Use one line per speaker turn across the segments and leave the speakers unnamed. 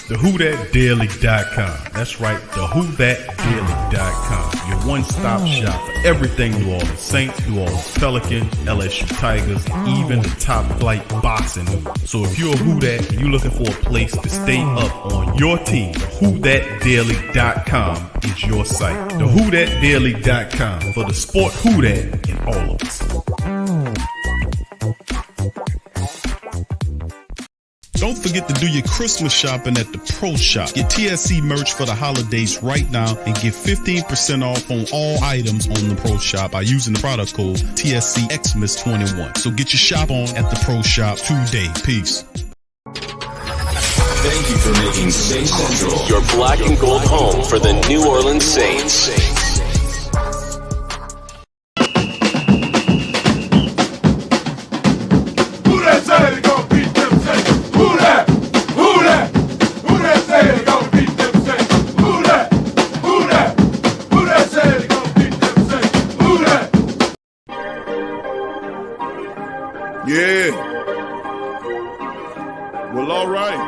TheWhoThatDaily.com. That's right, TheWhoThatDaily.com. Your one-stop shop for everything New Orleans Saints, New Orleans Pelicans, LSU Tigers, even the top flight boxing. So if you're a Who That and you're looking for a place to stay up on your team, TheWhoThatDaily.com is your site. TheWhoThatDaily.com for the sport Who That in all of us. Don't forget to do your Christmas shopping at the Pro Shop. Get TSC merch for the holidays right now and get 15% off on all items on the Pro Shop by using the product code TSCXmas21. So get your shop on at the Pro Shop today. Peace.
Thank you for making Saint Central
your black and gold home for the New Orleans Saints.
Yeah. Well, all right.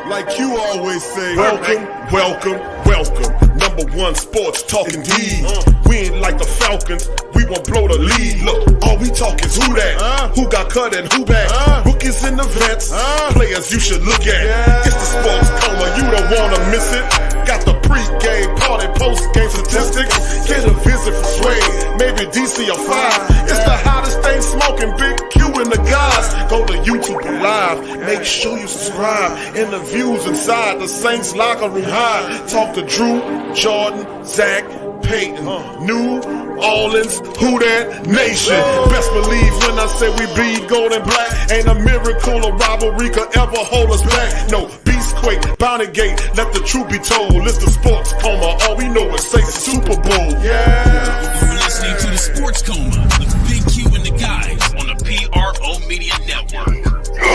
Like you always say, welcome, welcome, welcome. Number one sports talking D. We ain't like the Falcons. We won't blow the lead. Look, all we talk is who that, who got cut and who back. Rookies in the vets, players you should look at. It's the sports coma, you don't wanna miss it. Got the pre-game party, post-game statistics. Get a visit from Sway, maybe DC or 5. It's the hottest thing smoking, Big Q and the guys. Go to YouTube Live, make sure you subscribe. Interviews inside the Saints locker room high. Talk to Drew, Jordan, Zach, Payton, New Orleans, Who That Nation. Best believe when I say we bleed gold and black. Ain't a miracle or rivalry could ever hold us back. No, Beastquake, Bounty Gate, let the truth be told. It's the sports coma, all we know is say Super Bowl. Yeah.
You're listening to the Sports Coma with Big Q and the guys on the PRO Media Network.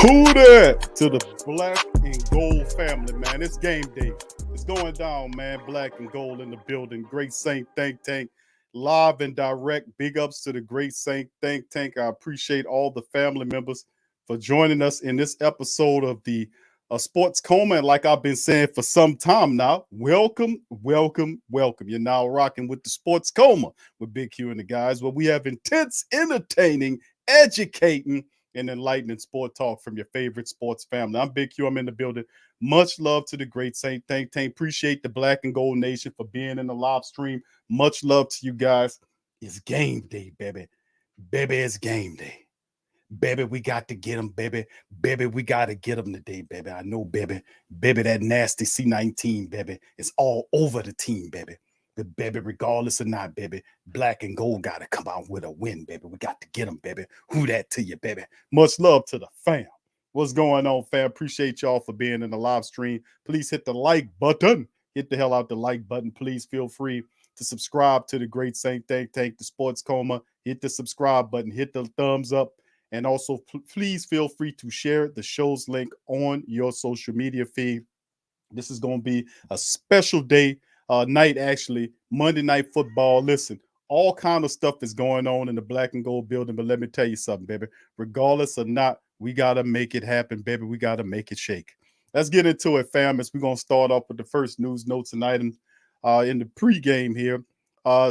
Who that? To the black and gold family, man. It's game day. It's going down, man. Black and gold in the building. Great Saint Think Tank. Live and direct. Big ups to the Great Saint Think Tank. I appreciate all the family members for joining us in this episode of the Sports Coma. And like I've been saying for some time now, welcome, welcome, welcome. You're now rocking with the Sports Coma with Big Q and the guys, where we have intense, entertaining, educating, and enlightening sport talk from your favorite sports family. I'm Big Q. I'm in the building. Much love to the Great Saint Think Tank. Appreciate the Black and Gold Nation for being in the live stream. Much love to you guys. It's game day, baby. Baby, it's game day. Baby, we got to get them, baby. Baby, we got to get them today, baby. I know, baby. Baby, that nasty C19, baby, is all over the team, baby. But, baby, regardless or not, baby, black and gold got to come out with a win, baby. We got to get them, baby. Who that to you, baby? Much love to the fam. What's going on, fam? Appreciate y'all for being in the live stream. Please hit the like button. Hit the hell out the like button. Please feel free to subscribe to the Great Saint Think Tank, the Sports Coma. Hit the subscribe button. Hit the thumbs up. And also, please feel free to share the show's link on your social media feed. This is going to be a special day, night, actually, Monday Night Football. Listen, all kind of stuff is going on in the black and gold building, but let me tell you something, baby. Regardless or not, we got to make it happen, baby. We got to make it shake. Let's get into it, fam. As we're going to start off with the first news, notes, and items in the pregame here.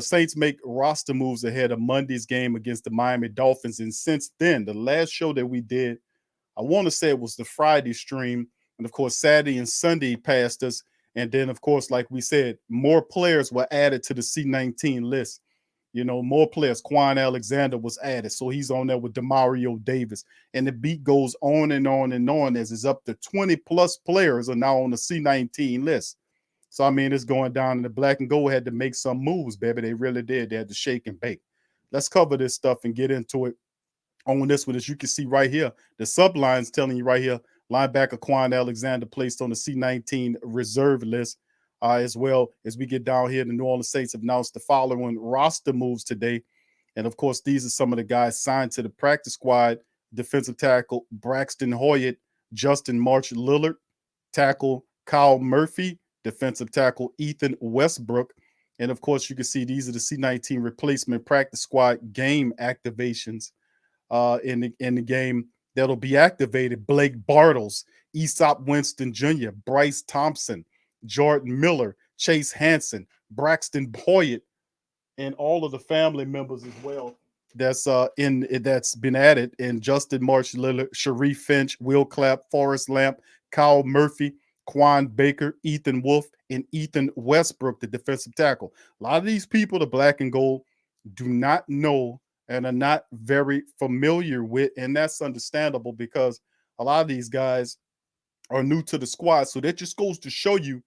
Saints make roster moves ahead of Monday's game against the Miami Dolphins. And since then, the last show that we did, I want to say it was the Friday stream. And, of course, Saturday and Sunday passed us. And then, of course, like we said, more players were added to the C19 list. You know, more players. Quan Alexander was added. So he's on there with Demario Davis. And the beat goes on and on and on as it's up to 20-plus players are now on the C19 list. So, I mean, it's going down, and the black and gold had to make some moves, baby. They really did. They had to shake and bake. Let's cover this stuff and get into it on this one. As you can see right here, the subline's telling you right here, linebacker Quan Alexander placed on the C19 reserve list. As well as we get down here, the New Orleans Saints have announced the following roster moves today. And, of course, these are some of the guys signed to the practice squad. Defensive tackle Braxton Hoyt, Justin March Lillard, tackle Kyle Murphy, defensive tackle Ethan Westbrook. And, of course, you can see these are the C19 replacement practice squad game activations in the game. that'll be activated: Blake Bartles, Aesop Winston Jr., Bryce Thompson, Jordan Miller, Chase Hansen, Braxton Boyd, and all of the family members as well. That's been added, and Justin Marsh Lillard, Sharif Finch, Will Clapp, Forrest Lamp, Kyle Murphy, Quan Baker, Ethan Wolf, and Ethan Westbrook, the defensive tackle. A lot of these people, the black and gold, do not know and are not very familiar with, and that's understandable because a lot of these guys are new to the squad. So that just goes to show you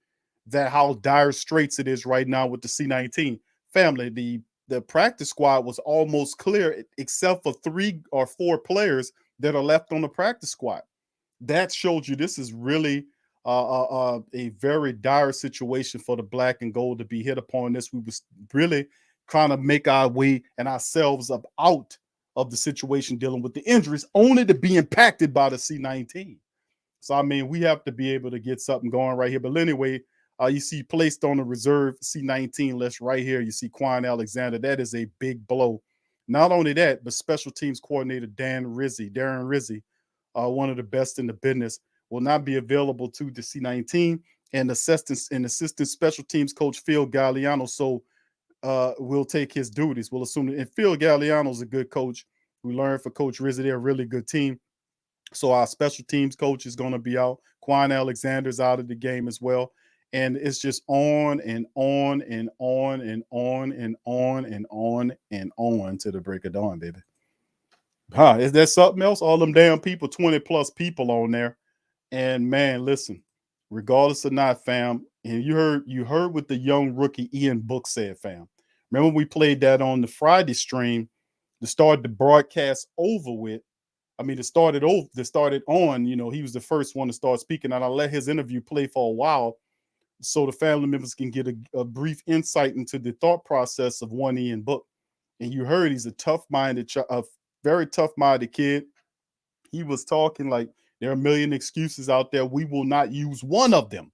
that how dire straits it is right now with the C-19 family. The practice squad was almost clear except for 3 or 4 players that are left on the practice squad. That shows you this is really a very dire situation for the black and gold to be hit upon this. We was really trying to make our way and ourselves up out of the situation dealing with the injuries, only to be impacted by the C-19. So, I mean, we have to be able to get something going right here. But anyway, you see placed on the reserve C-19 list right here. You see Quan Alexander. That is a big blow. Not only that, but special teams coordinator Darren Rizzi, one of the best in the business, will not be available to the C-19, and assistant special teams coach Phil Galliano will take his duties. We'll assume that, and Phil Galliano is a good coach. We learned for Coach Rizzi, they're a really good team. So our special teams coach is going to be out. Quan Alexander's out of the game as well. And it's just on and on and on and on and on and on and on to the break of dawn, baby. Is there something else? All them damn people, 20 plus people on there. And man, listen, regardless or not, fam, and you heard what the young rookie Ian Book said, fam. Remember we played that on the Friday stream to start the broadcast over with. I mean, it started on, he was the first one to start speaking, and I let his interview play for a while so the family members can get a brief insight into the thought process of one Ian Book. And you heard he's a very tough-minded kid. He was talking like there are a million excuses out there. We will not use one of them.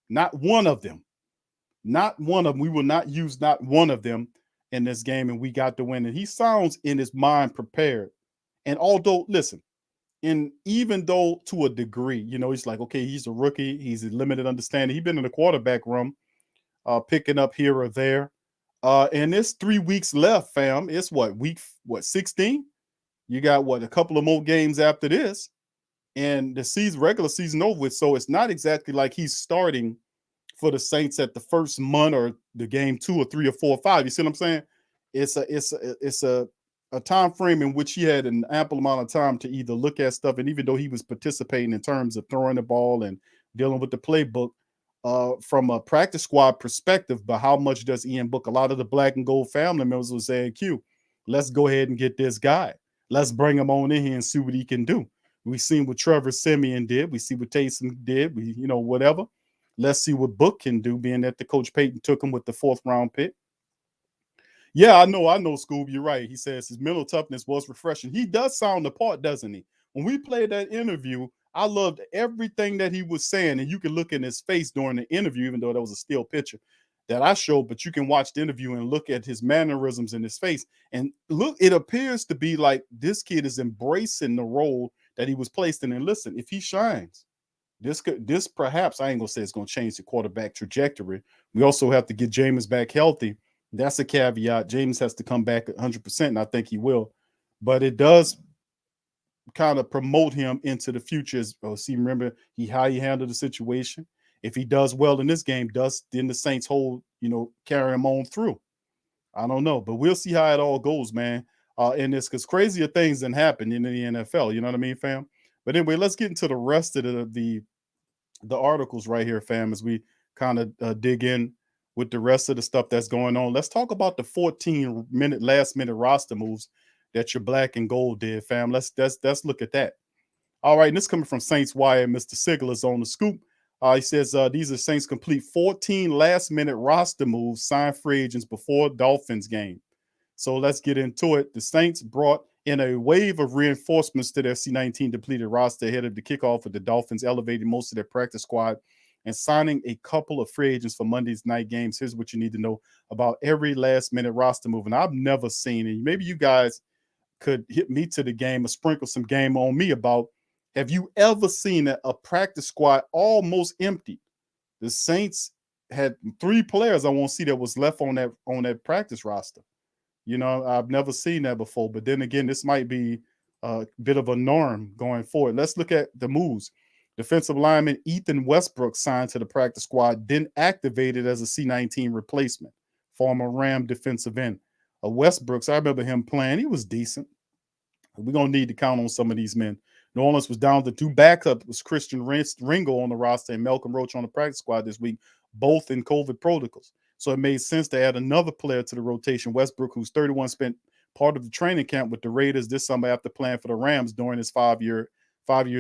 Not one of them. Not one of them. We will not use not one of them in this game, and we got the win. And he sounds in his mind prepared. And although, listen, and even though to a degree, he's like, okay, he's a rookie, he's a limited understanding. He's been in the quarterback room, picking up here or there. And there's 3 weeks left, fam. It's week 16? You got a couple of more games after this, and the regular season over with. So it's not exactly like he's starting for the Saints at the first month or the game 2 or 3 or 4 or 5. You see what I'm saying? It's a time frame in which he had an ample amount of time to either look at stuff, and even though he was participating in terms of throwing the ball and dealing with the playbook from a practice squad perspective, but how much does Ian Book? A lot of the black and gold family members was saying, Q, let's go ahead and get this guy. Let's bring him on in here and see what he can do. We've seen what Trevor Siemian did. We see what Taysom did. Whatever. Let's see what Book can do, being that the coach Payton took him with the 4th round pick. Yeah, I know, Scoob, you're right. He says his mental toughness was refreshing. He does sound the part, doesn't he? When we played that interview, I loved everything that he was saying, and you can look in his face during the interview, even though that was a still picture that I showed, but you can watch the interview and look at his mannerisms in his face. And look, it appears to be like this kid is embracing the role that he was placed in. And listen, if he shines, this perhaps, I ain't gonna say it's gonna change the quarterback trajectory. We also have to get Jameis back healthy. That's a caveat. James has to come back 100%, and I think he will. But it does kind of promote him into the future. Remember how he handled the situation. If he does well in this game, then the Saints carry him on through. I don't know, but we'll see how it all goes, man. In this, because crazier things than happen in the NFL. You know what I mean, fam? But anyway, let's get into the rest of the articles right here, fam, as we kind of dig in with the rest of the stuff that's going on. Let's talk about the 14-minute last-minute roster moves that your black and gold did, fam. Let's look at that. All right, and this coming from Saints Wire. Mr. Sigler's on the scoop. He says these are Saints complete 14 last-minute roster moves, signed free agents before Dolphins game. So let's get into it. The Saints brought in a wave of reinforcements to their C-19 depleted roster ahead of the kickoff with the Dolphins elevating most of their practice squad and signing a couple of free agents for Monday's night games. Here's what you need to know about every last-minute roster move. And I've never seen it. Maybe you guys could hit me to the game or sprinkle some game on me about, have you ever seen a practice squad almost empty? The Saints had 3 players I want to see that was left on that practice roster. You know, I've never seen that before. But then again, this might be a bit of a norm going forward. Let's look at the moves. Defensive lineman Ethan Westbrook signed to the practice squad, then activated as a C-19 replacement. Former Ram defensive end. Westbrooks, I remember him playing. He was decent. We're going to need to count on some of these men. New Orleans was down to 2 backups. It was Christian Ringo on the roster and Malcolm Roach on the practice squad this week, both in COVID protocols. So it made sense to add another player to the rotation. Westbrook, who's 31, spent part of the training camp with the Raiders this summer after playing for the Rams during his 5 years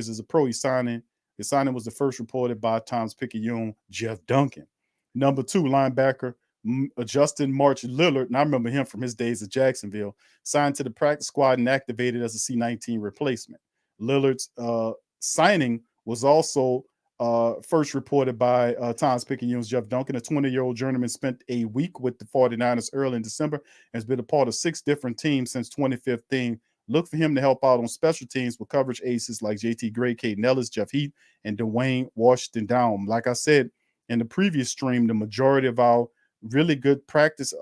as a pro. His signing was the first reported by Times-Picayune Jeff Duncan. Number 2, linebacker Justin March Lillard, and I remember him from his days at Jacksonville, signed to the practice squad and activated as a C-19 replacement. Lillard's signing was also first reported by Times-Picayune's Jeff Duncan. A 20-year-old journeyman spent a week with the 49ers early in December and has been a part of 6 different teams since 2015. Look for him to help out on special teams with coverage aces like JT Gray, Caden Ellis, Jeff Heath, and Dwayne Washington Down. Like I said in the previous stream, the majority of our really good practice,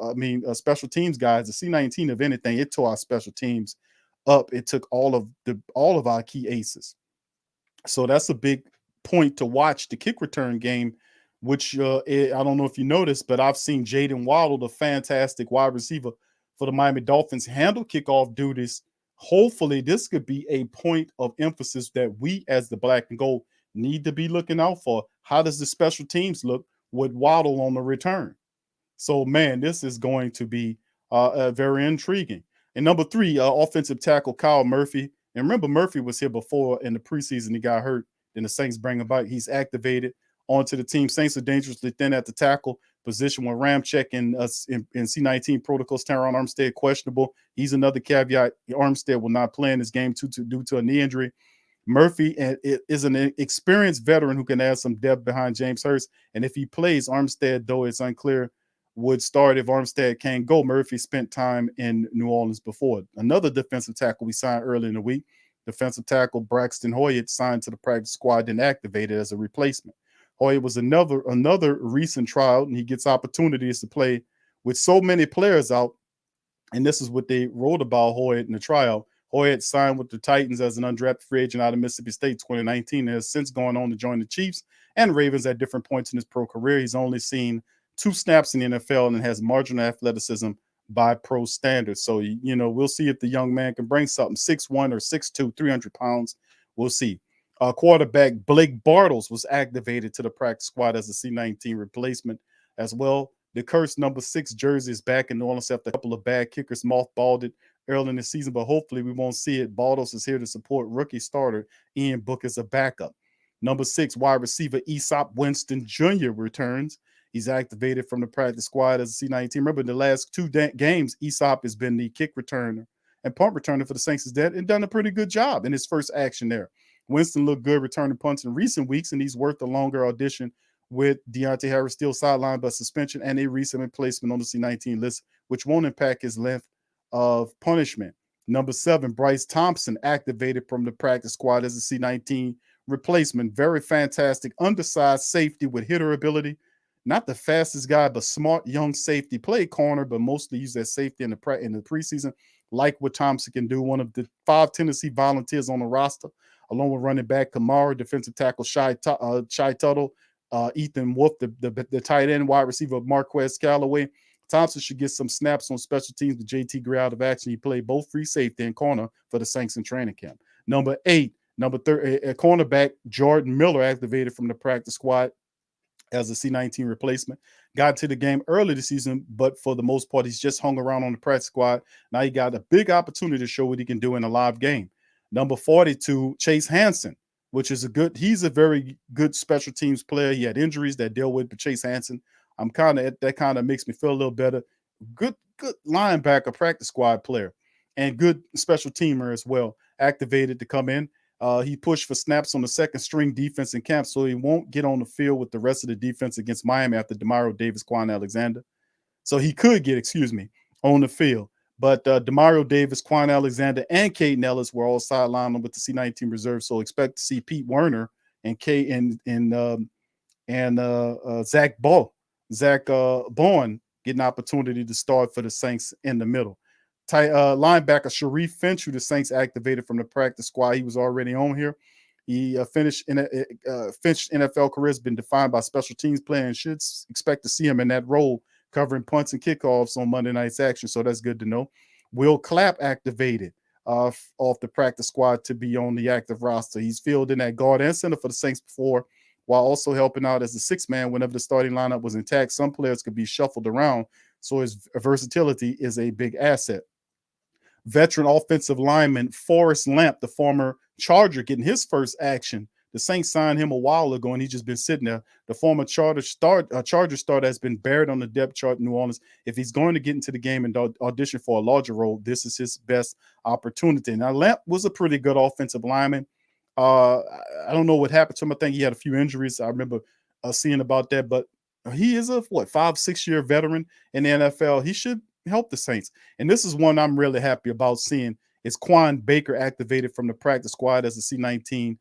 special teams guys, the C-19, if anything, it tore our special teams up. It took all of our key aces. So that's a big point to watch the kick return game, which I don't know if you noticed, but I've seen Jaden Waddle, the fantastic wide receiver for the Miami Dolphins, handle kickoff duties. Hopefully this could be a point of emphasis that we as the black and gold need to be looking out for. How does the special teams look with Waddle on the return? So, man, this is going to be very intriguing. And number 3, offensive tackle Kyle Murphy. And remember, Murphy was here before in the preseason. He got hurt. Then the Saints bring him back. He's activated onto the team. Saints are dangerously thin at the tackle position with Ramczyk in C-19 protocols. Teron Armstead questionable. He's another caveat. Armstead will not play in this game due to a knee injury. Murphy is an experienced veteran who can add some depth behind James Hurst. And if he plays, Armstead, though it's unclear, would start if Armstead can't go. Murphy spent time in New Orleans before. Another defensive tackle we signed early in the week, defensive tackle Braxton Hoyt, signed to the practice squad and activated as a replacement. Hoyt was another recent tryout, and he gets opportunities to play with so many players out. And this is what they wrote about Hoyt in the tryout. Hoyt signed with the Titans as an undrafted free agent out of Mississippi State 2019 and has since gone on to join the Chiefs and Ravens at different points in his pro career. He's only seen 2 snaps in the NFL and has marginal athleticism by pro standards. So, you know, we'll see if the young man can bring something. 6'1" or 6'2", 300 pounds. We'll see. Quarterback Blake Bortles was activated to the practice squad as a C-19 replacement as well. The cursed number 6 jersey is back in New Orleans after a couple of bad kickers mothballed it early in the season, but hopefully we won't see it. Bortles is here to support rookie starter Ian Book as a backup. Number 6 wide receiver Aesop Winston Jr. returns. He's activated from the practice squad as a C-19. Remember, in the last 2 games, Aesop has been the kick returner and punt returner for the Saints and done a pretty good job in his first action there. Winston looked good returning punts in recent weeks, and he's worth a longer audition with Deontay Harris still sidelined by suspension and a recent replacement on the C-19 list, which won't impact his length of punishment. Number 7, Bryce Thompson activated from the practice squad as a C-19 replacement. Very fantastic, undersized safety with hitter ability. Not the fastest guy, but smart young safety. Played corner, but mostly used as safety in the preseason. Like what Thompson can do. One of the 5 Tennessee Volunteers on the roster, along with running back Kamara, defensive tackle Shy Tuttle, Ethan Wolf, the tight end wide receiver Marquez Callaway. Thompson should get some snaps on special teams with JT Gray out of action. He played both free safety and corner for the Saints in training camp. Number 8, cornerback Jordan Miller activated from the practice squad as a C-19 replacement. Got to the game early this season, but for the most part, he's just hung around on the practice squad. Now he got a big opportunity to show what he can do in a live game. Number 42, Chase Hansen, which is he's a very good special teams player. He had injuries that deal with, but Chase Hansen, that kind of makes me feel a little better. Good linebacker, practice squad player, and good special teamer as well. Activated to come in. He pushed for snaps on the second string defense in camp, so he won't get on the field with the rest of the defense against Miami after Demario Davis, Quan Alexander. So he could get, on the field. But Demario Davis, Quan Alexander, and Caden Ellis were all sidelined with the C19 reserve. So expect to see Pete Werner and Zach Bourne get an opportunity to start for the Saints in the middle. Linebacker Sharif Finch, who the Saints activated from the practice squad. He was already on here. He Finch NFL career has been defined by special teams play and should expect to see him in that role covering punts and kickoffs on Monday night's action. So that's good to know. Will Clapp activated off the practice squad to be on the active roster. He's filled in at guard and center for the Saints before, while also helping out as a sixth man whenever the starting lineup was intact. Some players could be shuffled around, so his versatility is a big asset. Veteran offensive lineman Forrest Lamp, the former Charger, getting his first action. The Saints signed him a while ago, and he's just been sitting there. The former Charger starter has been buried on the depth chart in New Orleans. If he's going to get into the game and audition for a larger role, this is his best opportunity. Now, Lamp was a pretty good offensive lineman. I don't know what happened to him. I think he had a few injuries. I remember seeing about that, but he is a 5-6 year veteran in the NFL. He should help the Saints. And this is one I'm really happy about seeing. Is Quan Baker activated from the practice squad as a C19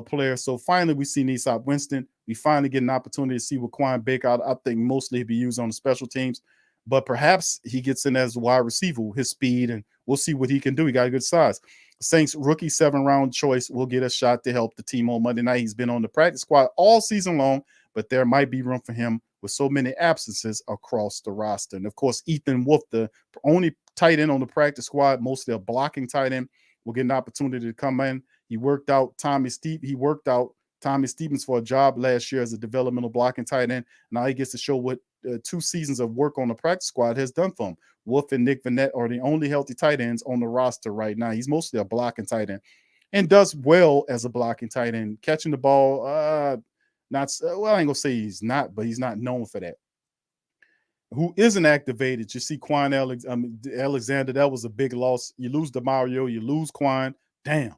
player. So finally we see Nisop Winston. We finally get an opportunity to see what Quan Baker, I think mostly he'll be used on the special teams, but perhaps he gets in as a wide receiver, his speed, and we'll see what he can do. He got a good size. Saints rookie 7th-round choice will get a shot to help the team on Monday night. He's been on the practice squad all season long, but there might be room for him with so many absences across the roster. And of course, Ethan Wolf, the only tight end on the practice squad, mostly a blocking tight end, will get an opportunity to come in. He worked out Tommy Stevens for a job last year as a developmental blocking tight end. Now he gets to show what 2 seasons of work on the practice squad has done for him. Wolf and Nick Vanette are the only healthy tight ends on the roster right now. He's mostly a blocking tight end and does well as a blocking tight end. Catching the ball, I ain't gonna say he's not, but he's not known for that. Who isn't activated? You see Quan Alexander, that was a big loss. You lose DeMario, you lose Quan. Damn.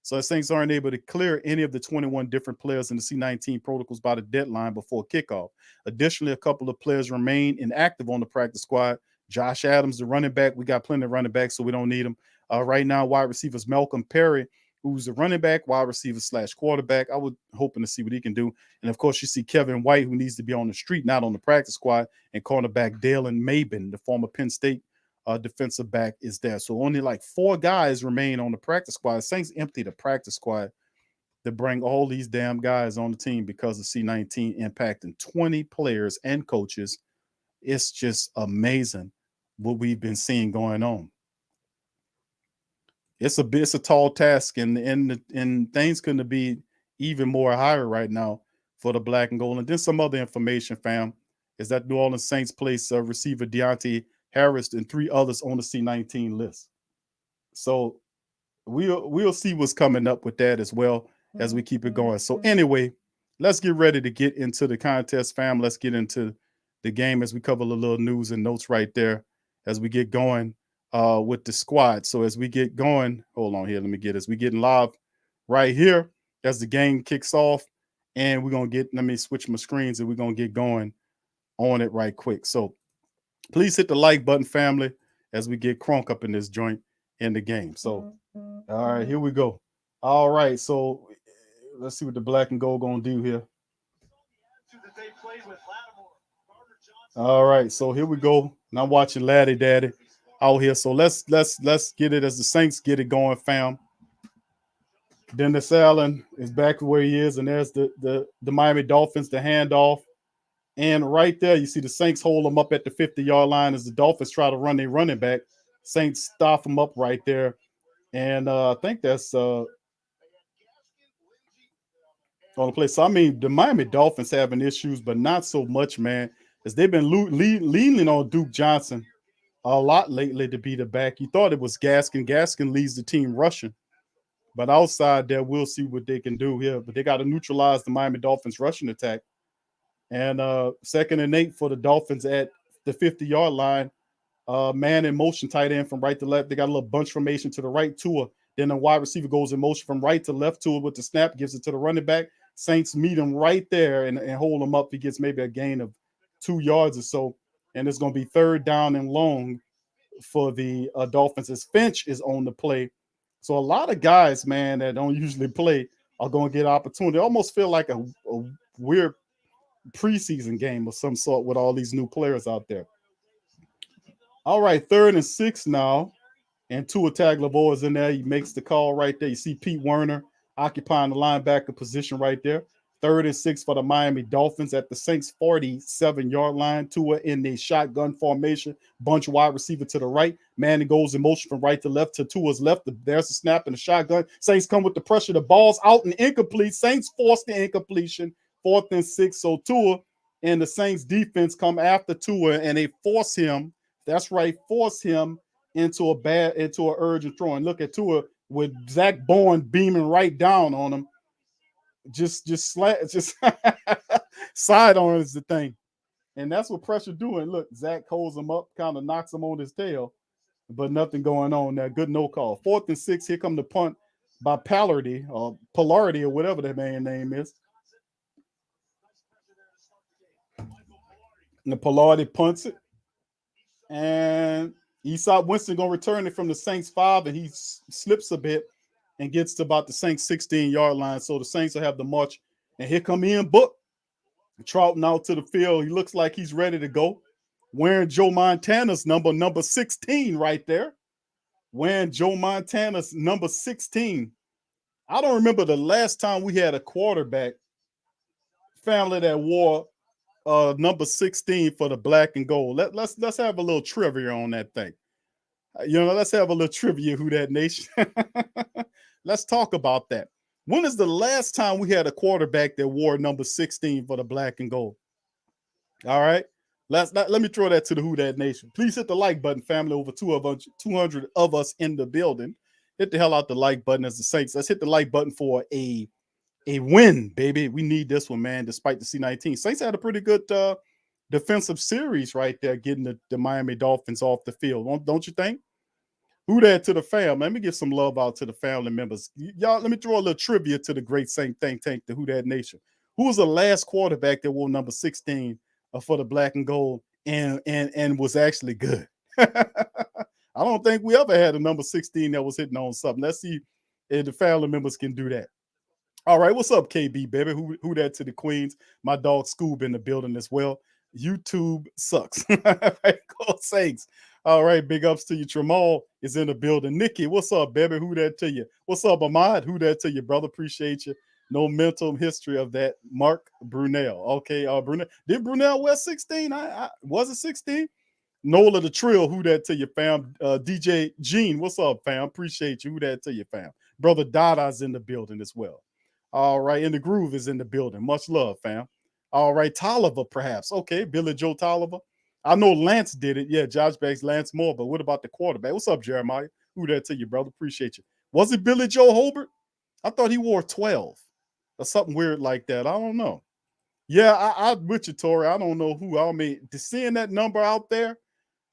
So the Saints aren't able to clear any of the 21 different players in the C19 protocols by the deadline before kickoff. Additionally, a couple of players remain inactive on the practice squad. Josh Adams, the running back. We got plenty of running backs, so we don't need him. Right now, wide receivers Malcolm Perry, who's a running back, wide receiver / quarterback. I would hoping to see what he can do. And of course, you see Kevin White, who needs to be on the street, not on the practice squad, and cornerback Dalen Mabin, the former Penn State defensive back, is there. So only like 4 guys remain on the practice squad. Saints empty the practice squad to bring all these damn guys on the team because of C19 impacting 20 players and coaches. It's just amazing what we've been seeing going on. It's a tall task, and things couldn't be even more higher right now for the black and gold. And then some other information, fam, is that New Orleans Saints place receiver Deontay Harris and 3 others on the C19 list. So we'll see what's coming up with that as well as we keep it going. So anyway, let's get ready to get into the contest, fam. Let's get into the game as we cover a little news and notes right there as we get going with the squad. So as we get going, hold on here, we getting live right here as the game kicks off, and we're gonna let me switch my screens and we're gonna get going on it right quick. So please hit the like button, family, as we get crunk up in this joint in the game. So all right, here we go. All right, so let's see what the black and gold gonna do here. All right, so here we go. And I'm watching Laddie Daddy out here. So let's get it as the Saints get it going, fam. Dennis Allen is back where he is, and there's the Miami Dolphins, the handoff. And right there, you see the Saints hold them up at the 50-yard line as the Dolphins try to run their running back. Saints stop them up right there. And I think that's on the play. So, I mean, the Miami Dolphins having issues, but not so much, man, as they've been leaning on Duke Johnson a lot lately to be the back. You thought it was Gaskin. Gaskin leads the team rushing. But outside there, we'll see what they can do here. But they got to neutralize the Miami Dolphins rushing attack. And 2nd and 8 for the Dolphins at the 50-yard line. Man in motion, tight end from right to left. They got a little bunch formation to the right to her. Then the wide receiver goes in motion from right to left to it with the snap, gives it to the running back. Saints meet him right there and hold him up. He gets maybe a gain of 2 yards or so. And it's going to be 3rd down and long for the Dolphins as Finch is on the play. So a lot of guys, man, that don't usually play are going to get opportunity. Almost feel like a weird preseason game of some sort with all these new players out there. All right, 3rd and 6 now. And Tua Tagovailoa is in there. He makes the call right there. You see Pete Werner occupying the linebacker position right there. 3rd and 6 for the Miami Dolphins at the Saints 47-yard line. Tua in the shotgun formation. Bunch wide receiver to the right. Man goes in motion from right to left to Tua's left. There's a snap in the shotgun. Saints come with the pressure. The ball's out and incomplete. Saints force the incompletion. 4th and 6. So Tua and the Saints defense come after Tua and they force him. That's right, force him into an urgent throw. And look at Tua with Zach Bourne beaming right down on him. Just side on is the thing. And that's what pressure doing. Look, Zach holds him up, kind of knocks him on his tail, but nothing going on there. Good no call. 4th and 6. Here come the punt by Pallardy or whatever that man's name is. And the Pallardy punts it. And Esau Winston going to return it from the Saints 5, and he slips a bit and gets to about the Saints 16-yard line. So the Saints will have the march. And here come Ian Book, trotting out to the field. He looks like he's ready to go. Wearing Joe Montana's number 16 right there. Wearing Joe Montana's number 16. I don't remember the last time we had a quarterback family that wore number 16 for the black and gold. Let's have a little trivia on that thing. Let's have a little trivia, Who Dat Nation. Let's talk about that. When is the last time we had a quarterback that wore number 16 for the black and gold? All right. Let me throw that to the Who Dat Nation. Please hit the like button, family. Over 200 of us in the building. Hit the hell out the like button as the Saints. Let's hit the like button for a win, baby. We need this one, man, despite the C-19. Saints had a pretty good defensive series right there, getting the Miami Dolphins off the field. Don't you think? Who that to the fam? Let me give some love out to the family members. Y'all, let me throw a little trivia to the great Saint think tank, the Who Dat Nation. Who was the last quarterback that wore number 16 for the black and gold and was actually good? I don't think we ever had a number 16 that was hitting on something. Let's see if the family members can do that. All right, what's up, KB, baby? Who that to the Queens? My dog Scoob in the building as well. YouTube sucks. Go Saints. All right, big ups to you. Tremal is in the building. Nikki, what's up, baby? Who that to you? What's up, Ahmad? Who that to you, brother? Appreciate you. No mental history of that. Mark Brunel. Okay, Brunel. Did Brunel wear 16? Was it 16? Nola the Trill, who that to you, fam? DJ Gene, what's up, fam? Appreciate you. Who that to you, fam? Brother Dada's in the building as well. All right, and the Groove is in the building. Much love, fam. All right, Tolliver, perhaps. Okay, Billy Joe Tolliver. I know Lance did it. Yeah, Josh Banks, Lance Moore. But what about the quarterback? What's up, Jeremiah? Who that to you, brother? Appreciate you. Was it Billy Joe Hobart? I thought he wore 12 or something weird like that. I don't know. Yeah, I'm with you, Tori. I don't know who. I mean, seeing that number out there,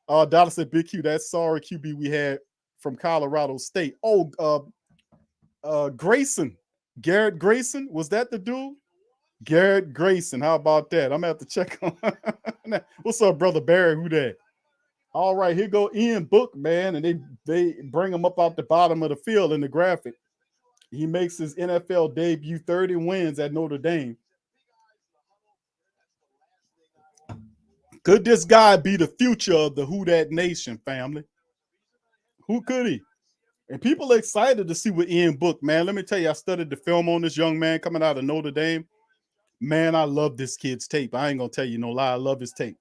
Dollar said, Big Q, that sorry QB we had from Colorado State. Oh, Grayson. Garrett Grayson, was that the dude? Garrett Grayson, how about that? I'm gonna have to check on that. What's up, brother Barry? Who that? All right, here go Ian Book, man, and they bring him up out the bottom of the field in the graphic. He makes his NFL debut, 30 wins at Notre Dame. Could this guy be the future of the Who Dat Nation, family? Who could he? And people are excited to see what Ian Book, man. Let me tell you, I studied the film on this young man coming out of Notre Dame. Man, I love this kid's tape. I ain't going to tell you no lie. I love his tape.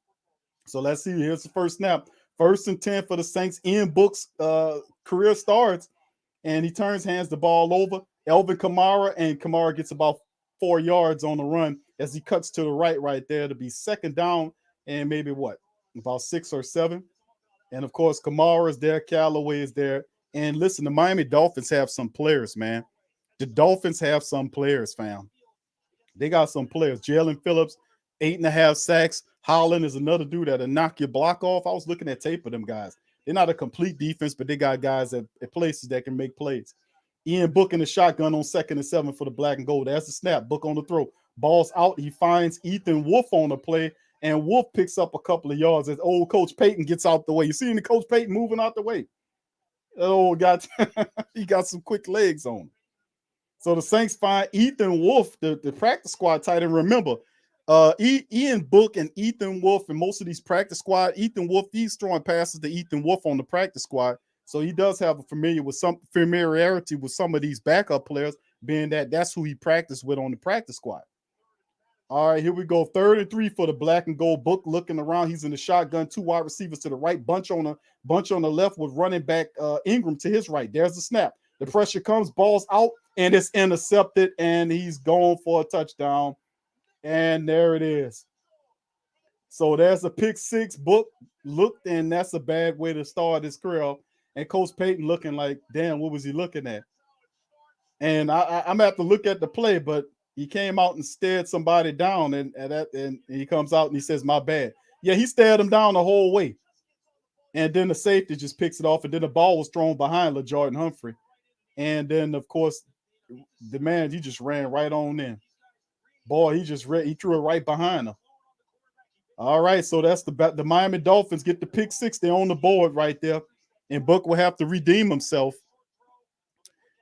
So let's see. Here's the first snap. 1st and 10 for the Saints. Ian Book's career starts, and he hands the ball over. Elvin Kamara, and Kamara gets about 4 yards on the run as he cuts to the right there to be second down and maybe about 6 or 7. And, of course, Kamara is there. Callaway is there. And listen, the Miami Dolphins have some players, man. The Dolphins have some players, fam. They got some players. Jalen Phillips, 8.5 sacks. Holland is another dude that'll knock your block off. I was looking at tape of them guys. They're not a complete defense, but they got guys at places that can make plays. Ian Book in the shotgun on 2nd and 7 for the black and gold. That's the snap. Book on the throw. Ball's out. He finds Ethan Wolf on the play, and Wolf picks up a couple of yards as old Coach Payton gets out the way. You see the Coach Payton moving out the way. Oh, he got some quick legs on him. So the Saints find Ethan Wolf, the practice squad tight end. Remember, Ian Book and Ethan Wolf and most of these practice squad, Ethan Wolf, he's throwing passes to Ethan Wolf on the practice squad. So he does have some familiarity with some of these backup players, being that that's who he practiced with on the practice squad. All right, here we go. 3rd and 3 for the black and gold. Book looking around. He's in the shotgun. 2 wide receivers to the right, bunch on the left with running back Ingram to his right. There's the snap. The pressure comes, ball's out, and it's intercepted, and he's going for a touchdown. And there it is. So there's a pick 6. Book looked, and that's a bad way to start his career. And Coach Payton looking like, damn, what was he looking at? And I'm going to have to look at the play, but he came out and stared somebody down, and he comes out and he says, my bad. Yeah, he stared him down the whole way. And then the safety just picks it off, and then the ball was thrown behind LaJordan Humphrey. And then, of course, the man, he just ran right on in. Boy, he threw it right behind him. All right, so that's the Miami Dolphins get the pick 6. They're on the board right there. And Book will have to redeem himself.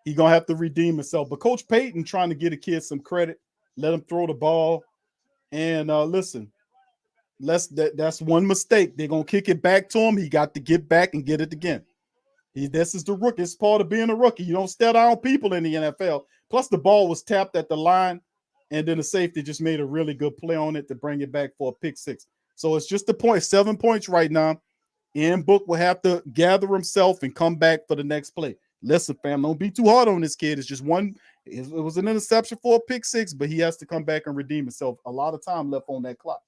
He's going to have to redeem himself. But Coach Payton trying to get a kid some credit, let him throw the ball. And listen, that's one mistake. They're going to kick it back to him. He got to get back and get it again. This is the rookie. It's part of being a rookie. You don't stare down people in the NFL. Plus, the ball was tapped at the line, and then the safety just made a really good play on it to bring it back for a pick 6. So it's just a point, 7 points right now. Ian Book will have to gather himself and come back for the next play. Listen, fam, don't be too hard on this kid. It's just one. It was an interception for a pick 6, but he has to come back and redeem himself. A lot of time left on that clock.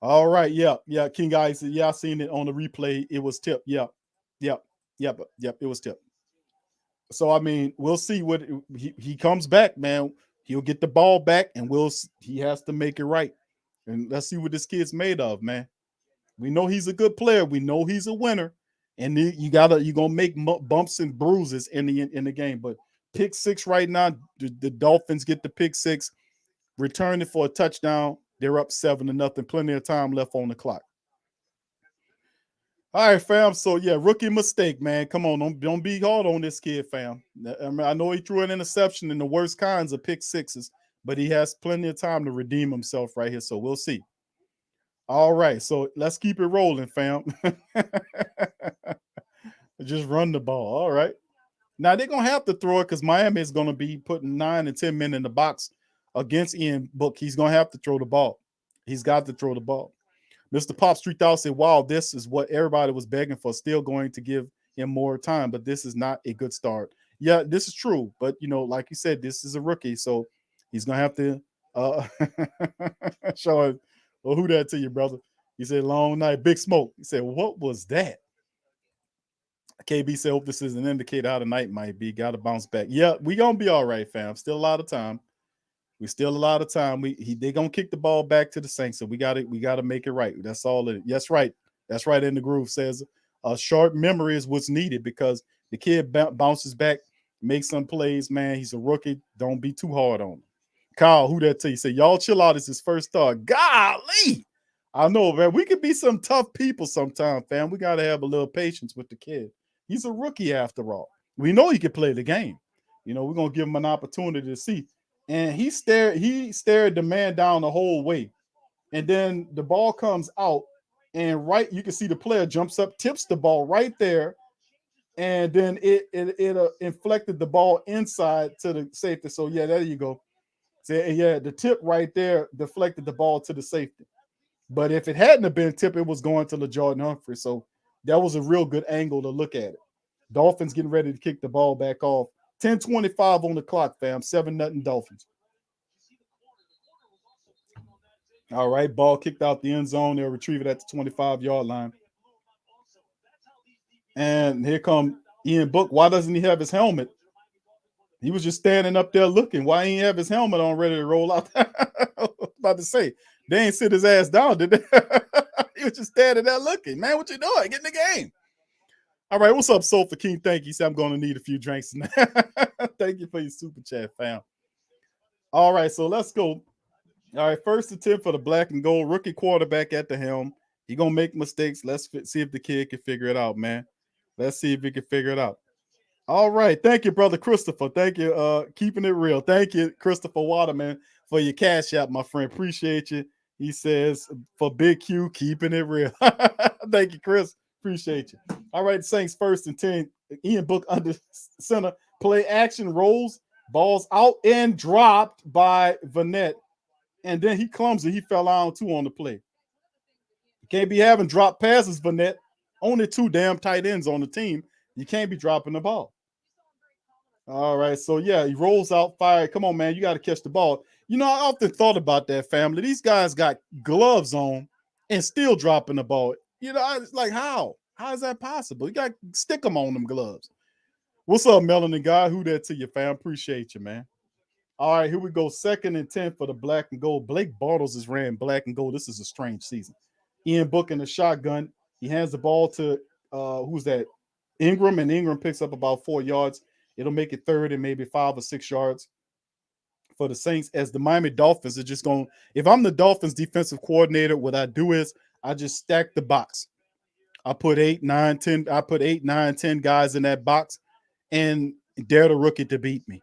All right, yeah, King Guy said, yeah, I seen it on the replay. It was tipped. Yep, it was tipped. So I mean, we'll see what he comes back, man. He'll get the ball back, and he has to make it right. And let's see what this kid's made of, man. We know he's a good player. We know he's a winner. And you're gonna make bumps and bruises in the game. But pick 6 right now. The Dolphins get the pick 6, return it for a touchdown. They're up 7-0. Plenty of time left on the clock. All right, fam. So yeah, rookie mistake, man. Come on, don't be hard on this kid, fam. I know he threw an interception in the worst kinds of pick 6s, but he has plenty of time to redeem himself right here. So we'll see. All right, so let's keep it rolling, fam. Just run the ball. All right. Now they're gonna have to throw it because Miami is gonna be putting 9 and 10 men in the box against Ian Book. He's gonna have to throw the ball. He's got to throw the ball. Mr. Pop 3000 said, wow, this is what everybody was begging for. Still going to give him more time, but this is not a good start. Yeah, this is true. But like you said, this is a rookie, so he's gonna have to show it. Well, who that to you, brother? He said, long night, big smoke. He said, what was that? KB said, hope this is an indicator how the night might be. Got to bounce back. Yeah, we going to be all right, fam. Still a lot of time. They're going to kick the ball back to the Saints, so we got to make it right. That's all it is. That's right. That's right. In the groove says a short memory is what's needed because the kid bounces back, makes some plays, man. He's a rookie. Don't be too hard on him. Kyle, who that to you? Say, y'all chill out. It's his first start. Golly. I know, man. We could be some tough people sometime, fam. We got to have a little patience with the kid. He's a rookie after all. We know he can play the game. We're going to give him an opportunity to see. And he stared the man down the whole way. And then the ball comes out, and you can see the player jumps up, tips the ball right there. And then it inflected the ball inside to the safety. So, yeah, there you go. So, yeah, the tip right there deflected the ball to the safety. But if it hadn't have been tipped, it was going to LaJordan Humphrey. So that was a real good angle to look at it. Dolphins getting ready to kick the ball back off. 10:25 on the clock, fam. 7-0 Dolphins. All right, ball kicked out the end zone. They'll retrieve it at the 25-yard line. And here come Ian Book. Why doesn't he have his helmet? He was just standing up there looking. Why ain't he have his helmet on ready to roll out? I was about to say, they ain't sit his ass down, did they? He was just standing there looking. Man, what you doing? Get in the game. All right, what's up, Sofa King? Thank you. He said, I'm going to need a few drinks. Thank you for your super chat, fam. All right, so let's go. All right, first and 10 for the black and gold rookie quarterback at the helm. He gonna make mistakes. Let's see if the kid can figure it out, man. Let's see if he can figure it out. All right, thank you, brother Christopher. Thank you, keeping it real. Thank you, Christopher Waterman, for your cash app, my friend. Appreciate you. He says for Big Q, keeping it real. Thank you, Chris. Appreciate you. All right, Saints first and 10. Ian Book under center. Play action rolls, balls out and dropped by Vanette. And then he clumsy. He fell out too on the play. You can't be having drop passes, Vanette. Only 2 damn tight ends on the team. You can't be dropping the ball. All right, so yeah, he rolls out, fire. Come on, man, you got to catch the ball. You know, I often thought about that, family. These guys got gloves on and still dropping the ball. You know, I was like, how? How is that possible? You got to stick them on them gloves. What's up, Melanin guy? Who that to you, fam? Appreciate you, man. All right, here we go. Second and 10 for the black and gold. Blake Bortles is ran black and gold. This is a strange season. Ian Book in the shotgun. He hands the ball to who's that? Ingram, and Ingram picks up about 4 yards. It'll make it third and maybe 5 or 6 yards for the Saints, as the Miami Dolphins are just going. If I'm the Dolphins defensive coordinator, what I do is I just stack the box. I put 8, 9, 10. I put 8, 9, 10 guys in that box and dare the rookie to beat me.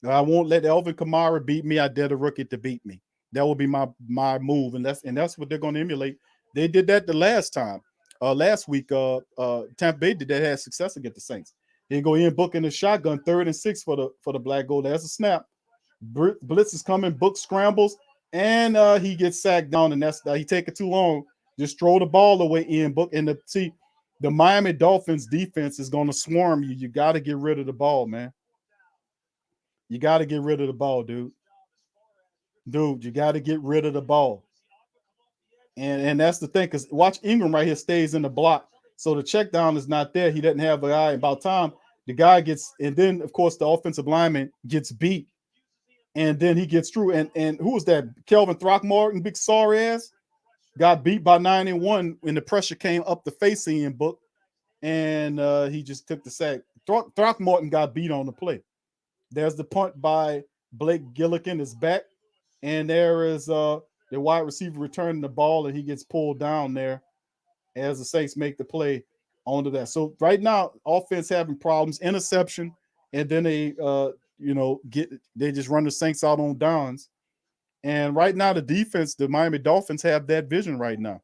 I won't let Elvin Kamara beat me. I dare the rookie to beat me. That will be my move, and that's what they're going to emulate. They did that the last time. Last week, Tampa Bay did that, had success against the Saints. They go in, Book in the shotgun, 3rd and 6 for the black gold. There's a snap. Blitz is coming. Book scrambles, and he gets sacked down, and that's he take it too long. Just throw the ball away, in Book. And the Miami Dolphins defense is going to swarm you. You got to get rid of the ball, man. You got to get rid of the ball, dude. Dude, you got to get rid of the ball. And that's the thing, because watch Ingram right here stays in the block. So the check down is not there. He doesn't have a guy. About time, the guy gets, and then, of course, the offensive lineman gets beat. And then he gets through. And who was that? Kelvin Throckmorton, big sorry ass, got beat by 9-1 when the pressure came up the face in Book. And he just took the sack. Throckmorton got beat on the play. There's the punt by Blake Gillikin is back. And there is the wide receiver returning the ball, and he gets pulled down there as the Saints make the play onto that. So right now, offense having problems, interception, and then they they just run the Saints out on downs. And right now, the defense, the Miami Dolphins have that vision right now.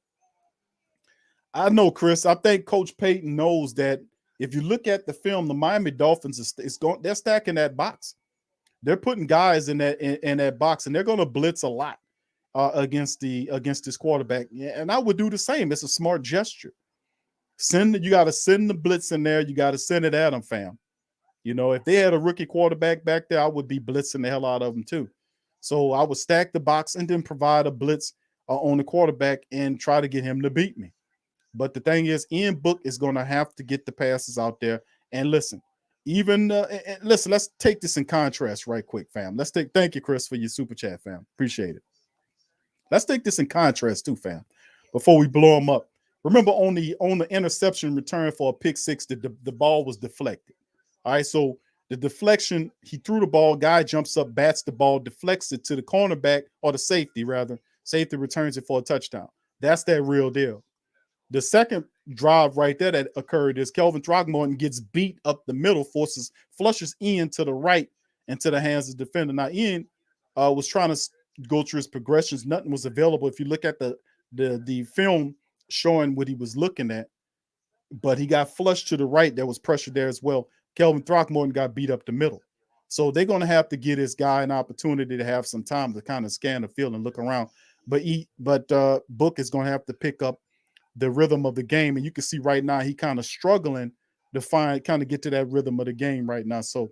I know, Chris. I think Coach Payton knows that if you look at the film, the Miami Dolphins they're stacking that box. They're putting guys in that box, and they're going to blitz a lot against this quarterback. And I would do the same. It's a smart gesture. You got to send the blitz in there. You got to send it at them, fam. You know, if they had a rookie quarterback back there, I would be blitzing the hell out of them too. So I would stack the box and then provide a blitz on the quarterback and try to get him to beat me. But the thing is, Ian Book is going to have to get the passes out there. And listen, let's take this in contrast right quick, fam. Thank you, Chris, for your super chat, fam. Appreciate it. Let's take this in contrast too, fam, before we blow them up. Remember on the interception return for a pick six, the ball was deflected. All right, so the deflection, he threw the ball, guy jumps up, bats the ball, deflects it to the cornerback, or the safety rather. Safety returns it for a touchdown. That's that real deal. The second drive right there that occurred is Kelvin Throckmorton gets beat up the middle, flushes Ian to the right into the hands of the defender. Now, Ian was trying to go through his progressions. Nothing was available. If you look at the film showing what he was looking at, but he got flushed to the right. There was pressure there as well. Kelvin Throckmorton got beat up the middle. So they're going to have to give this guy an opportunity to have some time to kind of scan the field and look around. But Book is going to have to pick up the rhythm of the game. And you can see right now he kind of struggling to kind of get to that rhythm of the game right now. So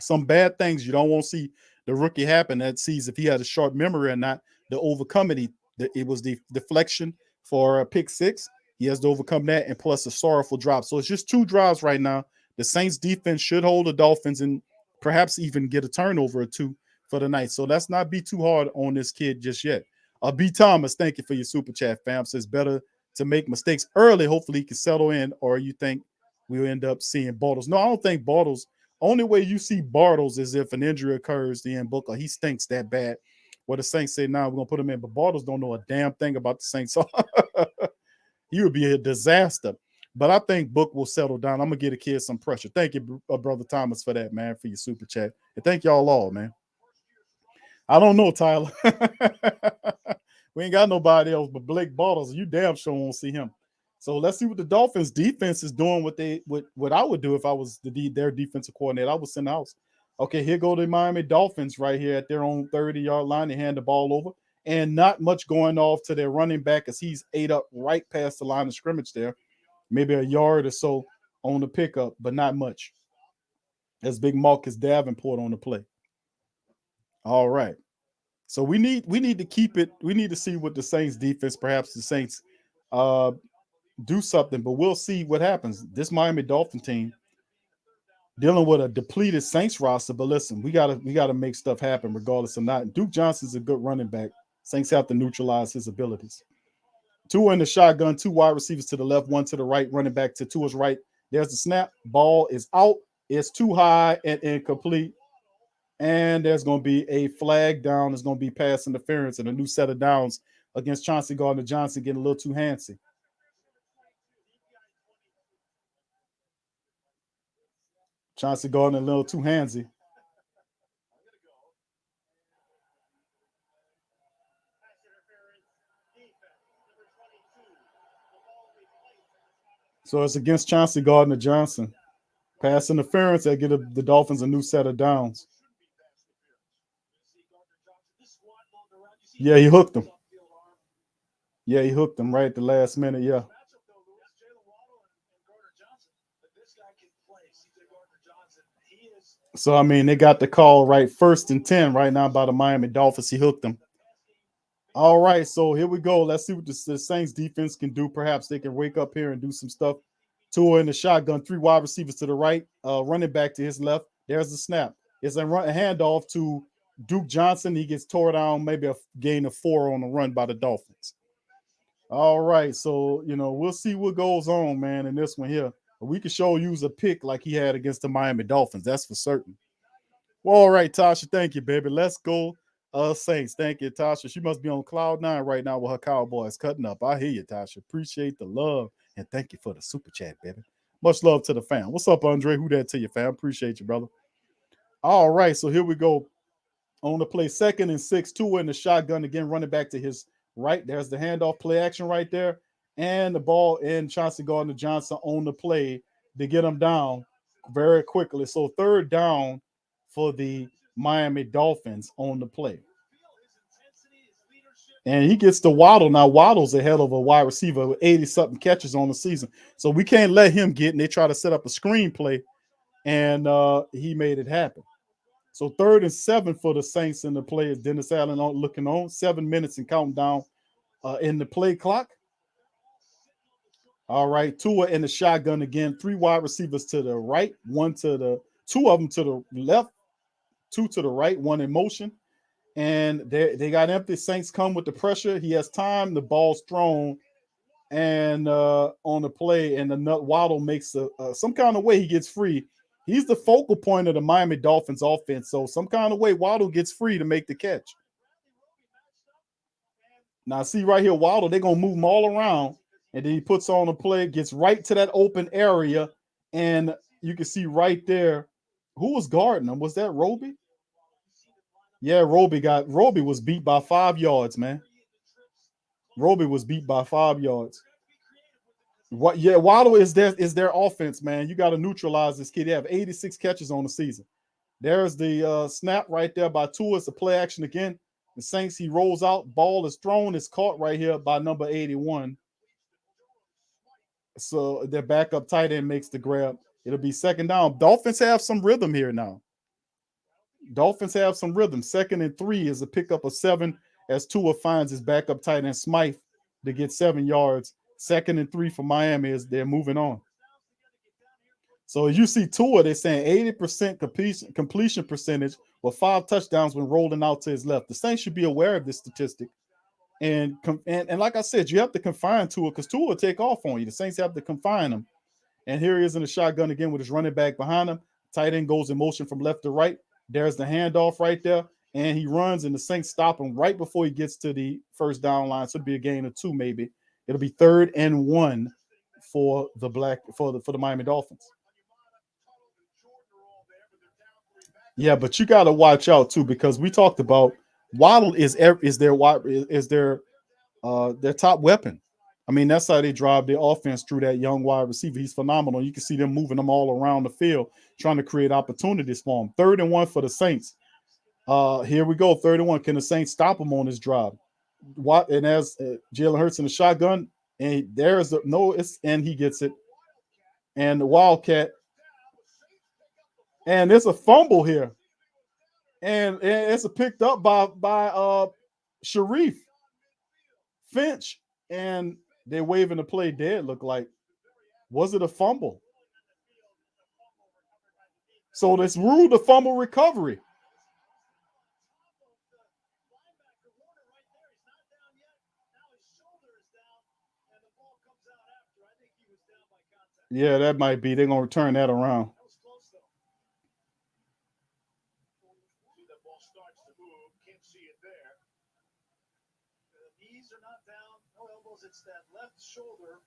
some bad things you don't want to see the rookie happen that sees if he had a short memory or not to overcome it. It was the deflection for a pick six. He has to overcome that, and plus a sorrowful drop. So it's just 2 drives right now. The Saints defense should hold the Dolphins and perhaps even get a turnover or 2 for the night. So let's not be too hard on this kid just yet. B. Thomas, thank you for your super chat, fam. Says better to make mistakes early. Hopefully he can settle in, or you think we'll end up seeing Bortles. No, I don't think Bortles. Only way you see Bortles is if an injury occurs to Ian Book, or he stinks that bad. What the Saints say now, we're gonna put him in, but Bartles don't know a damn thing about the Saints. He would be a disaster. But I think Book will settle down. I'm gonna give the kids some pressure. Thank you, Brother Thomas, for that, man, for your super chat. And thank y'all all, man. I don't know, Tyler. We ain't got nobody else but Blake Bortles. You damn sure won't see him. So let's see what the Dolphins defense is doing. What I would do if I was their defensive coordinator. I would send the house. Okay, here go the Miami Dolphins right here at their own 30-yard line. They hand the ball over, and not much going off to their running back as he's ate up right past the line of scrimmage there. Maybe a yard or so on the pickup, but not much. That's big Marcus Davenport on the play. All right. So we need to keep it. We need to see what the Saints defense, perhaps the Saints do something, but we'll see what happens. This Miami Dolphin team dealing with a depleted Saints roster, but listen, we gotta make stuff happen regardless of not. Duke Johnson's a good running back. Saints have to neutralize his abilities. Tua in the shotgun, 2 wide receivers to the left, 1 to the right, running back to Tua's right. There's the snap. Ball is out. It's too high and incomplete. And there's going to be a flag down. There's going to be pass interference and a new set of downs against Chauncey Gardner-Johnson getting a little too handsy. Chauncey Gardner a little too handsy. So it's against Chauncey Gardner-Johnson. Pass interference that get the Dolphins a new set of downs. Yeah, he hooked him. Yeah, he hooked him right at the last minute. Yeah. So, I mean, they got the call right 1st and 10 right now by the Miami Dolphins. He hooked them. All right, so here we go. Let's see what the Saints defense can do. Perhaps they can wake up here and do some stuff. Tua in the shotgun, 3 wide receivers to the right, running back to his left. There's the snap. It's a handoff to Duke Johnson. He gets tore down, maybe a gain of 4 on the run by the Dolphins. All right, so, we'll see what goes on, man, in this one here. We can sure use a pick like he had against the Miami Dolphins. That's for certain. Well, all right, Tasha, thank you, baby. Let's go, Saints. Thank you, Tasha. She must be on cloud 9 right now with her Cowboys cutting up. I hear you, Tasha. Appreciate the love, and thank you for the super chat, baby. Much love to the fam. What's up, Andre? Who that to you, fam? Appreciate you, brother. All right, so here we go. On the play, 2nd and 6, Tua in the shotgun again, running back to his right. There's the handoff play action right there. And the ball in Chauncey Gardner-Johnson on the play to get him down very quickly. So 3rd down for the Miami Dolphins on the play. And he gets to Waddle. Now, Waddle's a hell of a wide receiver with 80-something catches on the season. So we can't let him get, and they try to set up a screen play, and he made it happen. So 3rd and 7 for the Saints in the play is Dennis Allen looking on. 7 minutes and counting down in the play clock. All right, Tua in the shotgun again. 3 wide receivers to the right, 2 of them to the left, 2 to the right, 1 in motion. And they got empty. Saints come with the pressure. He has time. The ball's thrown, and on the play, and the Waddle makes some kind of way he gets free. He's the focal point of the Miami Dolphins offense. So some kind of way Waddle gets free to make the catch. Now see right here, Waddle, they're going to move him all around. And then he puts on a play, gets right to that open area. And you can see right there, who was guarding him? Was that Roby? Yeah, Roby was beat by 5 yards, man. Roby was beat by 5 yards. Waddle is their offense, man. You got to neutralize this kid. They have 86 catches on the season. There's the snap right there by Tua. It's the play action again. The Saints, he rolls out. Ball is thrown. It's caught right here by number 81. So their backup tight end makes the grab. It'll be 2nd down. Dolphins have some rhythm here now. Dolphins have some rhythm. 2nd and 3 is a pickup of 7 as Tua finds his backup tight end Smythe to get 7 yards. 2nd and 3 for Miami as they're moving on. So as you see Tua, they're saying 80% completion percentage with 5 touchdowns when rolling out to his left. The Saints should be aware of this statistic. And like I said, you have to confine Tua because Tua will take off on you. The Saints have to confine him. And here he is in the shotgun again with his running back behind him. Tight end goes in motion from left to right. There's the handoff right there. and he runs, and the Saints stop him right before he gets to the first down line. So it'll be a gain of 2, maybe. It'll be 3rd and 1 for the Miami Dolphins. Yeah, but you got to watch out too, because we talked about Waddle is their top weapon. I mean, that's how they drive their offense through that young wide receiver. He's phenomenal. You can see them moving them all around the field, trying to create opportunities for him. 3rd and 1 for the Saints. Here we go. 3rd and 1. Can the Saints stop him on this drive? And as Jalen Hurts in the shotgun, and there's and he gets it. And the Wildcat. And there's a fumble here. And it's picked up by Sharif Finch. And they're waving the play dead, look like. Was it a fumble? So let's rule the fumble recovery. Yeah, that might be. They're going to turn that around.
It's that left shoulder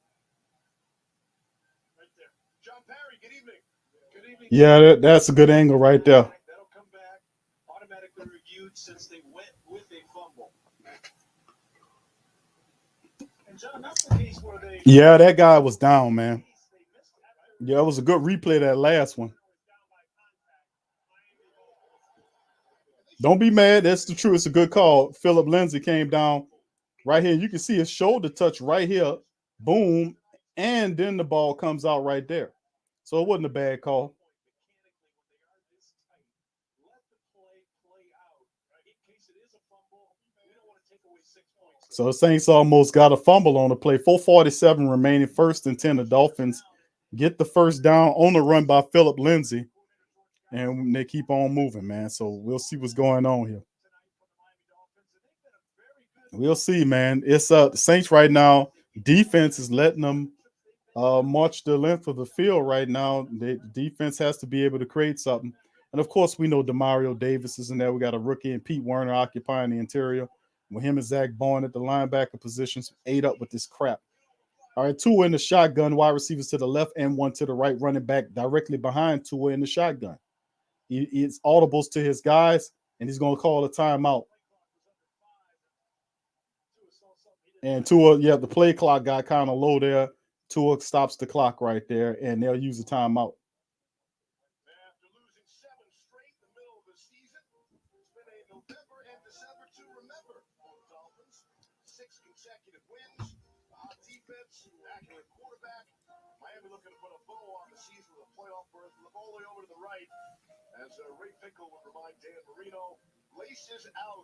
right there. John Parry, good evening. Good evening.
Yeah, that's a good angle right there.
That'll come back, automatically reviewed since they went with a fumble. And John, that's the case where they.
Yeah, that guy was down, man. Yeah, it was a good replay of that last one. Don't be mad. That's the truth. It's a good call. Philip Lindsay came down. Right here, you can see his shoulder touch right here. Boom. And then the ball comes out right there. So it wasn't a bad call. So the Saints almost got a fumble on the play. 4:47 remaining, 1st and 10. The Dolphins get the first down on the run by Philip Lindsay. And they keep on moving, man. So we'll see what's going on here. We'll see, man. It's the Saints right now. Defense is letting them march the length of the field right now. The defense has to be able to create something. And, of course, we know Demario Davis is in there. We got a rookie and Pete Werner occupying the interior. With him and Zach Bourne at the linebacker positions, 8 up with this crap. All right, Tua in the shotgun, wide receivers to the left and 1 to the right, running back directly behind Tua in the shotgun. It's audibles to his guys, and he's going to call a timeout. And Tua, the play clock got kind of low there. Tua stops the clock right there, and they'll use a timeout.
After losing 7 straight in the middle of the season, it's been a November and December to remember for the Dolphins. 6 consecutive wins, defense, accurate quarterback. Miami looking to put a bow on the season with a playoff berth. Look all the way over to the right, as Ray Pinkle would remind Dan Marino, laces out.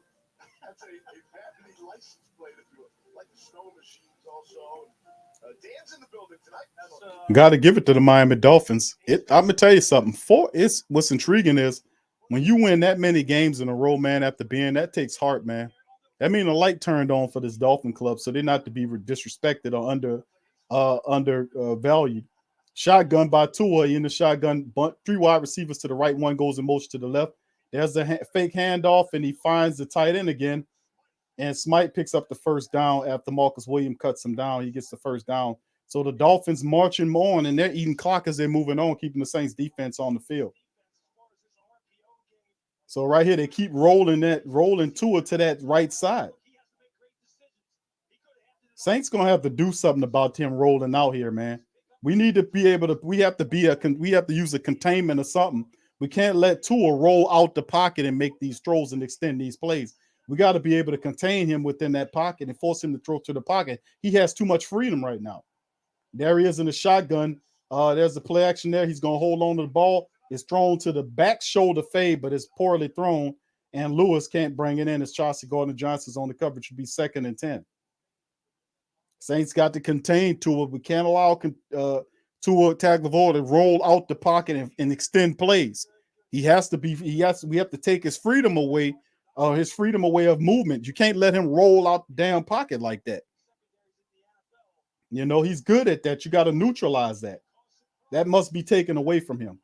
That's a vanity license plate, if you like the snow machines also. Dan's in the building tonight.
Got to give it to the Miami Dolphins. I'm going to tell you something. What's intriguing is when you win that many games in a row, man, after being, that takes heart, man. That means a light turned on for this Dolphin club, so they're not to be disrespected or undervalued. Shotgun by Tua in the shotgun, bunt, 3 wide receivers to the right, 1 goes in motion to the left. There's a fake handoff, and he finds the tight end again. And Smite picks up the first down after Marcus Williams cuts him down. He gets the first down. So the Dolphins marching on, and they're eating clock as they're moving on, keeping the Saints defense on the field. So right here, they keep rolling Tua to that right side. Saints going to have to do something about him rolling out here, man. We need to be able to, we have to use a containment or something. We can't let Tua roll out the pocket and make these throws and extend these plays. We got to be able to contain him within that pocket and force him to throw to the pocket. He has too much freedom right now. There he is in the shotgun. There's the play action there. He's going to hold on to the ball. It's thrown to the back shoulder fade, but it's poorly thrown, and Lewis can't bring it in as Chauncey Gardner-Johnson's on the coverage. Should be 2nd and 10. Saints got to contain Tua. We can't allow Tua Tagovailoa to roll out the pocket and extend plays. We have to take his freedom away of movement. You can't let him roll out the damn pocket like that. You know, he's good at that. You got to neutralize that. That must be taken away from him.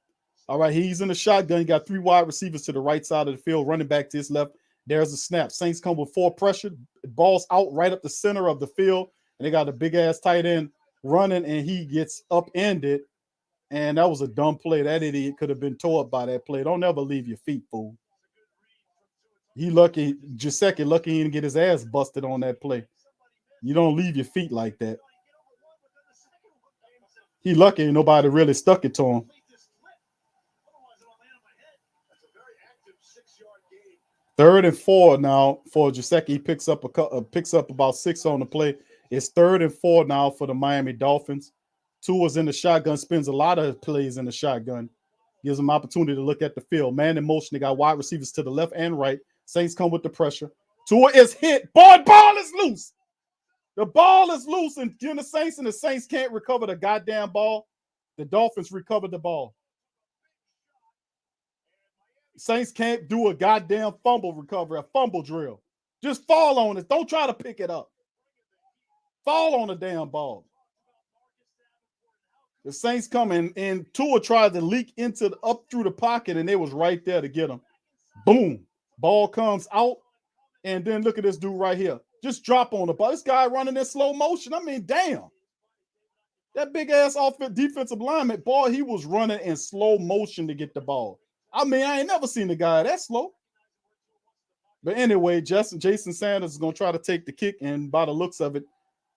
All right, he's in the shotgun. He got 3 wide receivers to the right side of the field, running back to his left, There's a snap. Saints come with 4 pressure. Ball's out right up the center of the field, and they got a big ass tight end running, and he gets upended. And that was a dumb play. That idiot could have been tore up by that play. Don't ever leave your feet, fool. He lucky, Giuseppe lucky he didn't get his ass busted on that play. You don't leave your feet like that. He lucky nobody really stuck it to him. Third and 4 now for Giuseppe. He picks up about 6 on the play. It's 3rd and 4 now for the Miami Dolphins. Tua's in the shotgun, spends a lot of plays in the shotgun. Gives them opportunity to look at the field. Man in motion. They got wide receivers to the left and right. Saints come with the pressure. Tua is hit. Ball is loose. The ball is loose, and the Saints can't recover the goddamn ball. The Dolphins recovered the ball. Saints can't do a goddamn fumble recovery, a fumble drill. Just fall on it. Don't try to pick it up. Fall on the damn ball. The Saints come in, and Tua tried to leak up through the pocket, and they was right there to get him. Boom. Ball comes out, and then look at this dude right here. Just drop on the ball. This guy running in slow motion. I mean, damn. That big-ass defensive lineman, boy, he was running in slow motion to get the ball. I mean, I ain't never seen a guy that slow. But anyway, Jason Sanders is going to try to take the kick, and by the looks of it,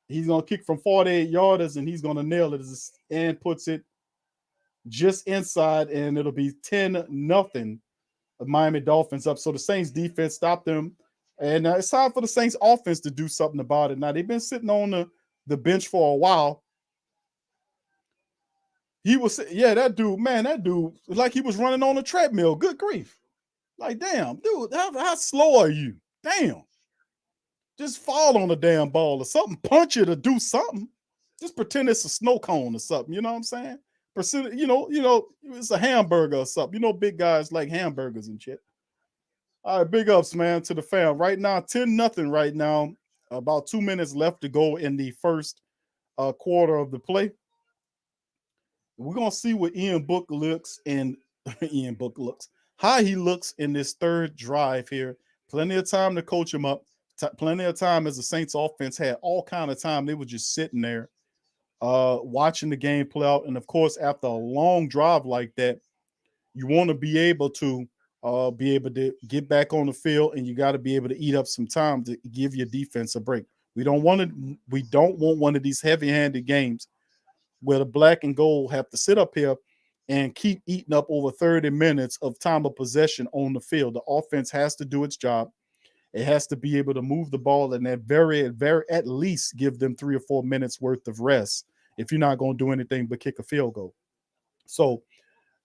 he's going to kick from 48 yarders, and he's going to nail it and puts it just inside, and it'll be 10-0. The Miami Dolphins up. So the Saints defense stopped them, and it's time for the Saints offense to do something about it. Now, they've been sitting on the bench for a while. That dude, like he was running on a treadmill. Good grief. Like, damn, dude, how slow are you? Damn. Just fall on the damn ball or something. Punch it or do something. Just pretend it's a snow cone or something. You know what I'm saying? It's a hamburger or something. Big guys like hamburgers and shit. All right, big ups, man, to the fam. Right now, 10-0 right now. About 2 minutes left to go in the first quarter of the play. We're going to see what Ian Book looks how he looks in this third drive here. Plenty of time to coach him up. Plenty of time as the Saints offense had all kind of time. They were just sitting there watching the game play out. And, of course, after a long drive like that, you want to be able to get back on the field, and you got to be able to eat up some time to give your defense a break. We don't want one of these heavy-handed games where the black and gold have to sit up here and keep eating up over 30 minutes of time of possession on the field. The offense has to do its job. It has to be able to move the ball and at least give them 3 or 4 minutes worth of rest if you're not going to do anything but kick a field goal. So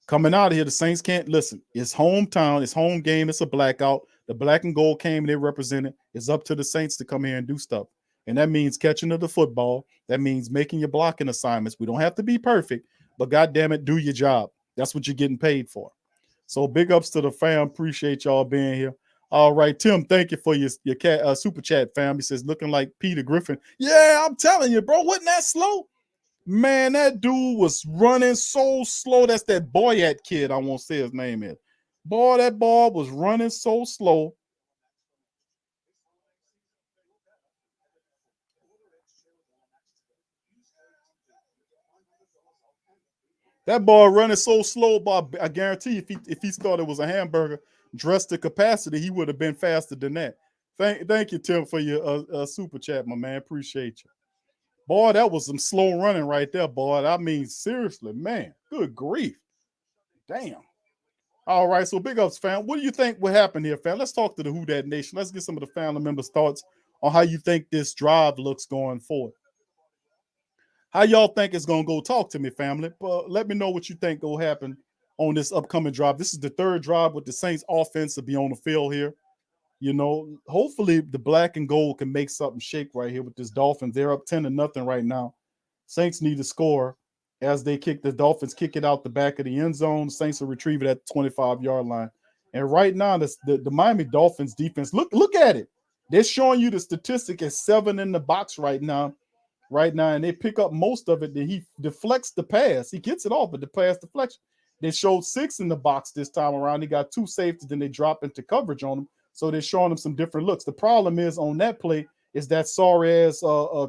coming out of here, the Saints can't listen. It's hometown. It's home game. It's a blackout. The black and gold came and they represented. It's up to the Saints to come here and do stuff. And that means catching of the football. That means making your blocking assignments. We don't have to be perfect, but goddamn it, do your job. That's what you're getting paid for. So big ups to the fam. Appreciate y'all being here. All right, Tim, thank you for your super chat, fam. He says, looking like Peter Griffin. Yeah, I'm telling you, bro. Wasn't that slow? Man, that dude was running so slow. That's that Boyat kid. I won't say his name is. Boy, that ball was running so slow. That ball running so slow, Bob. I guarantee if he thought it was a hamburger dressed to capacity, he would have been faster than that. Thank you, Tim, for your super chat, my man. Appreciate you. Boy, that was some slow running right there, boy. I mean, seriously, man. Good grief. Damn. All right, so big ups, fam. What do you think will happen here, fam? Let's talk to the Who Dat Nation. Let's get some of the family members' thoughts on how you think this drive looks going forward. How y'all think it's going to go? Talk to me, family. But let me know what you think will happen on this upcoming drive. This is the third drive with the Saints offense to be on the field here. Hopefully the black and gold can make something shake right here with this Dolphins. They're up 10-0 right now. Saints need to score as the Dolphins kick it out the back of the end zone. Saints will retrieve it at the 25-yard line. And right now, the Miami Dolphins defense, look at it. They're showing you the statistic is 7 in the box right now, and they pick up most of it. Then he deflects the pass. He gets it off, but the pass deflection. They showed 6 in the box this time around. He got 2 safeties, then they drop into coverage on him. So they're showing him some different looks. The problem is on that play is that sorry ass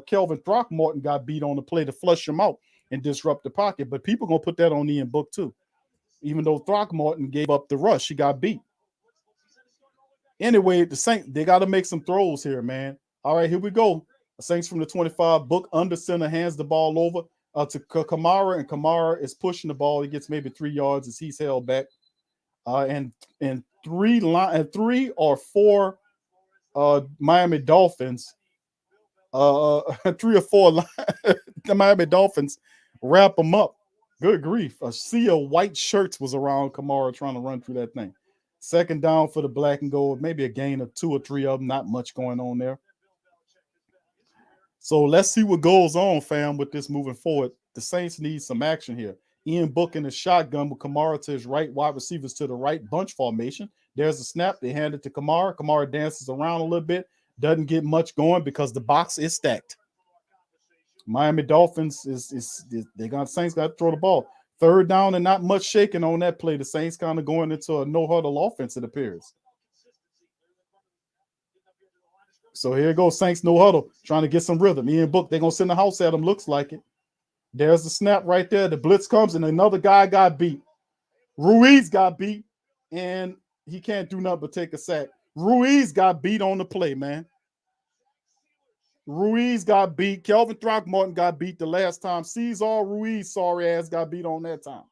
Kelvin Throckmorton got beat on the play to flush him out and disrupt the pocket. But people gonna put that on Ian Book too. Even though Throckmorton gave up the rush, he got beat. Anyway, the Saints, they got to make some throws here, man. All right, here we go. The Saints from the 25, Book under center, hands the ball over to Kamara, and Kamara is pushing the ball. He gets maybe 3 yards as he's held back. And three or four Miami Dolphins, 3 or 4 the Miami Dolphins wrap them up. Good grief. A sea of white shirts was around Kamara trying to run through that thing. Second down for the black and gold, maybe a gain of 2 or 3 of them, not much going on there. So let's see what goes on, fam, with this moving forward. The Saints need some action here. Ian Book in the shotgun with Kamara to his right, wide receivers to the right, bunch formation. There's a snap. They hand it to Kamara. Kamara dances around a little bit, doesn't get much going because the box is stacked. Miami Dolphins Saints got to throw the ball. Third down and not much shaking on that play. The Saints kind of going into a no-huddle offense, it appears. So here it goes, Saints no huddle, trying to get some rhythm. Ian Book, they're going to send the house at him, looks like it. There's the snap right there. The blitz comes, and another guy got beat. Ruiz got beat, and he can't do nothing but take a sack. Ruiz got beat on the play, man. Ruiz got beat. Kelvin Throckmorton got beat the last time. Cesar Ruiz, sorry ass, got beat on that time.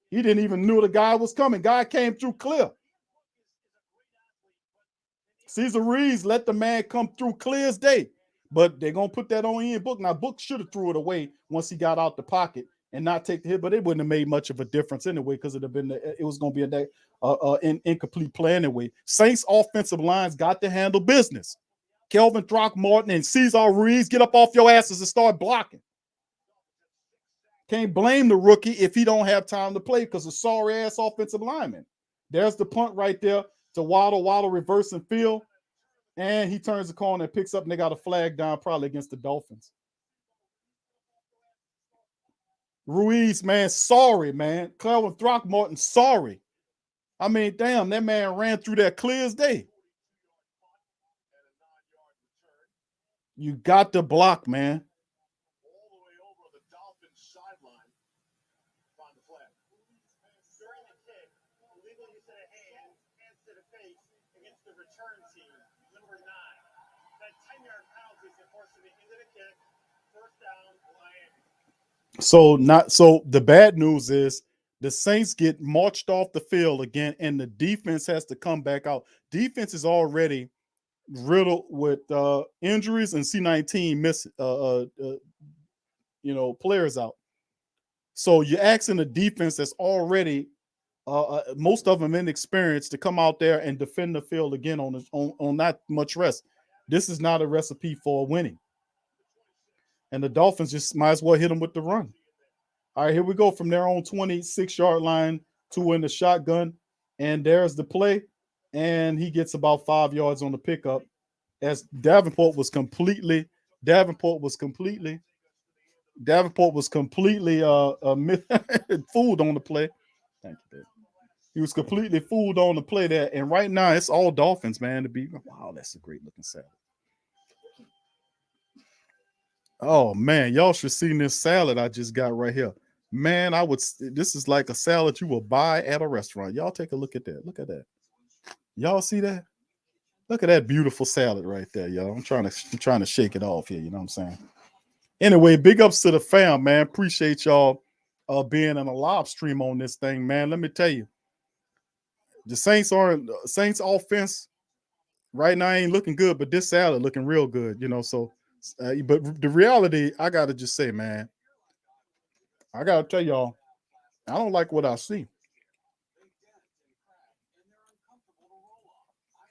He didn't even know the guy was coming. Guy came through clear. Cesar Ruiz let the man come through clear as day. But they're going to put that on Ian Book. Now, Book should have threw it away once he got out the pocket and not take the hit, but it wouldn't have made much of a difference anyway because it was going to be an incomplete play anyway. Saints offensive lines got to handle business. Kelvin Throckmorton and Cesar Ruiz, get up off your asses and start blocking. Can't blame the rookie if he don't have time to play because of sorry-ass offensive lineman. There's the punt right there to Waddle. Waddle reversing field. And he turns the corner and picks up, and they got a flag down probably against the Dolphins. Ruiz, man, sorry, man. Kelvin Throckmorton, sorry. I mean, damn, that man ran through that clear as day. You got to block, man.
All the way over the Dolphins sideline. Find the flag. During the kick, illegal use of the hands to the face against the return team, number 9. That 10-yard penalty is enforced to the end of the kick. First down, Miami.
So the bad news is the Saints get marched off the field again, and the defense has to come back out. Defense is already riddled with injuries and C-19 miss players out. So you're asking the defense that's already most of them inexperienced to come out there and defend the field again on not much rest. This is not a recipe for winning. And the Dolphins just might as well hit them with the run. All right, here we go from their own 26-yard line to in the shotgun. And there's the play. And he gets about 5 yards on the pickup as Davenport was completely fooled on the play. Thank you, Dave. He was completely fooled on the play there. And right now, it's all Dolphins, man, wow, that's a great looking salad. Oh, man, y'all should see this salad I just got right here. Man, this is like a salad you will buy at a restaurant. Y'all take a look at that. Look at that. Y'all see that? Look at that beautiful salad right there, y'all. I'm trying to shake it off here. You know what I'm saying? Anyway, big ups to the fam, man. Appreciate y'all being in a live stream on this thing, man. Let me tell you, the Saints offense right now ain't looking good, but this salad looking real good, you know. So, but the reality, I gotta just say, man, I gotta tell y'all, I don't like what I see.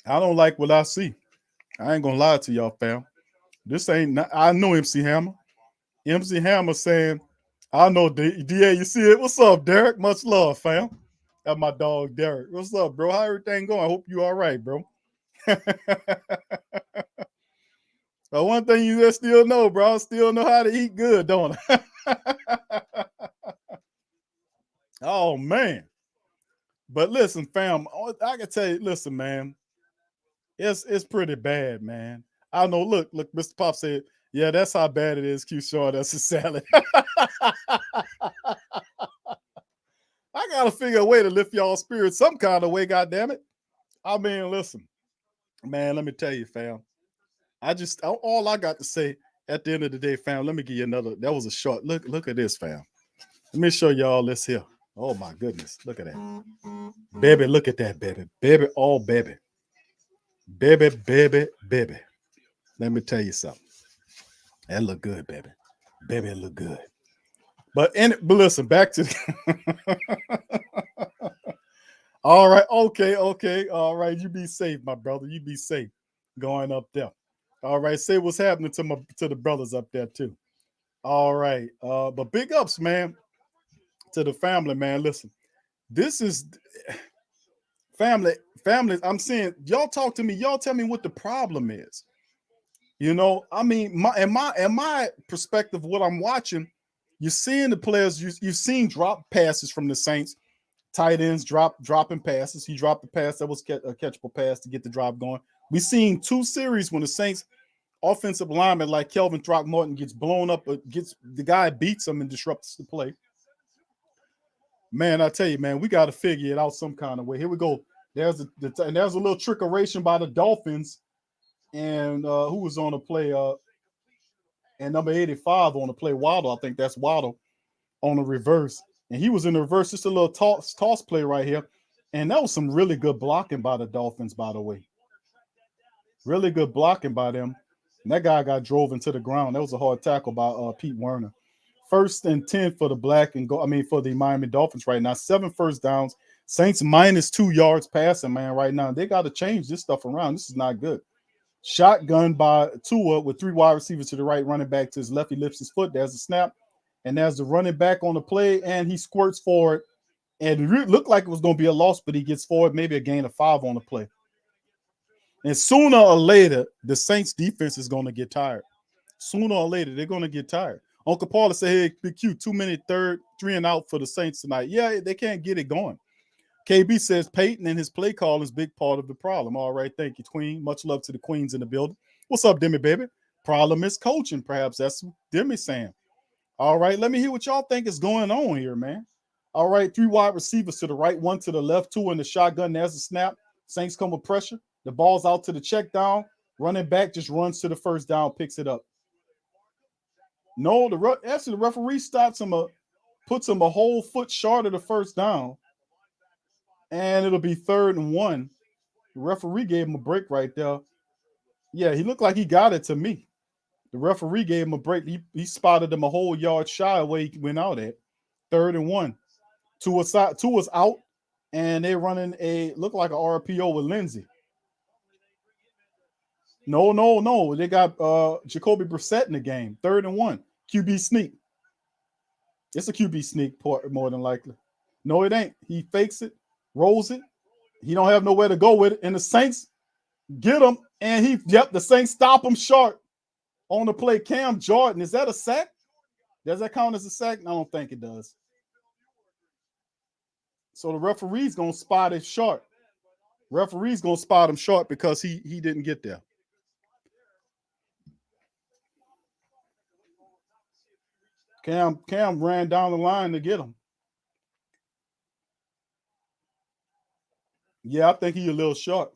I don't like what I see. I ain't gonna lie to y'all, fam. This ain't. I know MC Hammer. MC Hammer saying, "I know DA. You see it? What's up, Derek? Much love, fam. That's my dog, Derek. What's up, bro? How everything going? I hope you all right, bro." But one thing you just still know, bro, I still know how to eat good, don't I? Oh man. But listen, fam, I can tell you, listen, man. It's pretty bad, man. I don't know. Look, Mr. Pop said, yeah, that's how bad it is, Q Shaw. That's a salad. I gotta figure a way to lift y'all spirits some kind of way, goddamn it. I mean, listen, man, let me tell you, fam. All I got to say at the end of the day, fam, let me give you another. That was a short look at this, fam. Let me show y'all this here. Oh my goodness, look at that. Baby, look at that, baby. Baby, all baby. Baby, baby, baby. Let me tell you something. That look good, baby. Baby, it look good. But listen, back to all right, okay. All right, you be safe, my brother. You be safe going up there. All right, say what's happening to the brothers up there too. All right. But big ups, man, to the family, man. Listen, this is family. I'm saying, y'all talk to me, y'all tell me what the problem is. You know, I mean, my perspective, what I'm watching, you're seeing the players, you've seen drop passes from the Saints, tight ends dropping passes. He dropped the pass that was a catchable pass to get the drive going. We've seen 2 series when the Saints offensive lineman like Kelvin Throckmorton gets blown up, the guy beats him and disrupts the play. Man, I tell you, man, we got to figure it out some kind of way. Here we go. There's a little trickeration by the Dolphins. And who was on the play? And number 85 on the play, Waddle. I think that's Waddle on the reverse. And he was in the reverse, just a little toss play right here. And that was some really good blocking by the Dolphins, by the way. Really good blocking by them. And that guy got drove into the ground. That was a hard tackle by Pete Werner. 1st and 10 for the for the Miami Dolphins right now. 7 first downs. Saints minus 2 yards passing, man, right now. They got to change this stuff around. This is not good. Shotgun by Tua with 3 wide receivers to the right, running back to his left. He lifts his foot. There's the snap. And there's the running back on the play, and he squirts forward. And it looked like it was going to be a loss, but he gets forward, maybe a gain of 5 on the play. And sooner or later, the Saints defense is going to get tired. Sooner or later, they're going to get tired. Uncle Paula said, hey, Big Q, 2-minute third, 3 and out for the Saints tonight. Yeah, they can't get it going. KB says Payton and his play call is a big part of the problem. All right, thank you, Queen. Much love to the Queens in the building. What's up, Demi, baby? Problem is coaching, perhaps. That's what Demi saying. All right, let me hear what y'all think is going on here, man. All right, 3 wide receivers to the right, 1 to the left, 2 in the shotgun. There's a snap. Saints come with pressure. The ball's out to the check down. Running back just runs to the first down, picks it up. No, the referee stops him, puts him a whole foot short of the first down, and it'll be 3rd and 1. The referee gave him a break right there. Yeah, he looked like he got it to me. The referee gave him a break. He spotted him a whole yard shy of where he went out at. 3rd and 1. Tua's out, and they're running look like an RPO with Lindsey. No. They got Jacoby Brissett in the game. 3rd and 1. QB sneak. It's a QB sneak more than likely. No, it ain't. He fakes it, rolls it. He don't have nowhere to go with it. And the Saints get him, and the Saints stop him short on the play. Cam Jordan, is that a sack? Does that count as a sack? I don't think it does. So the referee's going to spot it short. Referee's going to spot him short because he didn't get there. Cam ran down the line to get him. Yeah, I think he's a little short.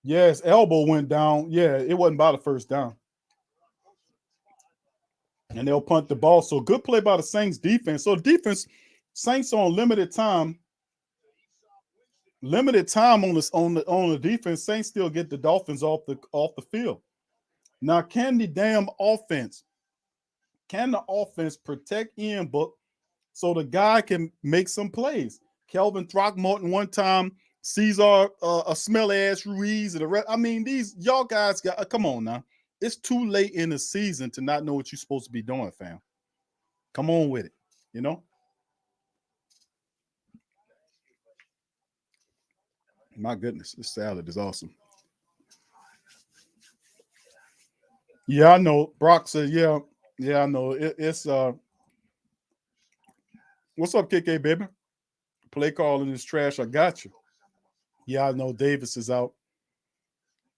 Yeah, his elbow went down. Yeah, it wasn't about a first down. And they'll punt the ball. So good play by the Saints defense. So defense, Saints on limited time. Limited time on the defense. Saints still get the Dolphins off the field. Now, can the offense protect Ian Book so the guy can make some plays? Kelvin Throckmorton one time, Cesar a smelly ass Ruiz, and the rest. I mean, these y'all guys come on now. It's too late in the season to not know what you're supposed to be doing, fam. Come on with it, you know. My goodness, this salad is awesome. Yeah, I know. Brock said, yeah, I know. It's what's up, KK, baby? Play calling is trash. I got you. Yeah, I know Davis is out.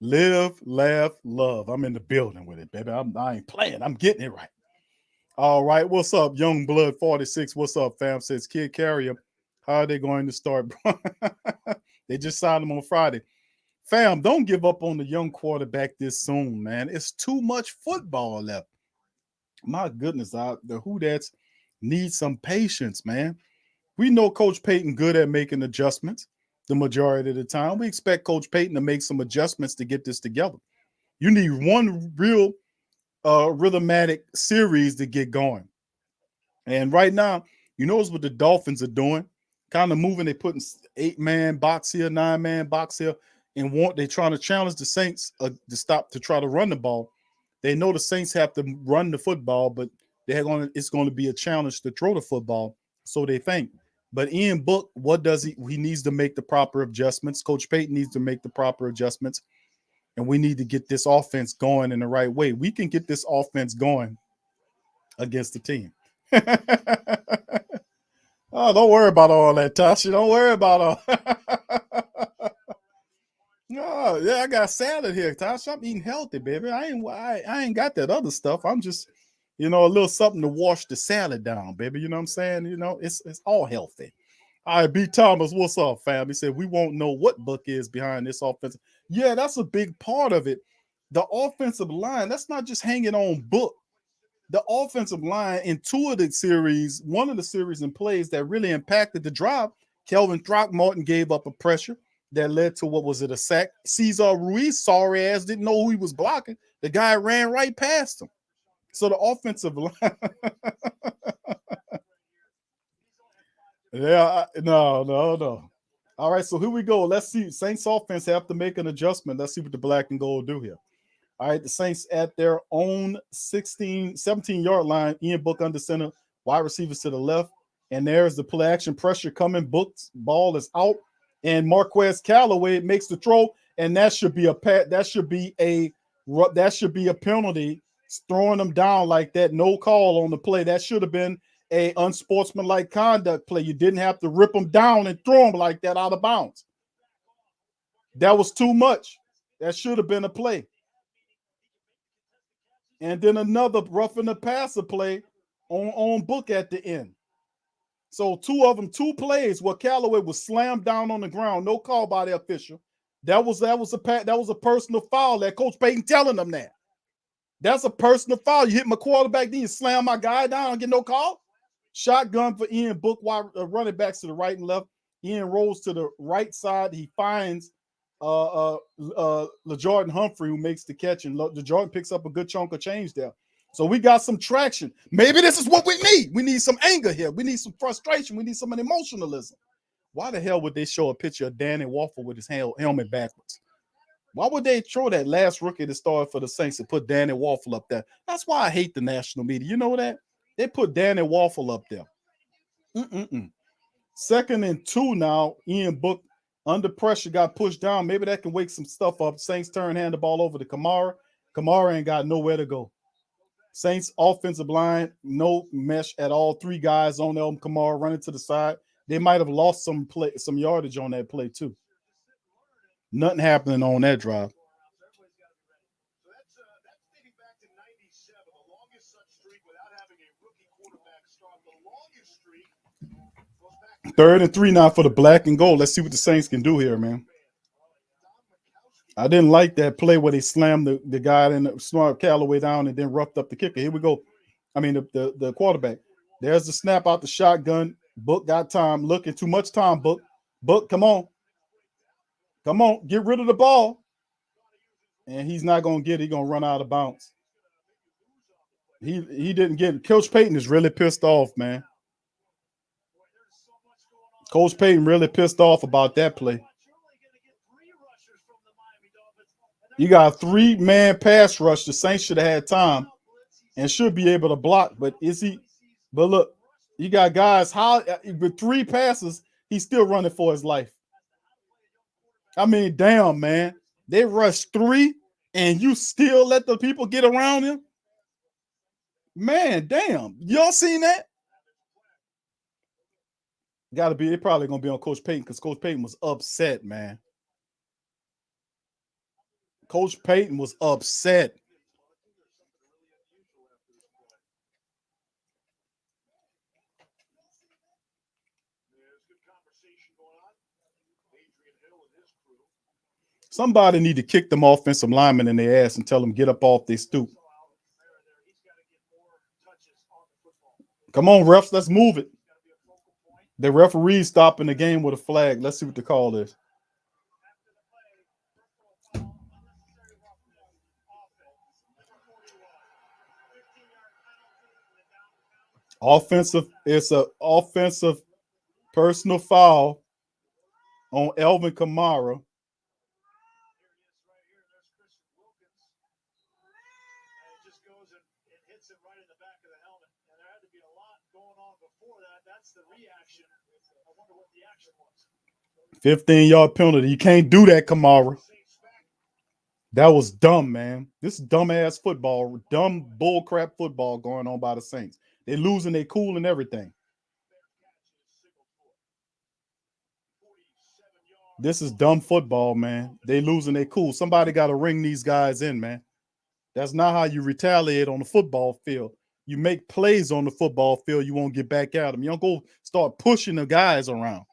Live, laugh, love. I'm in the building with it, baby. I ain't playing. I'm getting it right. All right. What's up, Young Blood 46? What's up, fam? Says Kid Carrier. How are they going to start? They just signed him on Friday. Fam, don't give up on the young quarterback this soon, man. It's too much football left. My goodness, the Who-Dats need some patience, man. We know Coach Payton good at making adjustments the majority of the time. We expect Coach Payton to make some adjustments to get this together. You need one real rhythmatic series to get going. And right now, you notice what the Dolphins are doing, kind of moving. They're putting 8-man box here, 9-man box here, and they're trying to challenge the Saints to stop to try to run the ball. They know the Saints have to run the football, but it's going to be a challenge to throw the football, so they think. But Ian Book, what does he? He needs to make the proper adjustments. Coach Payton needs to make the proper adjustments, and we need to get this offense going in the right way. We can get this offense going against the team. Oh, don't worry about all that, Tasha. Don't worry about all. Oh, yeah, I got salad here, Tasha. I'm eating healthy, baby. I ain't got that other stuff. I'm just, a little something to wash the salad down, baby. You know what I'm saying? It's all healthy. All right, B. Thomas, what's up, fam? He said we won't know what Book is behind this offense. Yeah, that's a big part of it. The offensive line, that's not just hanging on Book. The offensive line in one of the series and plays that really impacted the drive, Kelvin Throckmorton gave up a pressure that led to, a sack? Cesar Ruiz, sorry ass, didn't know who he was blocking. The guy ran right past him. So the offensive line. Yeah, no. All right, so here we go. Let's see. Saints offense have to make an adjustment. Let's see what the black and gold do here. All right, the Saints at their own 17-yard line. Ian Book under center, wide receivers to the left. And there's the play action pressure coming. Book's ball is out. And Marquez Callaway makes the throw. And that should be a penalty. Throwing them down like that. No call on the play. That should have been a unsportsmanlike conduct play. You didn't have to rip them down and throw them like that out of bounds. That was too much. That should have been a play. And then another roughing the passer play on Book at the end. So two plays where Callaway was slammed down on the ground. No call by the official. That was a personal foul. That Coach Payton telling them that. That's a personal foul. You hit my quarterback, then you slam my guy down and get no call. Shotgun for Ian Book, while running backs to the right and left. Ian rolls to the right side. He finds LeJordan Humphrey, who makes the catch, and LeJordan picks up a good chunk of change there. So we got some traction. Maybe this is what we need. We need some anger here. We need some frustration. We need some emotionalism. Why the hell would they show a picture of Danny Waffle with his helmet backwards? Why would they throw that last rookie that started for the Saints and put Danny Waffle up there? That's why I hate the national media. You know that? They put Danny Waffle up there. 2nd and 2 now. Ian Book under pressure got pushed down. Maybe that can wake some stuff up. Saints hand the ball over to Kamara. Kamara ain't got nowhere to go. Saints offensive line, no mesh at all. 3 guys on them. Kamara running to the side. They might have lost some yardage on that play too. Nothing happening on that drive.
So that's dating back to 97, the longest such streak without having a rookie quarterback start. The longest streak goes back.
3rd and 3 now for the black and gold. Let's see what the Saints can do here, man. I didn't like that play where they slammed the guy in the smart Callaway down and then roughed up the kicker. Here we go. I mean, the quarterback. There's the snap out the shotgun. Book got time. Looking too much time, Book. Book, come on. Come on, get rid of the ball. And he's not going to get it. He's going to run out of bounds. He didn't get it. Coach Payton is really pissed off, man. Coach Payton really pissed off about that play. You got a 3-man pass rush. The Saints should have had time and should be able to block. But look, you got guys, with 3 passes, he's still running for his life. I mean, damn, man. They rushed 3 and you still let the people get around him? Man, damn. Y'all seen that? Got to be. It probably gonna be on Coach Payton because Coach Payton was upset, man. Coach Payton was upset. Somebody need to kick them offensive linemen in their ass and tell them get up off their stoop. Come on, refs, let's move it. The referee stopping the game with a flag. Let's see what the call is. Offensive, it's an offensive personal foul on Elvin Kamara. The reaction. I wonder what the action was. 15-yard penalty. You can't do that, Kamara. That was dumb, man. This is dumbass football, dumb bullcrap football going on by the Saints. They're losing their cool and everything. This is dumb football, man. They losing their cool. Somebody got to ring these guys in, man. That's not how you retaliate on the football field. You make plays on the football field, you won't get back at them. You don't go start pushing the guys around.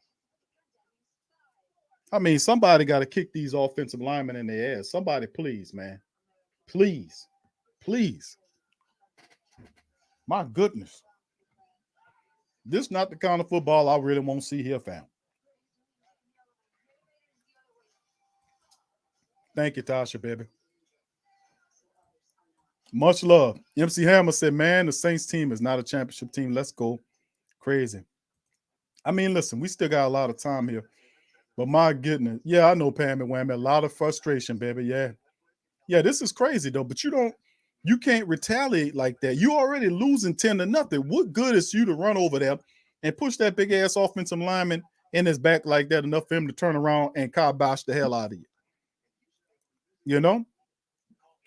I mean, somebody got to kick these offensive linemen in their ass. Somebody, please, man. Please. Please. My goodness. This is not the kind of football I really want to see here, fam. Thank you, Tasha, baby. Much love. MC Hammer said, man, the Saints team is not a championship team. Let's go. Crazy. I mean, listen, we still got a lot of time here. But my goodness. Yeah, I know, Pam and Whammy. A lot of frustration, baby. Yeah. Yeah, this is crazy, though. But you can't retaliate like that. You already losing 10-0. What good is you to run over there and push that big-ass offensive lineman in his back like that enough for him to turn around and kibosh the hell out of you? You know?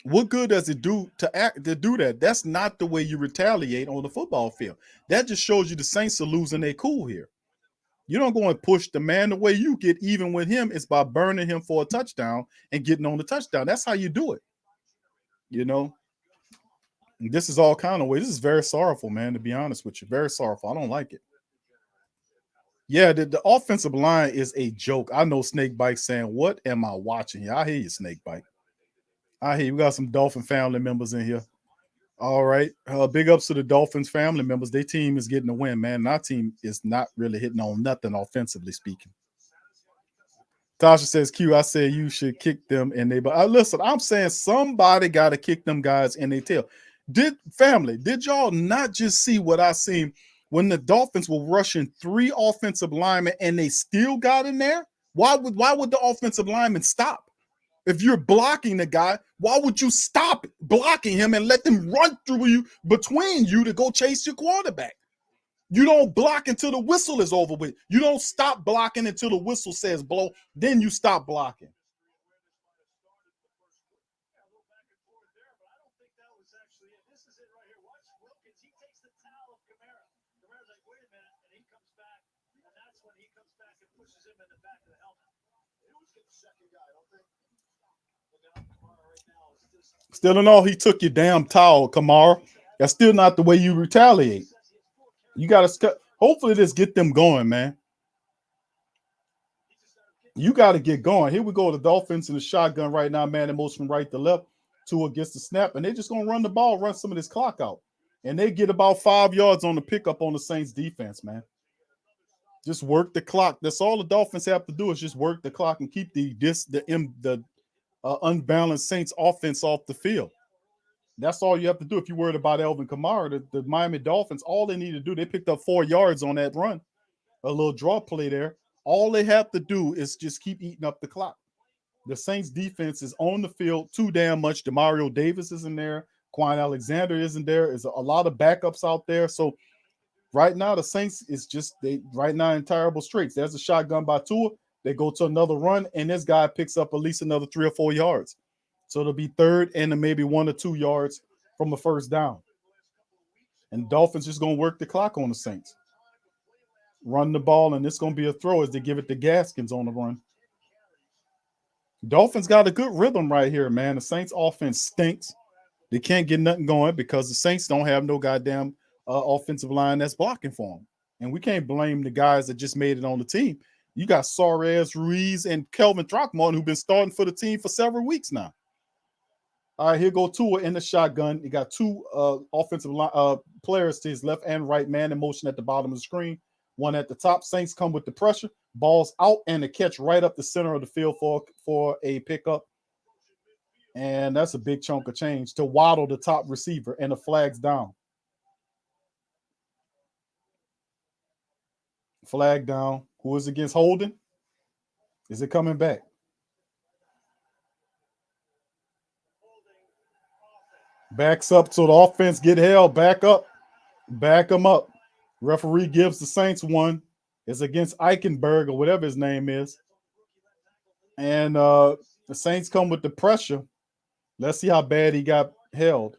What good does it do to do that? That's not the way you retaliate on the football field. That just shows you the Saints are losing their cool here. You don't go and push the man. The way you get even with him is by burning him for a touchdown and getting on the touchdown. That's how you do it. You know? And this is all kind of way. This is very sorrowful, man, to be honest with you. Very sorrowful. I don't like it. Yeah, the offensive line is a joke. I know Snakebite saying, what am I watching here? I hear you, Snakebite. I hear you. We got some Dolphin family members in here. All right. Big ups to the Dolphins family members. Their team is getting a win, man. And our team is not really hitting on nothing offensively speaking. Tasha says, Q, I said you should kick them in their butt. Listen, I'm saying somebody got to kick them guys in their tail. Did y'all not just see what I seen when the Dolphins were rushing 3 offensive linemen and they still got in there? Why would the offensive lineman stop? If you're blocking the guy, why would you stop blocking him and let them run through you between you to go chase your quarterback? You don't block until the whistle is over with. You don't stop blocking until the whistle says blow. Then you stop blocking. Still in all, he took your damn towel, Kamara. That's still not the way you retaliate. You got to hopefully this get them going, man. You got to get going. Here we go. The Dolphins in the shotgun right now, man. In motion from right to left. Tua gets the snap, and they're just going to run the ball, run some of this clock out. And they get about 5 yards on the pickup on the Saints defense, man. Just work the clock. That's all the Dolphins have to do is just work the clock and keep the unbalanced Saints offense off the field. That's all you have to do if you're worried about Alvin Kamara. The Miami Dolphins, all they need to do, they picked up 4 yards on that run, a little draw play there. All they have to do is just keep eating up the clock. The Saints defense is on the field too damn much. Demario Davis isn't there. Quan Alexander isn't there. There's a lot of backups out there. So right now, the Saints is just right now in terrible straits. There's a shotgun by Tua. They go to another run, and this guy picks up at least another 3 or 4 yards. So it'll be third and maybe 1 or 2 yards from the first down. And Dolphins just going to work the clock on the Saints. run the ball, and it's going to be a throw as they give it to Gaskins on the run. Dolphins got a good rhythm right here, man. The Saints offense stinks. They can't get nothing going because the Saints don't have no goddamn offensive line that's blocking for them. And we can't blame the guys that just made it on the team. You got Suarez, Ruiz, and Kelvin Throckmorton who've been starting for the team for several weeks now. All right, here go Tua in the shotgun. He got two offensive line, players to his left and right, man in motion at the bottom of the screen. One at the top. Saints come with the pressure. Ball's out and a catch right up the center of the field for a pickup. And that's a big chunk of change to Waddle, the top receiver, and the flag's down. Flag down. Who is against Holden? Is it coming back? Backs up so the offense get held. Back up. Back them up. Referee gives the Saints one. It's against Eichenberg or whatever his name is. And the Saints come with the pressure. Let's see how bad he got held.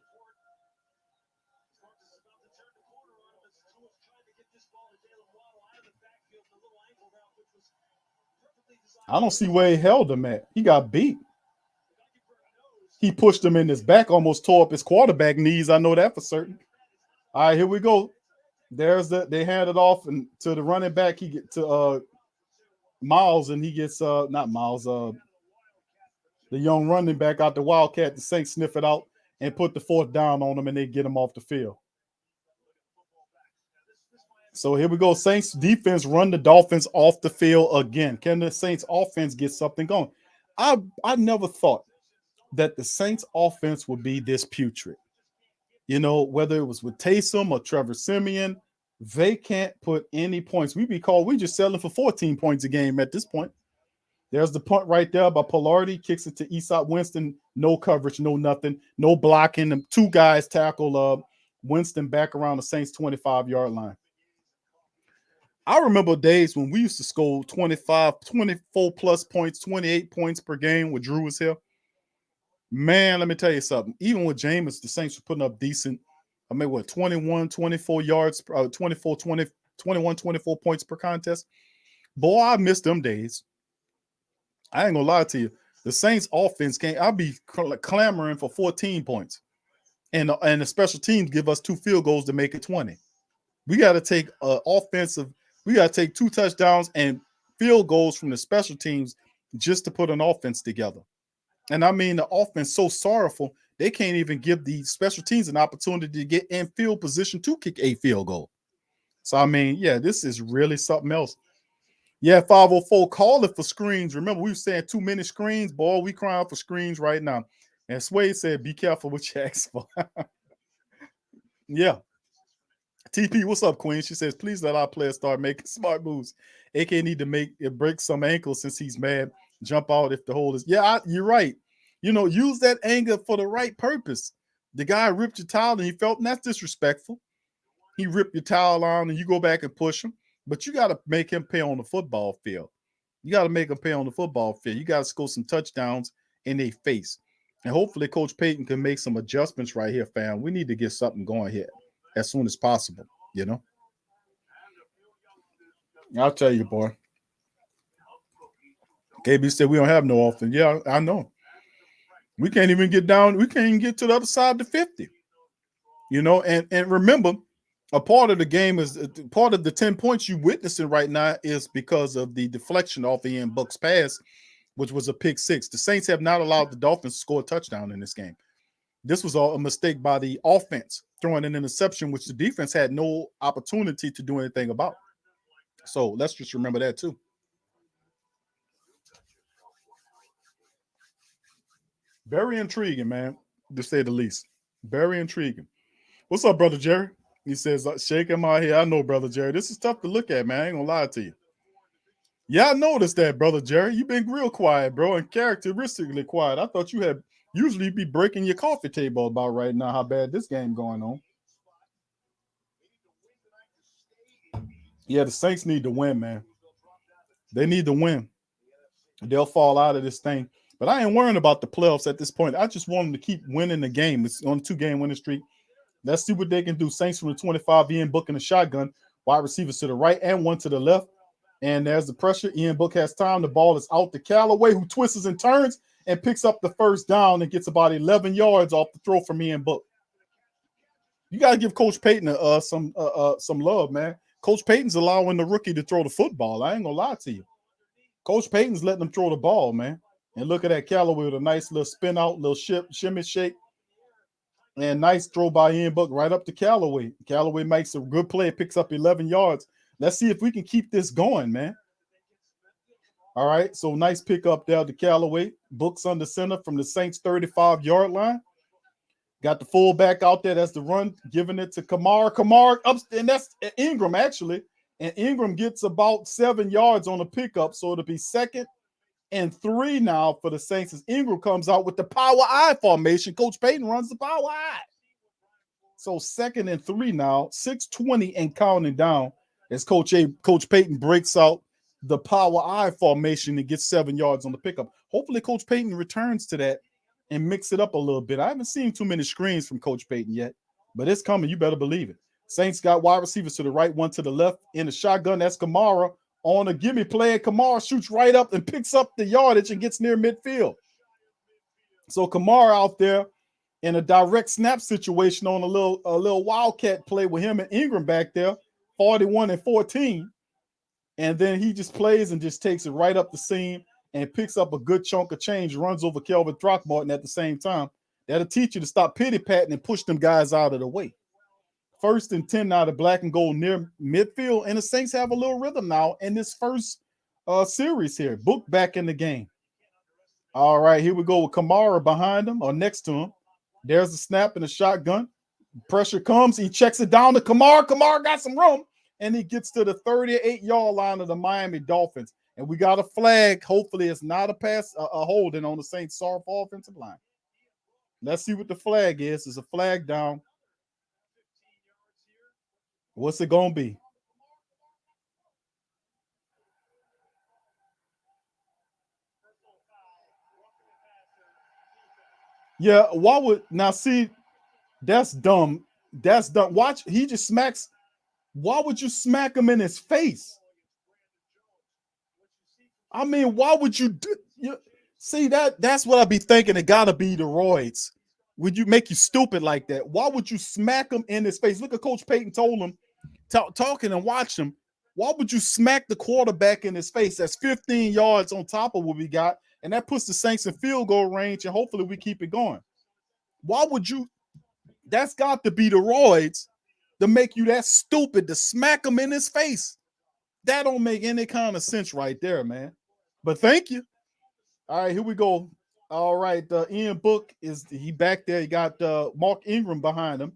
I don't see where he held him at. He got beat. He pushed him in his back, almost tore up his quarterback knees. I know that for certain. All right, here we go. They hand it off and to the running back. He get to Miles, and he gets not Miles, the young running back out the Wildcat. The Saints sniff it out and put the fourth down on him, and they get him off the field. So here we go. Saints defense run the Dolphins off the field again. Can the Saints offense get something going? I never thought that the Saints offense would be this putrid. You know, whether it was with Taysom or Trevor Siemian, they can't put any points. We just selling for 14 points a game at this point. There's the punt right there by Polardi. Kicks it to Easop Winston. No coverage, no nothing. No blocking. The two guys tackle Winston back around the Saints 25-yard line. I remember days when we used to score 25, 24 plus points, 28 points per game when Drew was here. Man, let me tell you something. Even with Jameis, the Saints were putting up decent, 21, 24 yards, 24, 20, 21, 24 points per contest. Boy, I miss them days. I ain't gonna lie to you. The Saints offense I'll be clamoring for 14 points. And the special teams give us 2 field goals to make it 20. We got to take we got to take 2 touchdowns and field goals from the special teams just to put an offense together. And I mean, the offense so sorrowful, they can't even give the special teams an opportunity to get in field position to kick a field goal. So, I mean, yeah, this is really something else. Yeah, 504, call it for screens. Remember, we were saying too many screens. Boy, we crying for screens right now. And Sway said, be careful what you ask for. Yeah. TP, what's up, Queen? She says, please let our players start making smart moves. AK need to break some ankles since he's mad. Jump out if the hole is. Yeah, you're right. You know, use that anger for the right purpose. The guy ripped your towel and he felt, and that's disrespectful. He ripped your towel on and you go back and push him. But you got to make him pay on the football field. You got to make him pay on the football field. You got to score some touchdowns in their face. And hopefully Coach Payton can make some adjustments right here, fam. We need to get something going here as soon as possible, you know. I'll tell you, boy. KB said we don't have no offense. Yeah, I know. We can't even get down. We can't even get to the other side of the 50. You know, and remember, a part of the game is part of the 10 points you witnessing right now is because of the deflection off Ian Buck's pass, which was a pick 6. The Saints have not allowed the Dolphins to score a touchdown in this game. This was all a mistake by the offense, throwing an interception, which the defense had no opportunity to do anything about. So let's just remember that too. Very intriguing, man, to say the least. Very intriguing. What's up, Brother Jerry? He says, shaking my head. I know, Brother Jerry. This is tough to look at, man. I ain't gonna lie to you. Yeah, I noticed that, Brother Jerry. You've been real quiet, bro, and characteristically quiet. I thought you had usually be breaking your coffee table about right now how bad this game going on. Yeah, the Saints need to win, man. They need to win. They'll fall out of this thing. But I ain't worrying about the playoffs at this point. I just want them to keep winning the game. It's on a 2-game winning streak. Let's see what they can do. Saints from the 25 in booking a shotgun. Wide receivers to the right and one to the left. And there's the pressure. Ian Book has time. The ball is out to Callaway, who twists and turns and picks up the first down and gets about 11 yards off the throw from Ian Book. You got to give Coach Payton some love, man. Coach Payton's allowing the rookie to throw the football. I ain't going to lie to you. Coach Payton's letting them throw the ball, man. And look at that Callaway with a nice little spin out, little shimmy shake. And nice throw by Ian Book right up to Callaway. Callaway makes a good play, picks up 11 yards. Let's see if we can keep this going, man. All right, so nice pick up there to Callaway. Book's under center from the Saints 35-yard line. Got the fullback out there. That's the run, giving it to Kamara. Kamara up, and that's Ingram, actually. And Ingram gets about 7 yards on the pickup, so it'll be 2nd and 3 now for the Saints as Ingram comes out with the power I formation. Coach Payton runs the power I. So 2nd and 3 now, 6:20 and counting down as Coach Payton breaks out the power I formation and gets 7 yards on the pickup. Hopefully Coach Payton returns to that and mix it up a little bit. I haven't seen too many screens from Coach Payton yet, but it's coming. You better believe it. Saints got wide receivers to the right, one to the left. In the shotgun, that's Kamara on a gimme play. Kamara shoots right up and picks up the yardage and gets near midfield. So Kamara out there in a direct snap situation on a little wildcat play with him and Ingram back there, 41 and 14. And then he just plays and just takes it right up the seam and picks up a good chunk of change, runs over Kelvin Throckmorton at the same time. That'll teach you to stop pity-patting and push them guys out of the way. 1st and 10 now to black and gold near midfield, and the Saints have a little rhythm now in this first series here. Book back in the game. All right, here we go with Kamara behind him or next to him. There's the snap and the shotgun. Pressure comes. He checks it down to Kamara. Kamara got some room, and he gets to the 38-yard line of the Miami Dolphins. And we got a flag. Hopefully it's not a pass, a holding on the Saints' sorrowful offensive line. Let's see what the flag is. It's a flag down. What's it going to be? Yeah, why would now see? That's dumb. That's dumb. Watch, he just smacks. Why would you smack him in his face? I mean, why would you do? See that's what I be thinking. It gotta be the roids. Would you make you stupid like that? Why would you smack him in his face? Look at Coach Payton told him, talking and watch him. Why would you smack the quarterback in his face? That's 15 yards on top of what we got, and that puts the Saints in field goal range, and hopefully we keep it going. Why would you? That's got to be the roids to make you that stupid to smack him in his face. That don't make any kind of sense right there, man. But thank you. All right, here we go. All right, Ian Book he back there. He got Mark Ingram behind him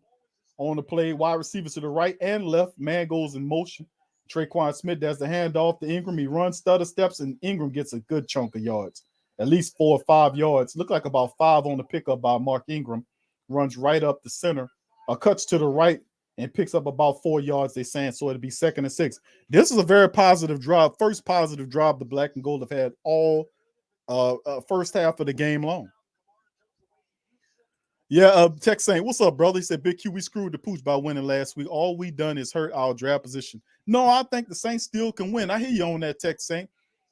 on the play. Wide receivers to the right and left. Man goes in motion. Traquan Smith does the handoff to Ingram. He runs, stutter steps, and Ingram gets a good chunk of yards, at least 4 or 5 yards. Look like about 5 on the pickup by Mark Ingram. Runs right up the center, cuts to the right, and picks up about 4 yards, they're saying, so it'll be 2nd and 6. This is a very positive drive. First positive drive the black and gold have had all first half of the game long. Yeah, Tex saying, what's up, brother? He said, Big Q, we screwed the pooch by winning last week. All we done is hurt our draft position. No, I think the Saints still can win. I hear you on that, Tex saying.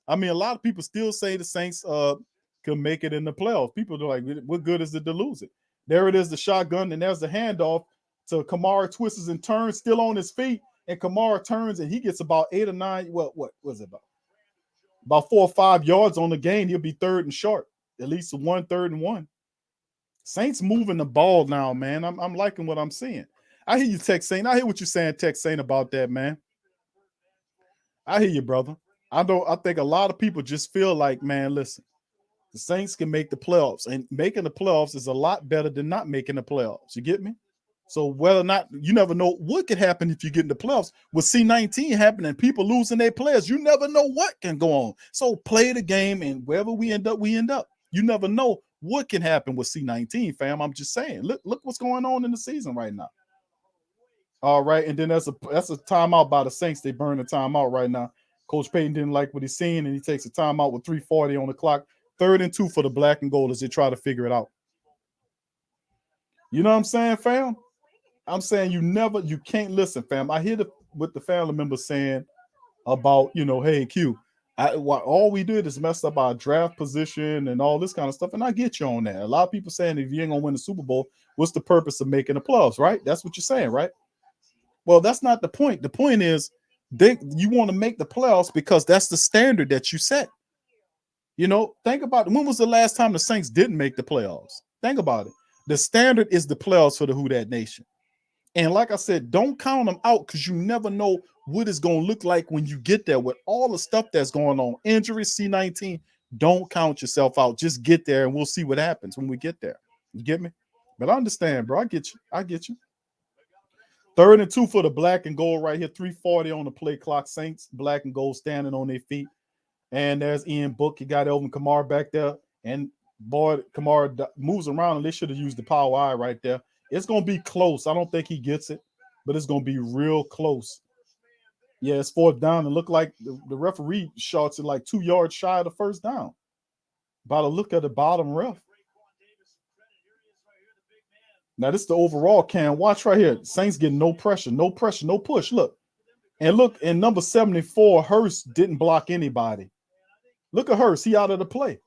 I mean, a lot of people still say the Saints can make it in the playoffs. People are like, what good is it to lose it? There it is, the shotgun, and there's the handoff to Kamara, twists and turns, still on his feet, and Kamara turns, and he gets about 8 or 9, what was it about? About 4 or 5 yards on the gain. He'll be 3rd and short, at least 1 3rd and 1. Saints moving the ball now, man. I'm liking what I'm seeing. I hear you, Tex saying. I hear what you're saying, Tex saying about that, man. I hear you, brother. I think a lot of people just feel like, man, listen, the Saints can make the playoffs, and making the playoffs is a lot better than not making the playoffs. You get me? So whether or not, you never know what could happen if you get in the playoffs. With C-19 happening, people losing their players, you never know what can go on. So play the game, and wherever we end up, we end up. You never know what can happen with C-19, fam. I'm just saying. Look what's going on in the season right now. All right, and then that's a timeout by the Saints. They burn the timeout right now. Coach Payton didn't like what he's seeing, and he takes a timeout with 3:40 on the clock. 3rd and 2 for the black and gold as they try to figure it out. You know what I'm saying, fam? I'm saying you can't listen, fam. I hear what the family members saying about, hey, Q, all we did is mess up our draft position and all this kind of stuff. And I get you on that. A lot of people saying if you ain't gonna win the Super Bowl, what's the purpose of making the playoffs, right? That's what you're saying, right? Well, that's not the point. The point is you want to make the playoffs because that's the standard that you set. Think about when was the last time the Saints didn't make the playoffs? Think about it. The standard is the playoffs for the Who Dat Nation. And like I said, don't count them out because you never know what it's going to look like when you get there with all the stuff that's going on. Injuries, C-19, don't count yourself out. Just get there and we'll see what happens when we get there. You get me? But I understand, bro. I get you. 3rd and 2 for the black and gold right here. 3:40 on the play clock. Saints, black and gold standing on their feet. And there's Ian Book. He got Elvin Kamara back there. And boy, Kamara moves around and they should have used the power eye right there. It's going to be close. I don't think he gets it, but it's going to be real close. Yeah, it's 4th down. And look like the referee shots it like 2 yards shy of the 1st down. By the look at the bottom ref. Now, this is the overall cam. Watch right here. Saints getting no pressure, no push. Look. And look, in number 74, Hurst didn't block anybody. Look at Hurst. He out of the play.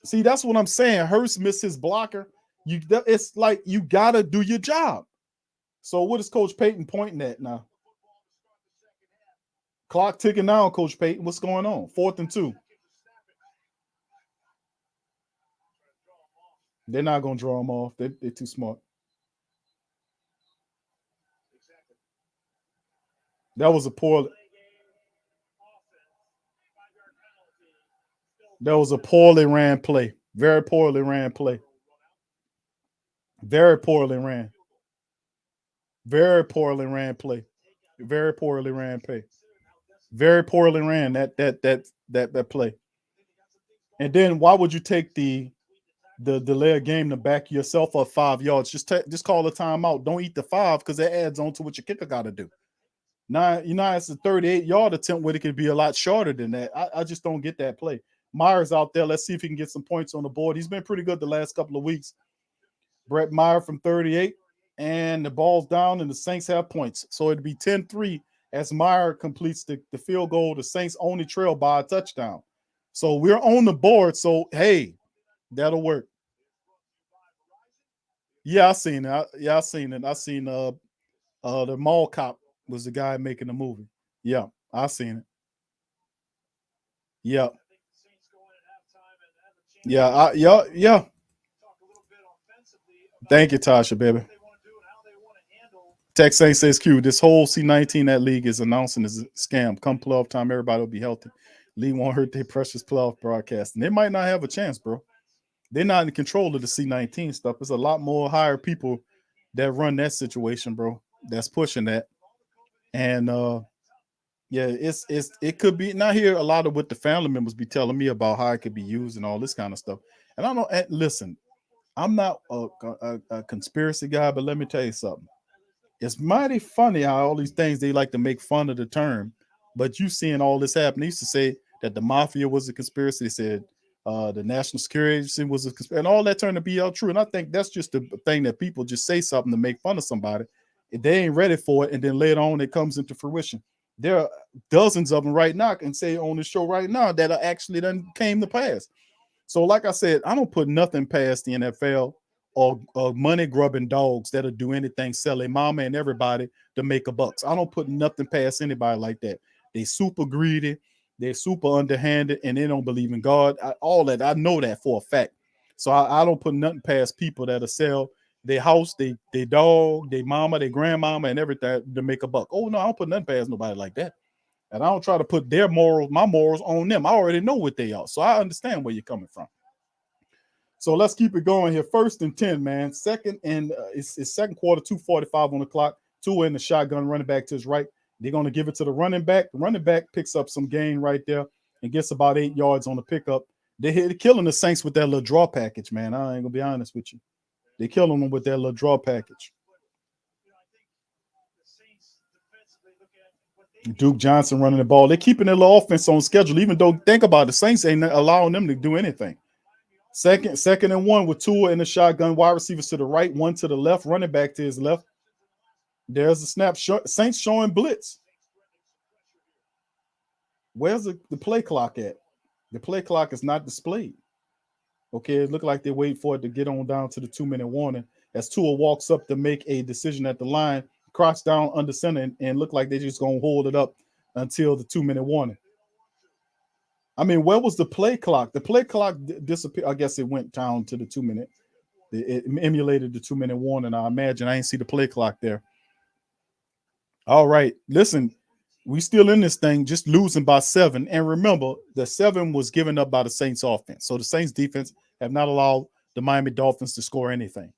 See, that's what I'm saying. Hurst missed his blocker. It's like you got to do your job. So what is Coach Payton pointing at now? Clock ticking down, Coach Payton. What's going on? 4th and 2. They're not going to draw them off. They're too smart. That was a poorly ran play. Very poorly ran play. Very poorly ran. Very poorly ran play. Very poorly ran play. Very poorly ran that play. And then why would you take the delay of game to back yourself up 5 yards? Just call a timeout. Don't eat the 5 because that adds on to what your kicker got to do. Now, it's a 38-yard attempt where it could be a lot shorter than that. I just don't get that play. Myers out there. Let's see if he can get some points on the board. He's been pretty good the last couple of weeks. Brett Meyer from 38, and the ball's down, and the Saints have points. So it'd be 10-3 as Meyer completes the field goal. The Saints only trail by a touchdown. So we're on the board. So, hey, that'll work. Yeah, I seen it. I seen it. I seen the mall cop was the guy making the movie. Yeah, I seen it. Yeah. Yeah. Thank you, Tasha, baby. Tech Saint says, Q, this whole C-19 that league is announcing is a scam. Come playoff time, everybody will be healthy. League won't hurt their precious playoff broadcast. And they might not have a chance, bro. They're not in control of the C-19 stuff. There's a lot more higher people that run that situation, bro, that's pushing that. And yeah, it could be. Now here a lot of what the family members be telling me about how it could be used and all this kind of stuff. And I don't know. Listen, I'm not a conspiracy guy, but let me tell you something. It's mighty funny how all these things they like to make fun of the term, but you seeing all this happen. They used to say that the mafia was a conspiracy. They said the National Security Agency was a conspiracy, and all that turned to be all true. And I think that's just the thing that people just say something to make fun of somebody. If they ain't ready for it, and then later on it comes into fruition. There are dozens of them right now, I can say on the show right now, that are actually done came to pass. So like I said, I don't put nothing past the NFL or money grubbing dogs that'll do anything, sell their mama and everybody to make a bucks. I don't put nothing past anybody like that. They super greedy, they're super underhanded, and they don't believe in God. All that, I know that for a fact. So I don't put nothing past people that'll sell their house, their dog, their mama, their grandmama, and everything to make a buck. Oh no, I don't put nothing past nobody like that. And I don't try to put their morals, my morals on them. I already know what they are. So I understand where you're coming from. So let's keep it going here. 1st and 10, man. Second and it's second quarter, 2:45 on the clock. Tua in the shotgun, running back to his right. They're going to give it to the running back. The running back picks up some gain right there and gets about 8 yards on the pickup. They're killing the Saints with that little draw package, man. I ain't going to be honest with you. They're killing them with that little draw package. Duke Johnson running the ball. They're keeping their little offense on schedule, even though, think about it, the Saints ain't allowing them to do anything. Second and 1 with Tua in the shotgun, wide receivers to the right, one to the left, running back to his left. There's a snapshot. Saints showing blitz. Where's the play clock at? The play clock is not displayed. Okay, it looked like they wait for it to get on down to the 2-minute warning as Tua walks up to make a decision at the line, crouch down under center, and look like they're just going to hold it up until the 2-minute warning. I mean, where was the play clock? The play clock disappeared. I guess it went down to the 2-minute. It emulated the 2-minute warning. I imagine I didn't see the play clock there. All right, listen, we still in this thing, just losing by 7. And remember, the 7 was given up by the Saints offense. So the Saints defense have not allowed the Miami Dolphins to score anything.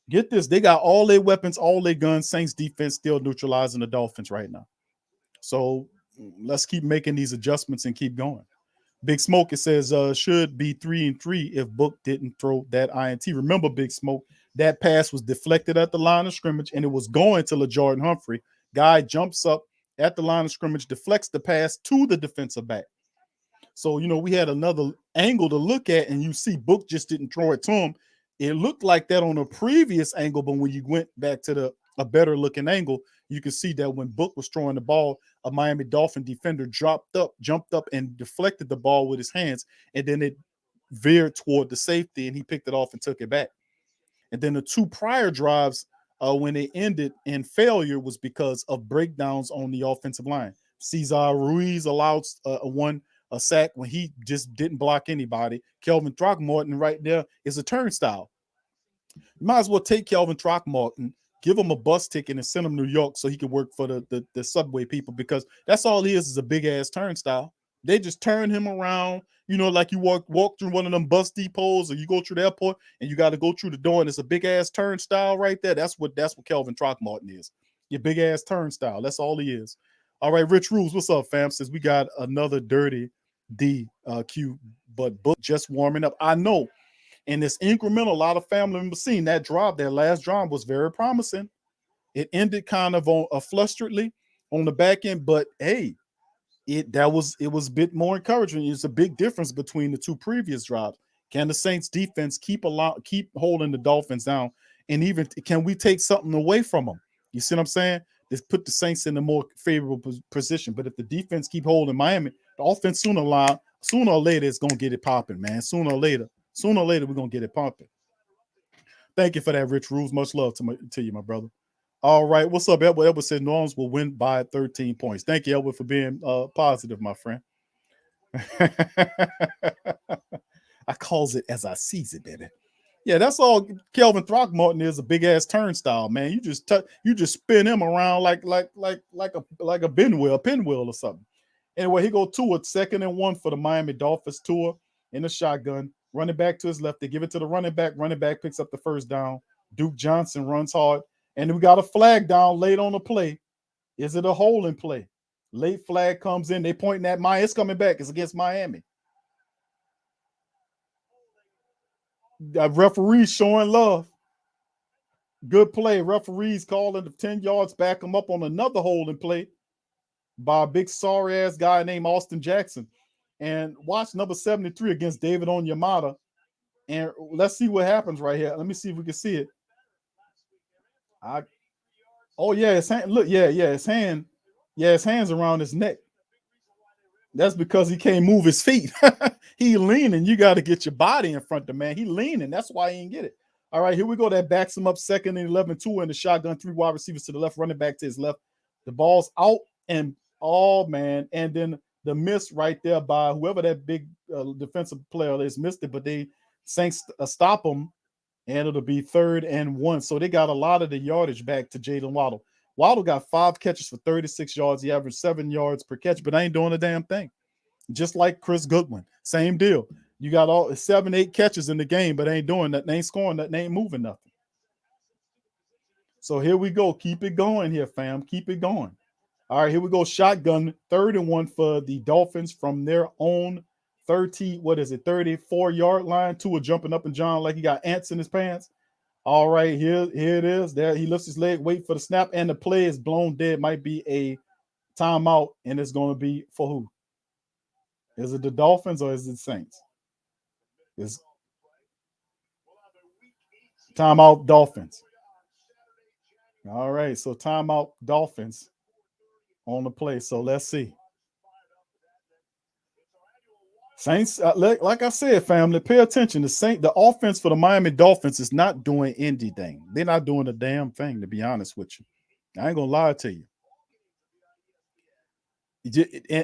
Get this, they got all their weapons, all their guns. Saints defense still neutralizing the Dolphins right now. So let's keep making these adjustments and keep going. Big Smoke, it says, should be 3-3 if Book didn't throw that INT. Remember, Big Smoke, that pass was deflected at the line of scrimmage, and it was going to LaJordan Humphrey. Guy jumps up at the line of scrimmage, deflects the pass to the defensive back. So, we had another angle to look at, and you see Book just didn't throw it to him. It looked like that on a previous angle, but when you went back to a better looking angle, you can see that when Book was throwing the ball, a Miami Dolphin defender jumped up and deflected the ball with his hands, and then it veered toward the safety, and he picked it off and took it back. And then the 2 prior drives, when they ended in failure, was because of breakdowns on the offensive line. Cesar Ruiz allowed a sack when he just didn't block anybody. Kelvin Throckmorton right there is a turnstile. You might as well take Kelvin Throckmorton, give him a bus ticket, and send him to New York so he can work for the subway people, because that's all he is a big ass turnstile. They just turn him around, like you walk through one of them bus depots, or you go through the airport and you got to go through the door, and it's a big ass turnstile right there. That's what Kelvin Throckmorton is. Your big ass turnstile. That's all he is. All right, Rich Rules, what's up, fam? Says we got another dirty DQ, but Book just warming up. I know. And this incremental, a lot of family members seen that drive. That last drive was very promising. It ended kind of on flusteredly on the back end, but hey, it was a bit more encouraging. It's a big difference between the 2 previous drives. Can the Saints defense keep holding the Dolphins down, and even can we take something away from them? You see what I'm saying? Just put the Saints in a more favorable position. But if the defense keep holding Miami, the offense sooner or later is gonna get it popping, man. Sooner or later, we're going to get it pumping. Thank you for that, Rich Rules. Much love to you, my brother. All right. What's up, Edward? Edward said New Orleans will win by 13 points. Thank you, Edward, for being positive, my friend. I calls it as I sees it, baby. Yeah, that's all Kelvin Throckmorton is, a big-ass turnstile, man. You just spin him around like a pinwheel or something. Anyway, he go to a 2nd and 1 for the Miami Dolphins. Tua in the shotgun. Running back to his left. They give it to the running back. Running back picks up the first down. Duke Johnson runs hard. And we got a flag down late on the play. Is it a holding play? Late flag comes in. They pointing at Miami. It's coming back. It's against Miami. The referees showing love. Good play. Referees calling the 10 yards, back them up on another holding play by a big sorry-ass guy named Austin Jackson. And watch number 73 against David Onyemata. And let's see what happens right here. Let me see if we can see it. His hand. Look, his hand. Yeah, his hand's around his neck. That's because he can't move his feet. He leaning. You got to get your body in front of the man. He leaning. That's why he didn't get it. All right, here we go. That backs him up 2nd and 11, 2 in the shotgun, 3 wide receivers to the left, running back to his left. The ball's out, and man. And then the miss right there by whoever that big defensive player is, missed it, but they Saints stop them, and it'll be 3rd and 1. So they got a lot of the yardage back to Jalen Waddle. Waddle got 5 catches for 36 yards. He averaged 7 yards per catch, but I ain't doing a damn thing. Just like Chris Goodwin, same deal. You got all 7, 8 catches in the game, but ain't doing nothing, ain't scoring nothing, ain't moving nothing. So here we go. Keep it going here, fam. Keep it going. All right, here we go. Shotgun, 3rd and 1 for the Dolphins from their own 34-yard line. Tua jumping up and John like he got ants in his pants. All right, here it is. There he lifts his leg, wait for the snap, and the play is blown dead. Might be a timeout, and it's going to be for who? Is it the Dolphins or is it the Saints? It's timeout, Dolphins. All right, so timeout Dolphins on the play. So let's see. Saints, like I said, family, pay attention. The offense for the Miami Dolphins is not doing anything. They're not doing a damn thing, to be honest with you. I ain't gonna lie to you.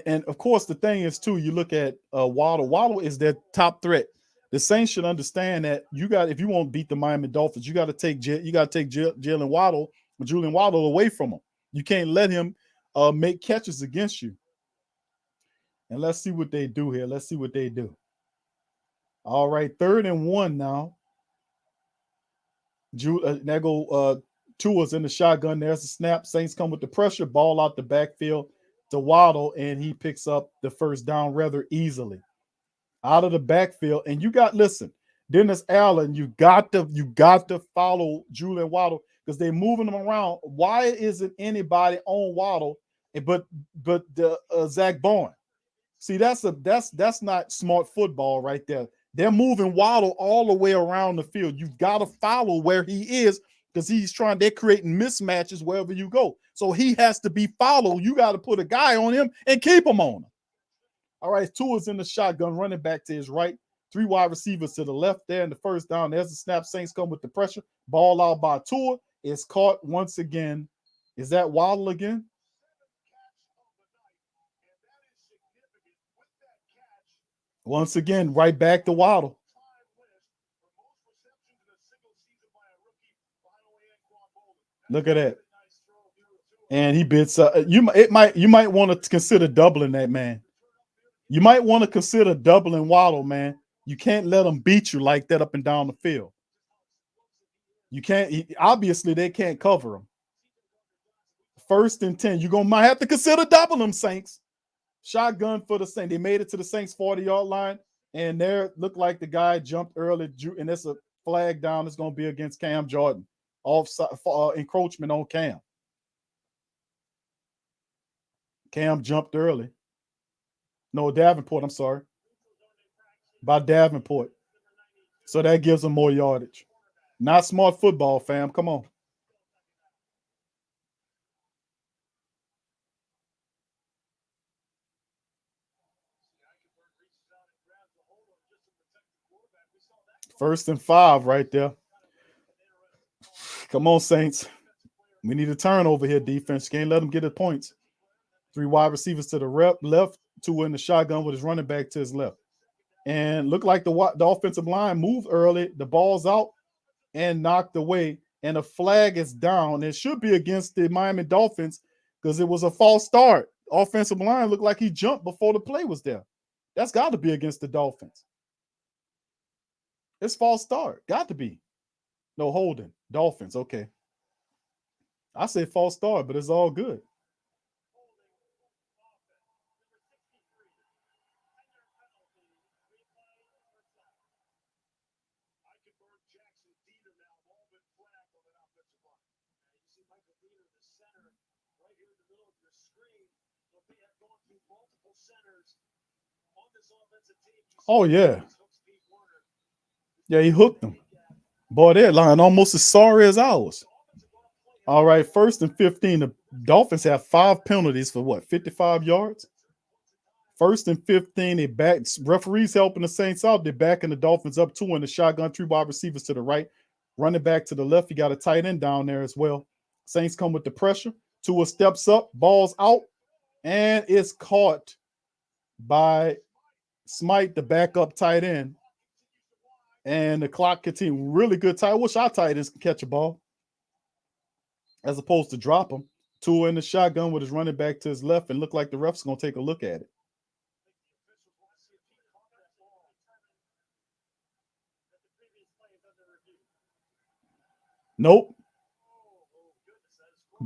And of course, the thing is too. You look at Waddle. Waddle is their top threat. The Saints should understand that if you want to beat the Miami Dolphins, you got to take Julian Waddle away from him. You can't let him make catches against you. And let's see what they do here. Let's see what they do. All right, 3rd and 1 now. There go Tua's in the shotgun. There's the snap. Saints come with the pressure. Ball out the backfield to Waddle, and he picks up the first down rather easily. Out of the backfield, and listen, Dennis Allen, you got to follow Julian Waddle because they're moving him around. Why isn't anybody on Waddle? But Zach Bowen? See, that's not smart football right there. They're moving Waddle all the way around the field. You've got to follow where he is because they're creating mismatches wherever you go. So he has to be followed. You got to put a guy on him and keep him on him. All right, Tua's in the shotgun, running back to his right. 3 wide receivers to the left there in the first down. There's the snap. Saints come with the pressure. Ball out by Tua. It's caught once again. Is that Waddle again? Once again, right back to Waddle. Look at that. And he bits. You might want to consider doubling that, man. You might want to consider doubling Waddle, man. You can't let him beat you like that up and down the field. You can't. Obviously, they can't cover him. 1st and 10. You're might have to consider doubling them, Saints. Shotgun for the Saints. They made it to the Saints 40-yard line, and there looked like the guy jumped early, and it's a flag down. It's going to be against Cam Jordan. Offside encroachment on Cam. Cam jumped early. No, Davenport, I'm sorry. By Davenport. So that gives them more yardage. Not smart football, fam. Come on. First and 5 right there. Come on, Saints. We need a turnover here, defense. Can't let them get the points. 3 wide receivers to the left, 2 in the shotgun with his running back to his left. And looked like the offensive line moved early. The ball's out and knocked away. And a flag is down. It should be against the Miami Dolphins because it was a false start. Offensive line looked like he jumped before the play was there. That's got to be against the Dolphins. It's false start. Got to be. No holding. Dolphins. Okay. I say false start, but it's all good. Oh, yeah. Yeah, he hooked them. Boy, that line almost as sorry as ours. All right, 1st and 15. The Dolphins have 5 penalties for what, 55 yards? 1st and 15. They back. Referees helping the Saints out. They're backing the Dolphins up 2 in the shotgun. 3 wide receivers to the right. Running back to the left. You got a tight end down there as well. Saints come with the pressure. Tua steps up. Ball's out. And it's caught by Smite, the backup tight end. And the clock continues. Really good tight. I wish our tight ends can catch a ball as opposed to drop them. Tua in the shotgun with his running back to his left, and look like the ref's going to take a look at it. Nope.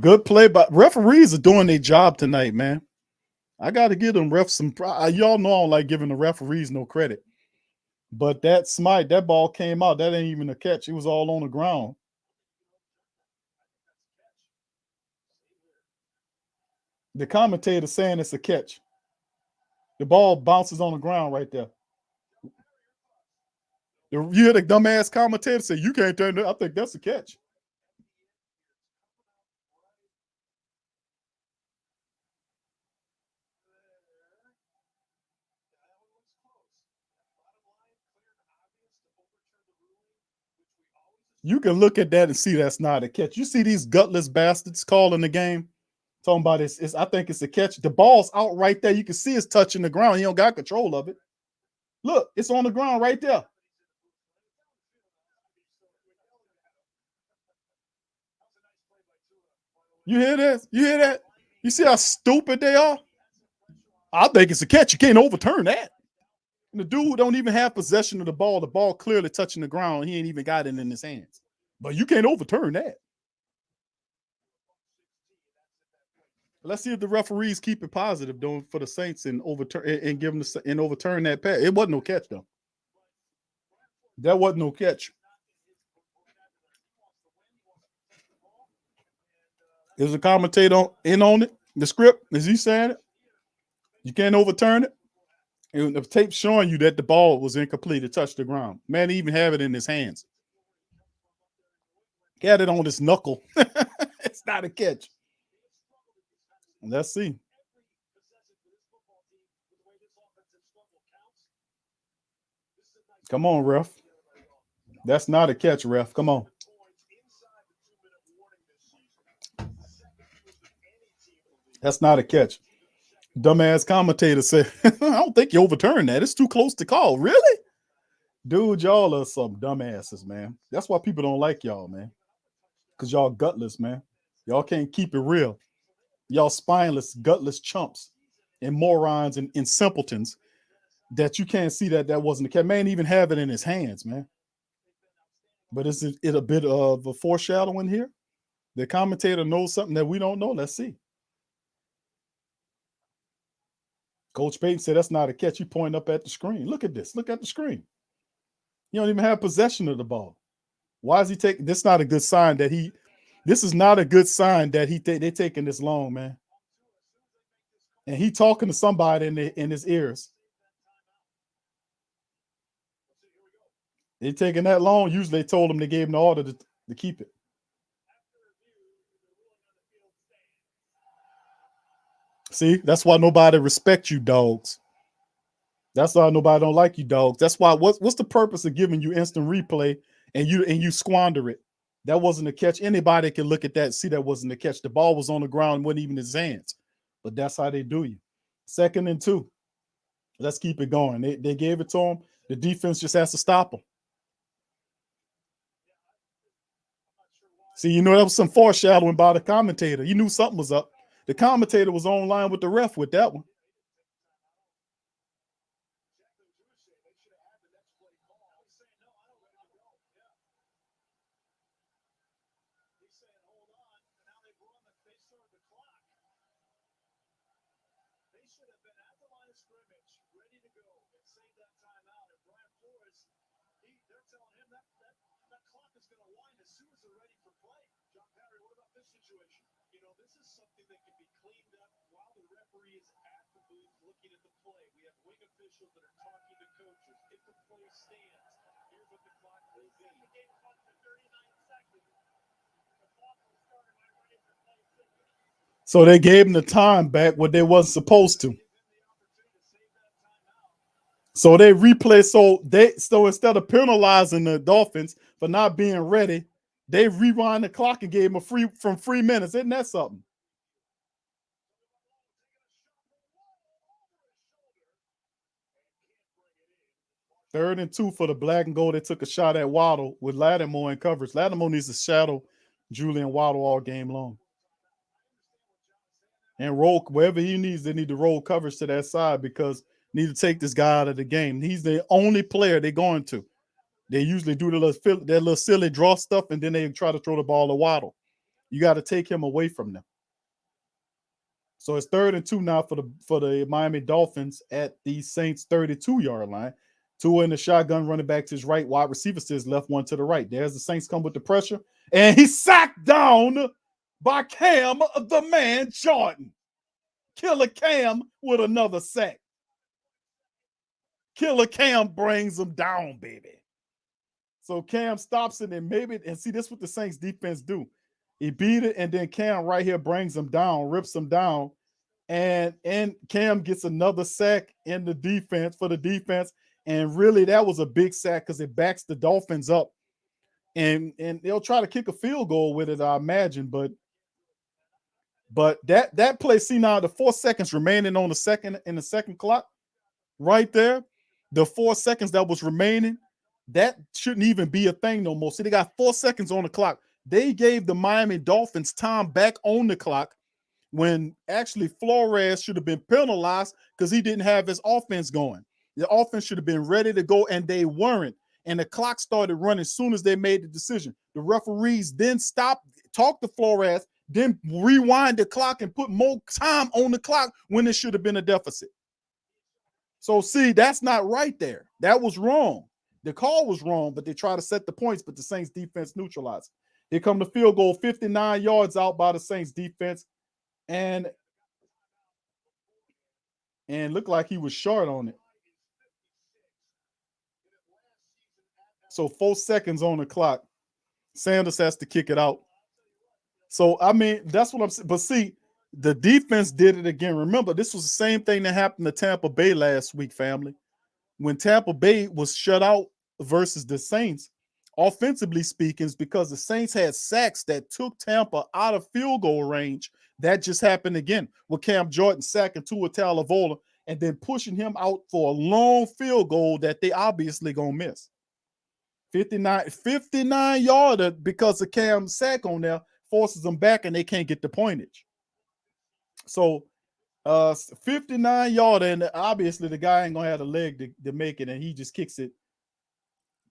Good play, but referees are doing their job tonight, man. I got to give them refs some pride. Y'all know I don't like giving the referees no credit. But that Smite, that ball came out. That ain't even a catch. It was all on the ground. The commentator saying it's a catch. The ball bounces on the ground right there. You hear the dumbass commentator say, you can't turn it. I think that's a catch. You can look at that and see that's not a catch. You see these gutless bastards calling the game, talking about it's I think it's a catch. The ball's out right there. You can see it's touching the ground. He don't got control of it. Look, it's on the ground right there. You hear this? You hear that? You see how stupid they are? I think it's a catch. You can't overturn that. And the dude don't even have possession of the ball. The ball clearly touching the ground. He ain't even got it in his hands. But you can't overturn that. Let's see if the referees keep it positive doing for the Saints and overturn and give them and overturn that pass. It wasn't no catch though. That wasn't no catch. Is the commentator in on it? The script? Is he saying it? You can't overturn it? And the tape's showing you that the ball was incomplete. It touched the ground. Man, he even have it in his hands. He had it on his knuckle. It's not a catch. Let's see. Come on, ref. That's not a catch, ref. Come on. That's not a catch. Dumbass commentator said, I don't think you overturned that. It's too close to call. Really? Dude, y'all are some dumbasses, man. That's why people don't like y'all, man. Because y'all gutless, man. Y'all can't keep it real. Y'all spineless, gutless chumps and morons and simpletons that you can't see that wasn't the catch. Man, even have it in his hands, man. But is it a bit of a foreshadowing here? The commentator knows something that we don't know. Let's see. Coach Payton said that's not a catch. You point up at the screen. Look at this. Look at the screen. You don't even have possession of the ball. Why is he taking this? Not a good sign that he. This is not a good sign that they're taking this long, man. And he talking to somebody in his ears. They taking that long. Usually they told him, they gave him the order to keep it. See, that's why nobody respects you, dogs. That's why nobody don't like you, dogs. That's why what's the purpose of giving you instant replay and you squander it? That wasn't a catch. Anybody can look at that and see that wasn't a catch. The ball was on the ground, wasn't even in his hands. But that's how they do you. 2nd and 2. Let's keep it going. They gave it to him. The defense just has to stop him. See, you know, that was some foreshadowing by the commentator. You knew something was up. The commentator was online with the ref with that one. So they gave him the time back what they wasn't supposed to. So they replay. So instead of penalizing the Dolphins for not being ready, they rewind the clock and gave him free minutes. Isn't that something? Third and 2 for the black and gold. They took a shot at Waddle with Lattimore in coverage. Lattimore needs to shadow Julian Waddle all game long. And roll wherever he needs, they need to roll coverage to that side because need to take this guy out of the game. He's the only player they're going to. They usually do that little silly draw stuff, and then they try to throw the ball to Waddle. You got to take him away from them. So it's 3rd and 2 now for the Miami Dolphins at the Saints 32-yard line. 2 in the shotgun, running back to his right, wide receiver to his left, 1 to the right. There's the Saints come with the pressure, and he's sacked down by Cam, the man Jordan. Killer Cam with another sack. Killer Cam brings him down, baby. So Cam stops it and see, this is what the Saints defense do. He beat it, and then Cam right here brings him down, rips him down, and Cam gets another sack in the defense for the defense. And really, that was a big sack because it backs the Dolphins up and they'll try to kick a field goal with it, I imagine. But that play, see now the 4 seconds remaining on the second clock, right there, the 4 seconds that was remaining, that shouldn't even be a thing no more. See, they got 4 seconds on the clock. They gave the Miami Dolphins time back on the clock when actually Flores should have been penalized because he didn't have his offense going. The offense should have been ready to go, and they weren't. And the clock started running as soon as they made the decision. The referees then stopped, talked to Flores, then rewind the clock and put more time on the clock when it should have been a deficit. So, see, that's not right there. That was wrong. The call was wrong, but they try to set the points, but the Saints defense neutralized. Here come the field goal, 59 yards out by the Saints defense. And looked like he was short on it. So 4 seconds on the clock. Sanders has to kick it out. So, I mean, that's what I'm saying. But see, the defense did it again. Remember, this was the same thing that happened to Tampa Bay last week, family. When Tampa Bay was shut out versus the Saints, offensively speaking, is because the Saints had sacks that took Tampa out of field goal range. That just happened again with Cam Jordan sacking Tua Tagovailoa and then pushing him out for a long field goal that they obviously gonna miss. 59 yarder because of Cam's sack on there forces them back and they can't get the pointage. So 59 yarder, and obviously the guy ain't gonna have the leg to make it, and he just kicks it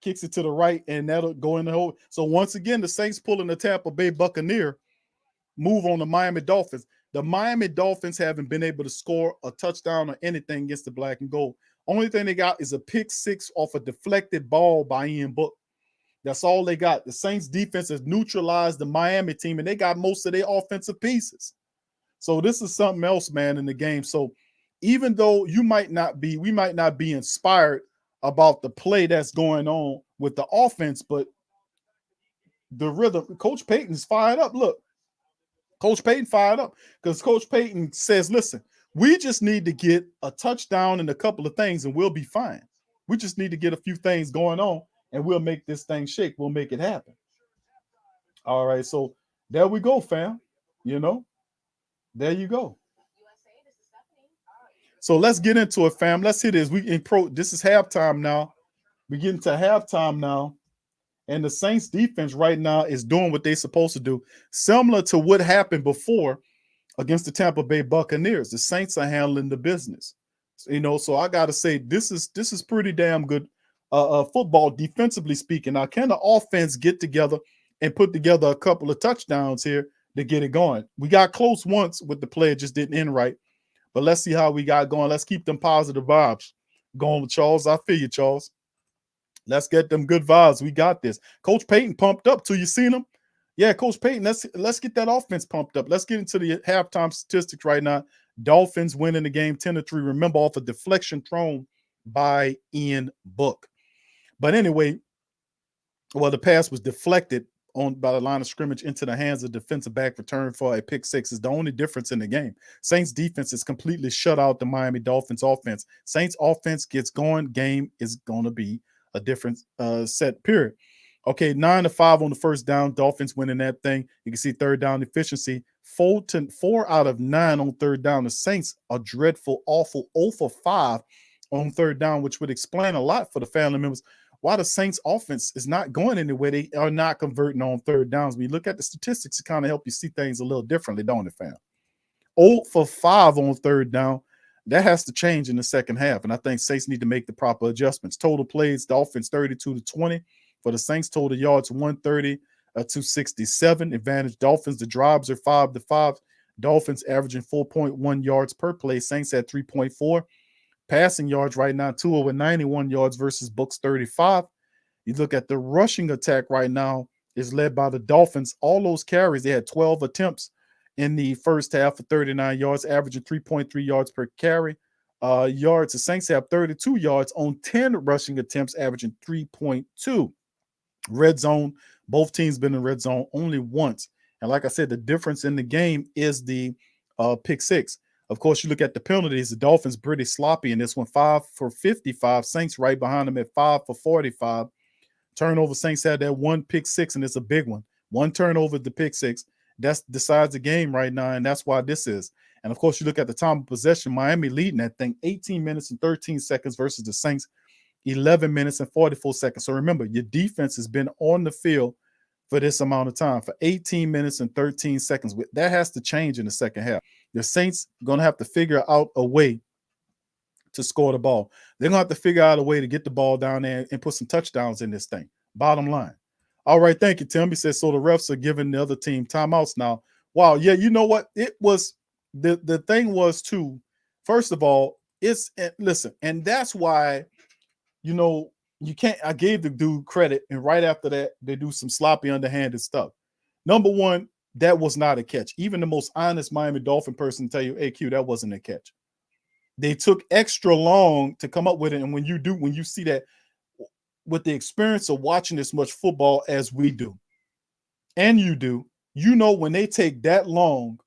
to the right, and that'll go in the hole. So once again, the Saints pulling the Tampa Bay Buccaneer move on the Miami Dolphins. The Miami Dolphins haven't been able to score a touchdown or anything against the black and gold. Only thing they got is a pick six off a deflected ball by Ian Book. That's all they got. The Saints defense has neutralized the Miami team, and they got most of their offensive pieces. So this is something else, man, in the game. So even though we might not be inspired about the play that's going on with the offense, but the rhythm, Coach Payton's fired up. Look, Coach Payton fired up because Coach Payton says, listen, we just need to get a touchdown and a couple of things and we'll be fine. We just need to get a few things going on and we'll make this thing shake. We'll make it happen. All right, so there we go, fam. You know, there you go. So let's get into it, fam. Let's hit this. This is halftime now. We're getting to halftime now. And the Saints defense right now is doing what they're supposed to do. Similar to what happened before against the Tampa Bay Buccaneers. The Saints are handling the business. You know, so I got to say, this is pretty damn good football, defensively speaking. Now, can the offense get together and put together a couple of touchdowns here to get it going? We got close once with the play. It just didn't end right. But let's see how we got going. Let's keep them positive vibes going with Charles. I feel you, Charles. Let's get them good vibes. We got this. Coach Payton pumped up too. You seen him? Yeah, Coach Payton. Let's get that offense pumped up. Let's get into the halftime statistics right now. Dolphins winning the game 10-3. Remember, off a deflection thrown by Ian Book. But anyway, well, the pass was deflected by the line of scrimmage into the hands of defensive back, return for a pick six. Is the only difference in the game. Saints defense is completely shut out the Miami Dolphins offense. Saints offense gets going, game is going to be a different set period. Okay, 9-5 on the first down. Dolphins winning that thing. You can see third down efficiency. 4 out of 9 on third down. The Saints are dreadful, awful, 0 for 5 on third down, which would explain a lot for the family members why the Saints offense is not going anywhere. They are not converting on third downs. When you look at the statistics, it kind of help you see things a little differently, don't it, fam? 0 for 5 on third down. That has to change in the second half, and I think Saints need to make the proper adjustments. Total plays, Dolphins 32-20. For the Saints, total yards 130 to 67. Advantage Dolphins. The drives are 5-5. Dolphins averaging 4.1 yards per play. Saints at 3.4. Passing yards right now, Tua with 91 yards versus Bucks 35. You look at the rushing attack right now is led by the Dolphins. All those carries, they had 12 attempts in the first half for 39 yards, averaging 3.3 yards per carry. Yards, the Saints have 32 yards on 10 rushing attempts, averaging 3.2. Red zone, both teams been in red zone only once. And like I said, the difference in the game is the pick six. Of course, you look at the penalties, the Dolphins pretty sloppy in this one, 5 for 55. Saints right behind them at 5 for 45. Turnover, Saints had that one pick six, and it's a big one. One turnover, the pick six. That decides the game right now, and that's why this is. And of course, you look at the time of possession, Miami leading that thing 18 minutes and 13 seconds versus the Saints 11 minutes and 44 seconds. So remember, your defense has been on the field for this amount of time, for 18 minutes and 13 seconds. That has to change in the second half. The Saints are going to have to figure out a way to score the ball. They're going to have to figure out a way to get the ball down there and put some touchdowns in this thing. Bottom line. All right, thank you, Tim. He says, so the refs are giving the other team timeouts now. Wow, yeah, you know what? It was the thing was too, first of all, it's listen, and that's why, you know, you can't, I gave the dude credit, and right after that, they do some sloppy, underhanded stuff. Number one, that was not a catch. Even the most honest Miami Dolphin person tell you, hey, Q, that wasn't a catch. They took extra long to come up with it, and when you see that, with the experience of watching as much football as we do, and you do, you know when they take that long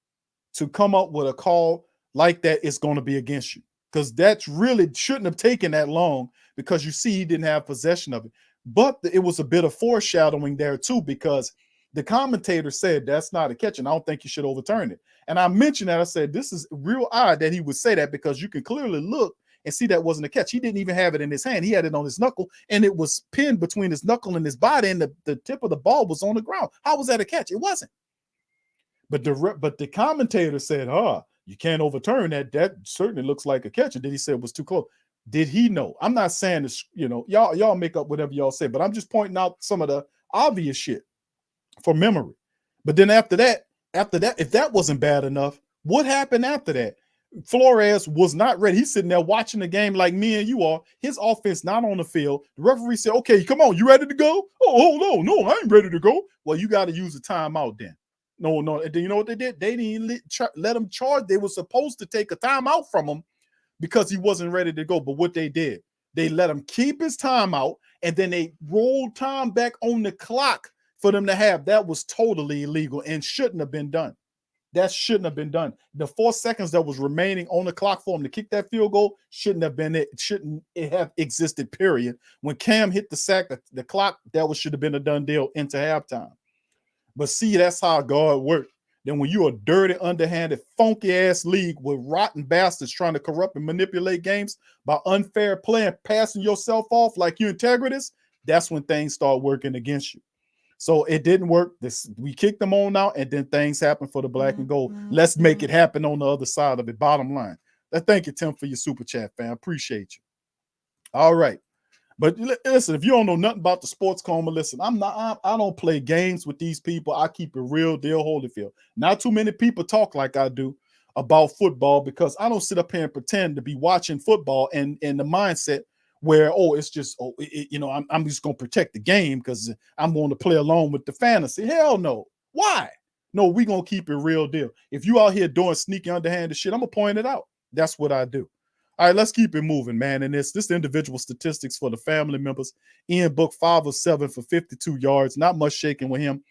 to come up with a call like that, it's going to be against you. Because that's really shouldn't have taken that long, because you see he didn't have possession of it. But it was a bit of foreshadowing there too, because the commentator said that's not a catch, and I don't think you should overturn it. And I mentioned that. I said this is real odd that he would say that, because you can clearly look and see that wasn't a catch. He didn't even have it in his hand. He had it on his knuckle, and it was pinned between his knuckle and his body, and the tip of the ball was on the ground. How was that a catch? It wasn't. But the commentator said, you can't overturn that. That certainly looks like a catch. And then he said it was too close. Did he know? I'm not saying this, you know, y'all make up whatever y'all say, but I'm just pointing out some of the obvious shit for memory. But then after that, if that wasn't bad enough, what happened after that? Flores was not ready. He's sitting there watching the game like me and you are. His offense not on the field. The referee said, okay, come on, you ready to go? Oh, hold on. No, I ain't ready to go. Well, you got to use a timeout then. No. And then you know what they did? They didn't let him charge. They were supposed to take a timeout from him because he wasn't ready to go. But what they did, they let him keep his timeout, and then they rolled time back on the clock for them to have. That was totally illegal and shouldn't have been done. That shouldn't have been done. The 4 seconds that was remaining on the clock for him to kick that field goal shouldn't have been it. Shouldn't it have existed, period. When Cam hit the sack, the clock, should have been a done deal into halftime. But see, that's how God worked. Then when you're a dirty, underhanded, funky-ass league with rotten bastards trying to corrupt and manipulate games by unfair play and passing yourself off like you're integritous, that's when things start working against you. So it didn't work. We kicked them on out, and then things happen for the black and gold. Let's make it happen on the other side of it. Bottom line. Thank you, Tim, for your super chat, fam. Appreciate you. All right. But listen, if you don't know nothing about the sports coma, listen, I don't play games with these people. I keep it real deal Holyfield. Not too many people talk like I do about football, because I don't sit up here and pretend to be watching football and the mindset where, it's just, I'm just going to protect the game because I'm going to play along with the fantasy. Hell no. Why? No, we're going to keep it real deal. If you out here doing sneaky, underhanded shit, I'm going to point it out. That's what I do. All right, let's keep it moving, man. And this individual statistics for the family members. Ian Book, 5 of 7 for 52 yards. Not much shaking with him.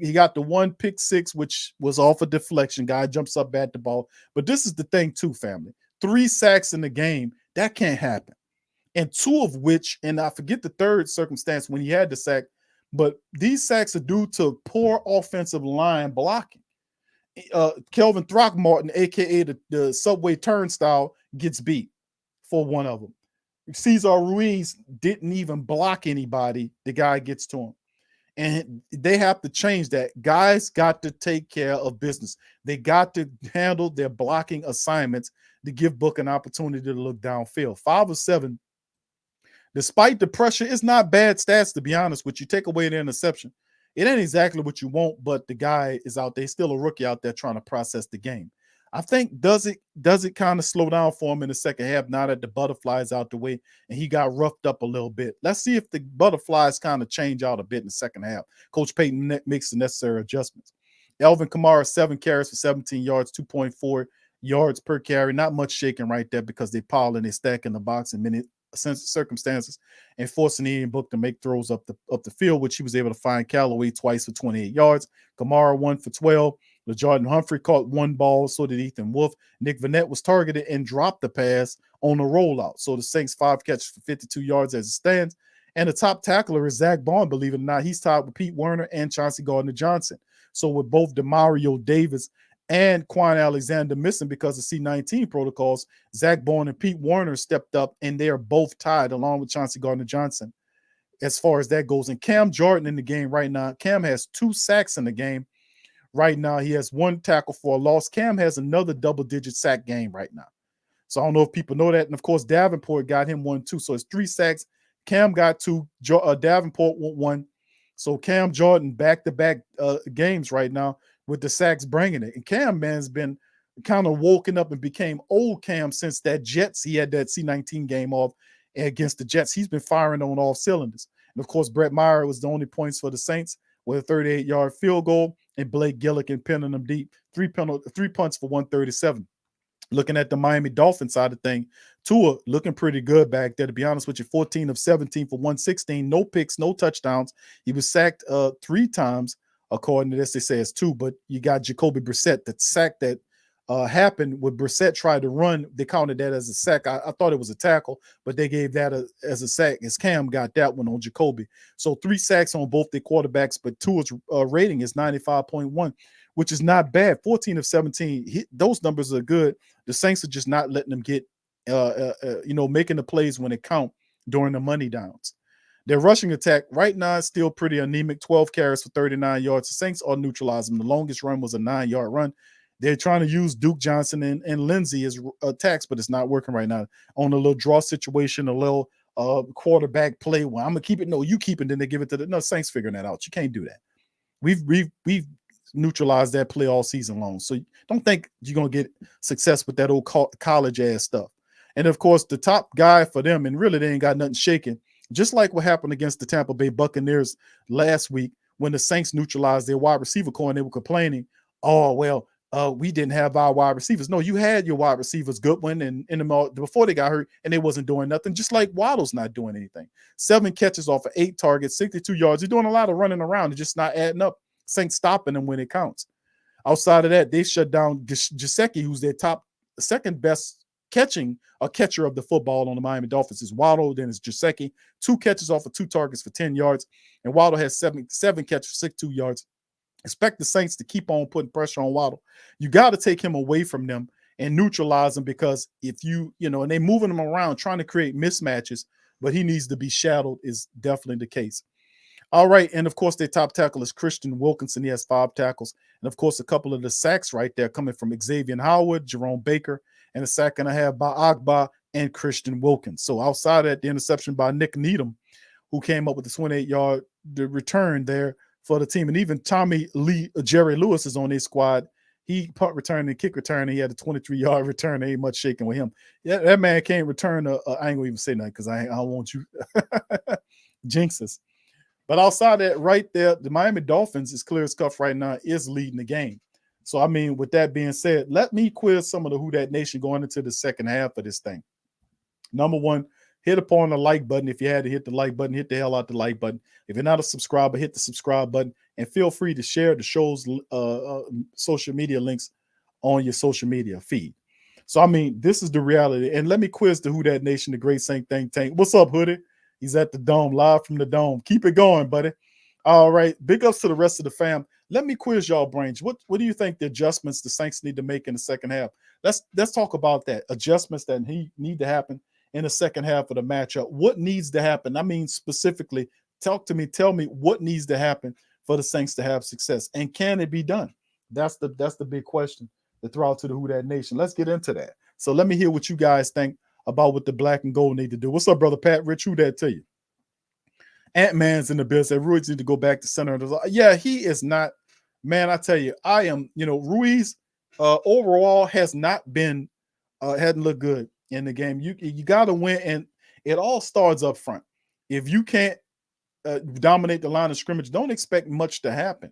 He got the one pick six, which was off a deflection. Guy jumps up at the ball. But this is the thing too, family. 3 sacks in the game. That can't happen. And 2 of which, and I forget the third circumstance when he had the sack, but these sacks are due to poor offensive line blocking. Kelvin Throckmorton, a.k.a. the Subway Turnstile, gets beat for one of them. Cesar Ruiz didn't even block anybody. The guy gets to him. And they have to change that. Guys got to take care of business. They got to handle their blocking assignments to give Book an opportunity to look downfield. 5 of 7. Despite the pressure, it's not bad stats, to be honest with you. Take away the interception. It ain't exactly what you want, but the guy is out there. He's still a rookie out there trying to process the game. I think does it kind of slow down for him in the second half now that the butterflies out the way and he got roughed up a little bit. Let's see if the butterflies kind of change out a bit in the second half. Coach Payton makes the necessary adjustments. Alvin Kamara, 7 carries for 17 yards, 2.4 yards per carry. Not much shaking right there because they pile and they stack in the box in many circumstances and forcing Ian Book to make throws up the field, which he was able to find Callaway twice for 28 yards. Kamara 1 for 12. LeJardan Humphrey caught 1 ball, so did Ethan Wolf. Nick Vannett was targeted and dropped the pass on a rollout. So the Saints 5 catches for 52 yards as it stands. And the top tackler is Zach Bond, believe it or not. He's tied with Pete Werner and Chauncey Gardner-Johnson. So with both Demario Davis and Quan Alexander missing because of C-19 protocols, Zach Bond and Pete Werner stepped up, and they are both tied along with Chauncey Gardner-Johnson as far as that goes. And Cam Jordan in the game right now. Cam has 2 sacks in the game right now. He has 1 tackle for a loss. Cam has another double-digit sack game right now. So I don't know if people know that. And, of course, Davenport got him 1, too. So it's 3 sacks. Cam got 2. Davenport won 1. So Cam Jordan back-to-back games right now with the sacks bringing it. And Cam, man's been kind of woken up and became old Cam since that Jets. He had that C-19 game off against the Jets. He's been firing on all cylinders. And, of course, Brett Meyer was the only points for the Saints with a 38-yard field goal, and Blake Gillikin pinning them deep. 3 punts for 137. Looking at the Miami Dolphins side of thing, Tua looking pretty good back there, to be honest with you. 14 of 17 for 116. No picks, no touchdowns. He was sacked 3 times, according to this. They say it's 2, but you got Jacoby Brissett. That sack that happened when Brissett tried to run, they counted that as a sack. I thought it was a tackle, but they gave that as a sack, as Cam got that one on Jacoby. So 3 sacks on both their quarterbacks, but Tua's rating is 95.1, which is not bad. 14 of 17. Those numbers are good. The Saints are just not letting them get, making the plays when it count during the money downs. Their rushing attack right now is still pretty anemic. 12 carries for 39 yards. The Saints are neutralizing. The longest run was a 9-yard run. They're trying to use Duke Johnson and Lindsey as attacks, but it's not working right now. On a little draw situation, a little quarterback play. Well, I'm gonna keep it. No, you keep it. Then they give it to the Saints figuring that out. You can't do that. We've neutralized that play all season long. So don't think you're gonna get success with that old college ass stuff. And of course, the top guy for them, and really they ain't got nothing shaking. Just like what happened against the Tampa Bay Buccaneers last week when the Saints neutralized their wide receiver core and they were complaining, oh well. We didn't have our wide receivers. No, you had your wide receivers, Goodwin and before they got hurt, and they wasn't doing nothing. Just like Waddle's not doing anything. 7 catches off of 8 targets, 62 yards. They're doing a lot of running around. They're just not adding up. Saints stopping them when it counts. Outside of that, they shut down Gesicki, who's their second best catcher of the football on the Miami Dolphins. Is Waddle, then it's Gesicki. 2 catches off of 2 targets for 10 yards, and Waddle has 7 catches for 62 yards. Expect the Saints to keep on putting pressure on Waddle. You got to take him away from them and neutralize him, because if and they're moving him around trying to create mismatches, but he needs to be shadowed is definitely the case. All right, and of course their top tackle is Christian Wilkinson. He has 5 tackles, and of course a couple of the sacks right there coming from Xavier Howard, Jerome Baker, and a sack and a half by Agba and Christian Wilkins. So outside of that, the interception by Nick Needham, who came up with the 28-yard return there for the team. And even Jerry Lewis is on his squad. He punt return and kick return. He had a 23-yard return. There ain't much shaking with him. Yeah, that man can't return. I ain't gonna even say nothing because I don't want you jinxes. But outside that right there, the Miami Dolphins is clear as cuff right now, is leading the game. So, I mean, with that being said, let me quiz some of the Who Dat Nation going into the second half of this thing. Number 1, hit upon the like button. If you had to hit the like button, hit the hell out the like button. If you're not a subscriber, hit the subscribe button, and feel free to share the show's social media links on your social media feed. So, I mean, this is the reality. And let me quiz the Who Dat Nation, the Great Saint Think Tank. What's up, Hoodie? He's at the Dome, live from the Dome. Keep it going, buddy. All right. Big ups to the rest of the fam. Let me quiz y'all brains. What do you think the adjustments the Saints need to make in the second half? Let's talk about that. Adjustments that need to happen in the second half of the matchup. What needs to happen? I mean, specifically, tell me what needs to happen for the Saints to have success, and can it be done? That's the big question to throw out to the Who Dat Nation. Let's get into that. So let me hear what you guys think about what the black and gold need to do. What's up, brother Pat? Rich, who that to you? Ant-Man's in the business. Ruiz need to go back to center. Yeah, he is not. Man, I tell you, I am. Ruiz overall has not been, hadn't looked good in the game. You got to win, and it all starts up front. If you can't dominate the line of scrimmage, don't expect much to happen.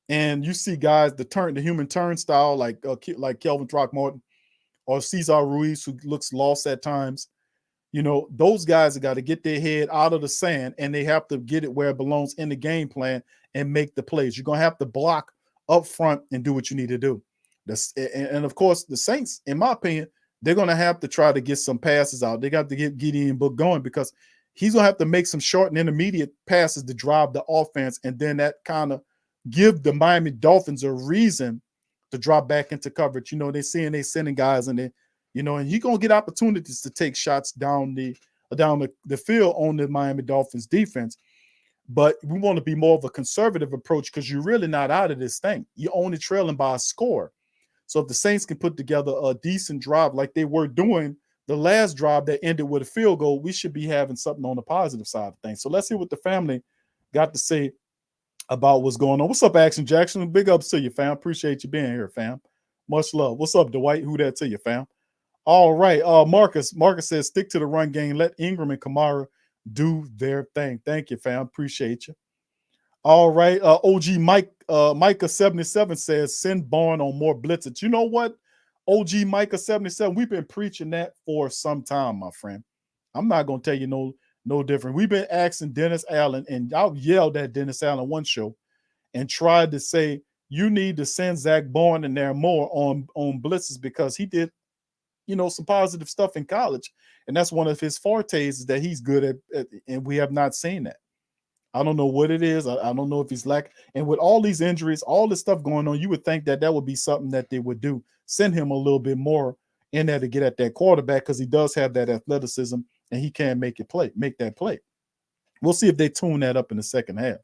And you see guys the human turnstile like Kelvin Throckmorton or Cesar Ruiz, who looks lost at times. Those guys have got to get their head out of the sand, and they have to get it where it belongs in the game plan and make the plays. You're going to have to block up front and do what you need to do. And of course, the Saints, in my opinion, they're going to have to try to get some passes out. They got to get Gideon Book going, because he's gonna have to make some short and intermediate passes to drive the offense, and then that kind of give the Miami Dolphins a reason to drop back into coverage. They're sending guys in there, and he's gonna get opportunities to take shots down the field on the Miami Dolphins defense. But we want to be more of a conservative approach because you're really not out of this thing. You're only trailing by a score. So if the Saints can put together a decent drive like they were doing the last drive that ended with a field goal, we should be having something on the positive side of things. So let's hear what the family got to say about what's going on. What's up, Action Jackson? Big ups to you, fam. Appreciate you being here, fam. Much love. What's up, Dwight? Who that to you, fam? All right. Marcus says stick to the run game. Let Ingram and Kamara do their thing. Thank you, fam. Appreciate you. All right. OG Micah 77 says send Barn on more blitzes. You know what? OG Micah 77, we've been preaching that for some time, my friend. I'm not gonna tell you no different. We've been asking Dennis Allen, and I yelled at Dennis Allen one show and tried to say you need to send Zach Barn in there more on blitzes because he did some positive stuff in college, and that's one of his fortes is that he's good at, and we have not seen that. I don't know what it is. I don't know if he's and with all these injuries, all this stuff going on, you would think that would be something that they would do. Send him a little bit more in there to get at that quarterback because he does have that athleticism and he can make that play. We'll see if they tune that up in the second half.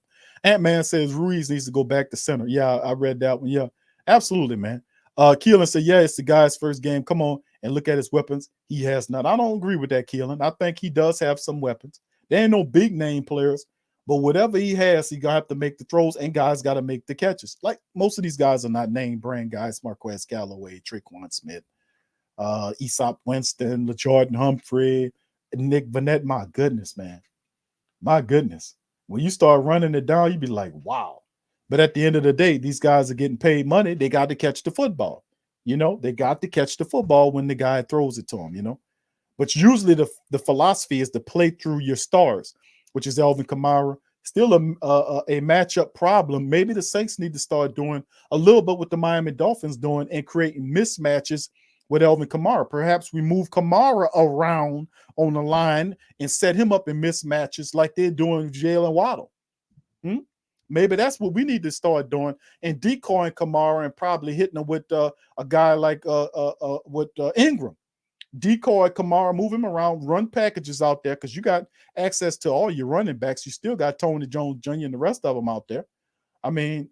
Ant-Man says Ruiz needs to go back to center. Yeah, I read that one. Yeah, absolutely, man. Keelan said, yeah, it's the guy's first game. Come on and look at his weapons. He has none. I don't agree with that, Keelan. I think he does have some weapons. There ain't no big name players, but whatever he has, he gonna have to make the throws, and guys got to make the catches. Like most of these guys are not name brand guys. Marquez Callaway, Tre'Quan Smith, Aesop Winston, LaJordan Humphrey, Nick Vanette. My goodness, man. My goodness. When you start running it down, you be like, wow. But at the end of the day, these guys are getting paid money. They got to catch the football. They got to catch the football when the guy throws it to them, But usually the philosophy is to play through your stars, which is Alvin Kamara. Still a matchup problem. Maybe the Saints need to start doing a little bit what the Miami Dolphins doing and creating mismatches with Alvin Kamara. Perhaps we move Kamara around on the line and set him up in mismatches like they're doing Jalen Waddle. Maybe that's what we need to start doing and decoying Kamara and probably hitting him with a guy like Ingram. Decoy Kamara, move him around, run packages out there because you got access to all your running backs. You still got Tony Jones Jr. and the rest of them out there. I mean,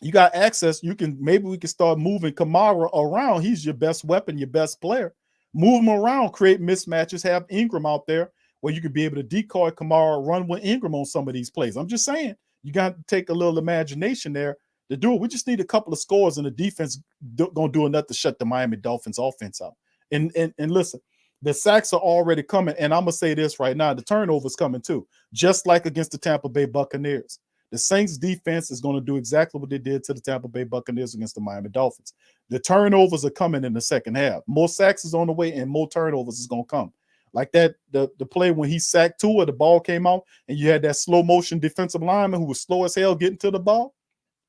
you got access. Maybe we can start moving Kamara around. He's your best weapon, your best player. Move him around, create mismatches, have Ingram out there where you could be able to decoy Kamara, run with Ingram on some of these plays. I'm just saying, you got to take a little imagination there to do it. We just need a couple of scores, and the defense going to do enough to shut the Miami Dolphins offense out. And listen, the sacks are already coming, and I'm going to say this right now, the turnovers coming too, just like against the Tampa Bay Buccaneers. The Saints defense is going to do exactly what they did to the Tampa Bay Buccaneers against the Miami Dolphins. The turnovers are coming in the second half. More sacks is on the way, and more turnovers is going to come. Like that, the play when he sacked Tua, the ball came out, and you had that slow motion defensive lineman who was slow as hell getting to the ball.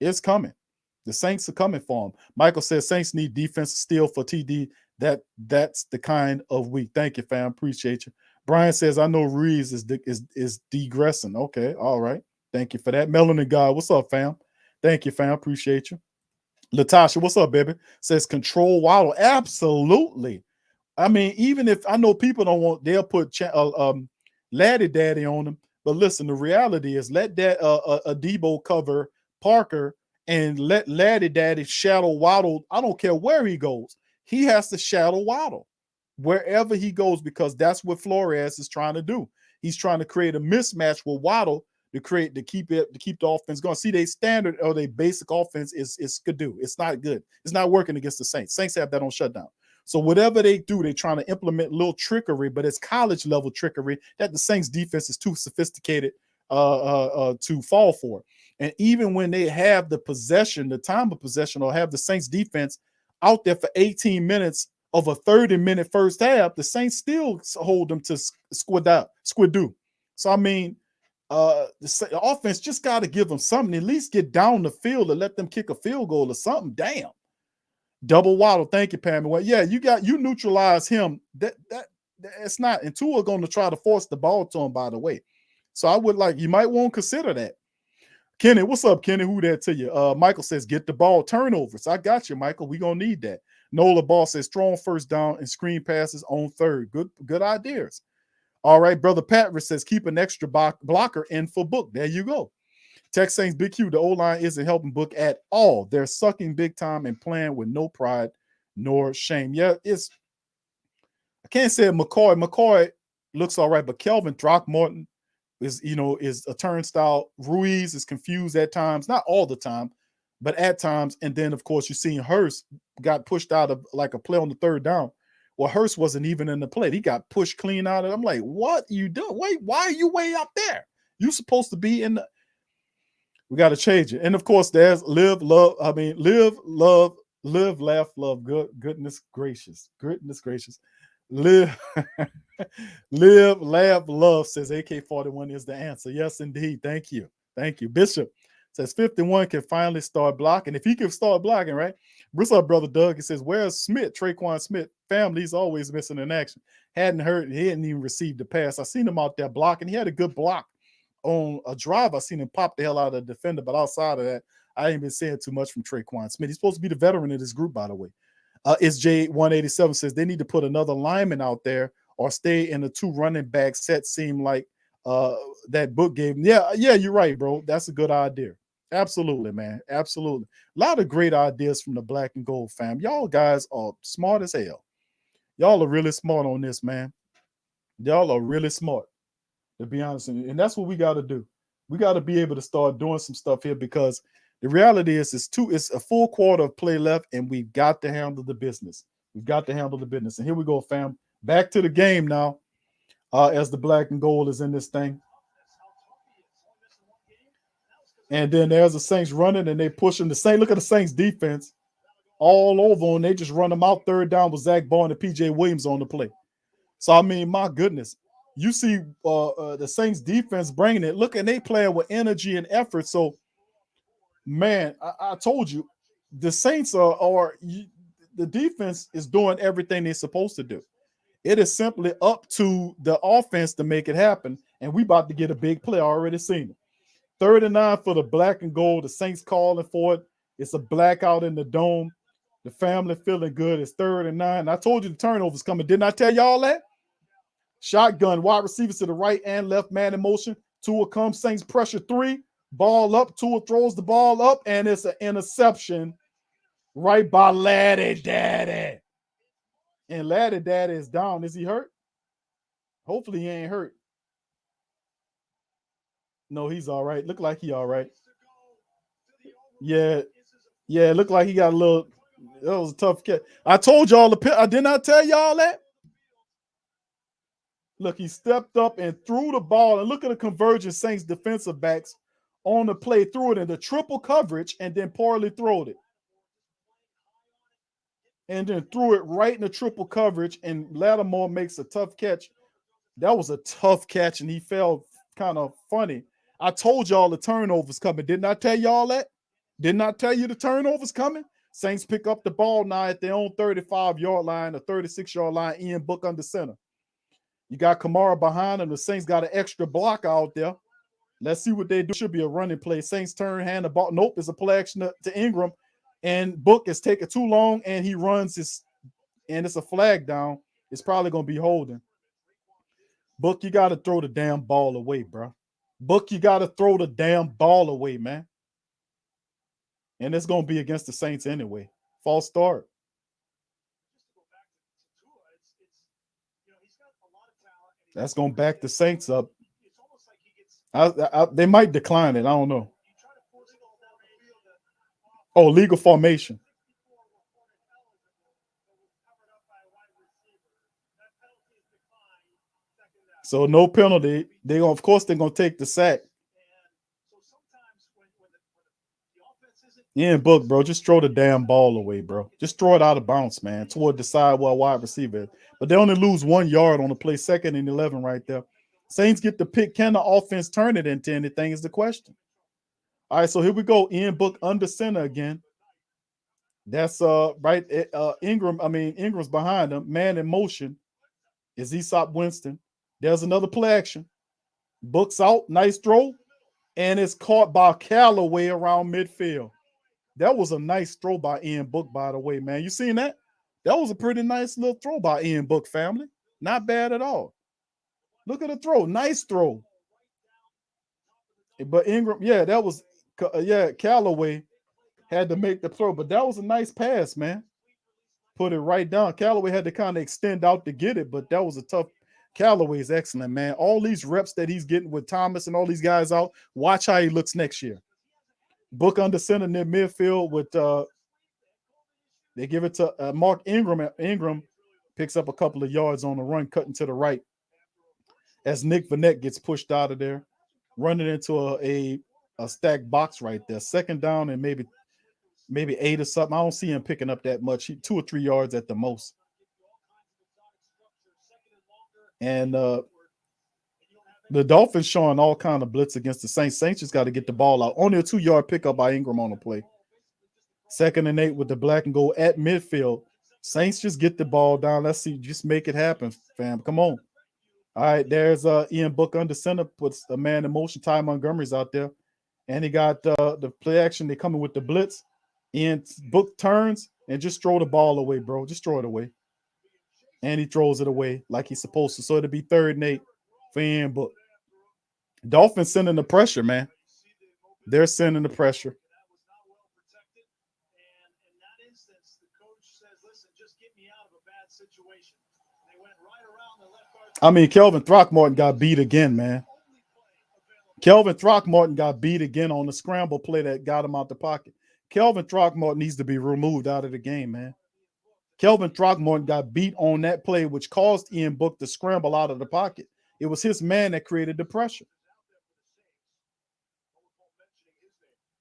It's coming. The Saints are coming for him. Michael says Saints need defense steal for TD. That's the kind of week. Thank you, fam. Appreciate you. Brian says, I know Ruiz is degressing. Okay, all right. Thank you for that. Melanin God, what's up, fam? Thank you, fam. Appreciate you. Latasha, what's up, baby? Says control Waddle. Absolutely. I mean, even if I know people don't want, they'll put Laddie Daddy on them. But listen, the reality is let that Debo cover Parker and let Laddie Daddy shadow Waddle. I don't care where he goes. He has to shadow Waddle wherever he goes because that's what Flores is trying to do. He's trying to create a mismatch with Waddle to keep the offense going. See, their standard or their basic offense is skidoo. It's not good. It's not working against the Saints. Saints have that on shutdown. So whatever they do, they're trying to implement little trickery, but it's college level trickery that the Saints defense is too sophisticated to fall for. And even when they have the possession, the time of possession, or have the Saints defense out there for 18 minutes of a 30-minute first half, the Saints still hold them to squidoo. So, I mean, the offense just got to give them something, at least get down the field and let them kick a field goal or something. Damn. Double Waddle. Thank you, Pam. Well, yeah, you neutralize him. it's not. And two are going to try to force the ball to him, by the way. So I would you might want to consider that. Kenny, what's up, Kenny? Who that to you? Michael says, get the ball turnovers. I got you, Michael. We're going to need that. Nola Ball says, strong first down and screen passes on third. Good ideas. All right, Brother Patrick says, keep an extra blocker in for Book. There you go. Tex Saints Big Q, the O-line isn't helping Book at all. They're sucking big time and playing with no pride nor shame. Yeah, I can't say McCoy. McCoy looks all right, but Kelvin Throckmorton is a turnstile. Ruiz is confused at times, not all the time, but at times. And then, of course, you're seeing Hurst got pushed out of like a play on the third down. Well, Hurst wasn't even in the play. He got pushed clean out of it. I'm like, what are you doing? Wait, why are you way up there? You're supposed to be in the – we got to change it. And, of course, there's live, love, laugh, love. Goodness gracious. Live, live, laugh, love, says AK-41 is the answer. Yes, indeed. Thank you. Bishop says 51 can finally start blocking. If he can start blocking, right? What's up, Brother Doug? He says, where's Smith? Traquan Smith. Family's always missing in action. Hadn't heard. He hadn't even received the pass. I seen him out there blocking. He had a good block on a drive. I seen him pop the hell out of the defender. But outside of that, I ain't been saying too much from Traquan Smith. He's supposed to be the veteran of this group, by the way. It's J187 says they need to put another lineman out there or stay in a 2 running back set. Seem like that Book gave him. Yeah, you're right, bro. That's a good idea. Absolutely, man. Absolutely. A lot of great ideas from the Black and Gold fam. Y'all guys are smart as hell. Y'all are really smart on this, man. Y'all are really smart, to be honest. And that's what we got to do. We got to be able to start doing some stuff here because the reality is it's a full quarter of play left, and we've got to handle the business. And here we go, fam. Back to the game now as the Black and Gold is in this thing. And then there's the Saints running, and they pushing the Saints. Look at the Saints defense all over, and they just run them out third down with Zach Ball and P.J. Williams on the play. So, I mean, my goodness. You see the Saints defense bringing it. Look, and they playing with energy and effort. So, man, I told you, the Saints the defense is doing everything they're supposed to do. It is simply up to the offense to make it happen, and we about to get a big play. I already seen it. 3rd and 9 for the Black and Gold. The Saints calling for it. It's a blackout in the dome. The family feeling good. It's 3rd and 9. I told you the turnover's coming. Didn't I tell y'all that? Shotgun, wide receivers to the right and left, man in motion. Tua comes, Saints pressure 3. Ball up. Tua throws the ball up, and it's an interception right by Laddie Daddy. And Laddie Daddy is down. Is he hurt? Hopefully he ain't hurt. No, he's all right. Look like he all right. Yeah, look like he got a little. That was a tough catch. I told y'all I did not tell y'all that. Look, he stepped up and threw the ball. And look at the convergence Saints defensive backs on the play, threw it into triple coverage, and then poorly throwed it. And then threw it right in the triple coverage, and Lattimore makes a tough catch. That was a tough catch, and he fell kind of funny. I told y'all the turnovers coming. Didn't I tell y'all that? Didn't I tell you the turnovers coming? Saints pick up the ball now at their own 35-yard line, or 36-yard line, Ian Book under center. You got Kamara behind him. The Saints got an extra block out there. Let's see what they do. Should be a running play. Saints turn, hand the ball. Nope, it's a play action to Ingram. And Book is taking too long, and he runs and it's a flag down. It's probably going to be holding. Book, you got to throw the damn ball away, bro. Book, you got to throw the damn ball away, man. And it's going to be against the Saints anyway. False start. That's going to back the Saints up. They might decline it. I don't know. Oh, legal formation. So no penalty. Of course, they're gonna take the sack. Yeah, Book, bro. Just throw the damn ball away, bro. Just throw it out of bounds, man, toward the side where wide receiver. But they only lose 1 yard on the play, 2nd and 11 right there. Saints get the pick. Can the offense turn it into anything is the question. All right, so here we go. Ian Book under center again. That's right. Ingram's behind him, man in motion. is Aesop Winston. There's another play action. Books out, nice throw, and it's caught by Callaway around midfield. That was a nice throw by Ian Book, by the way, man. You seen that? That was a pretty nice little throw by Ian Book, family. Not bad at all. Look at the throw. Nice throw. But Ingram, yeah, that was, Callaway had to make the throw, but that was a nice pass, man. Put it right down. Callaway had to kind of extend out to get it, but that was a tough. Callaway is excellent, man. All these reps that he's getting with Thomas and all these guys out, watch how he looks next year. Book under center near midfield with they give it to Mark Ingram. Ingram picks up a couple of yards on the run, cutting to the right as Nick Vanette gets pushed out of there, running into a stacked box right there. Second down and maybe 8 or something. I don't see him picking up that much. 2 or 3 yards at the most. And the Dolphins showing all kind of blitz against the Saints. Saints just got to get the ball out. Only a 2-yard pickup by Ingram on the play. 2nd and 8 with the black and gold at midfield. Saints just get the ball down. Let's see. Just make it happen, fam. Come on. All right, there's Ian Book under center. Puts a man in motion. Ty Montgomery's out there. And he got the play action. They coming with the blitz. Ian Book turns and just throw the ball away, bro. Just throw it away. And he throws it away like he's supposed to. So it'll be 3rd and 8 for Ian Book. Dolphins sending the pressure, man. They're sending the pressure. I mean, Kelvin Throckmorton got beat again, man. Kelvin Throckmorton got beat again on the scramble play that got him out the pocket. Kelvin Throckmorton needs to be removed out of the game, man. Kelvin Throckmorton got beat on that play, which caused Ian Book to scramble out of the pocket. It was his man that created the pressure.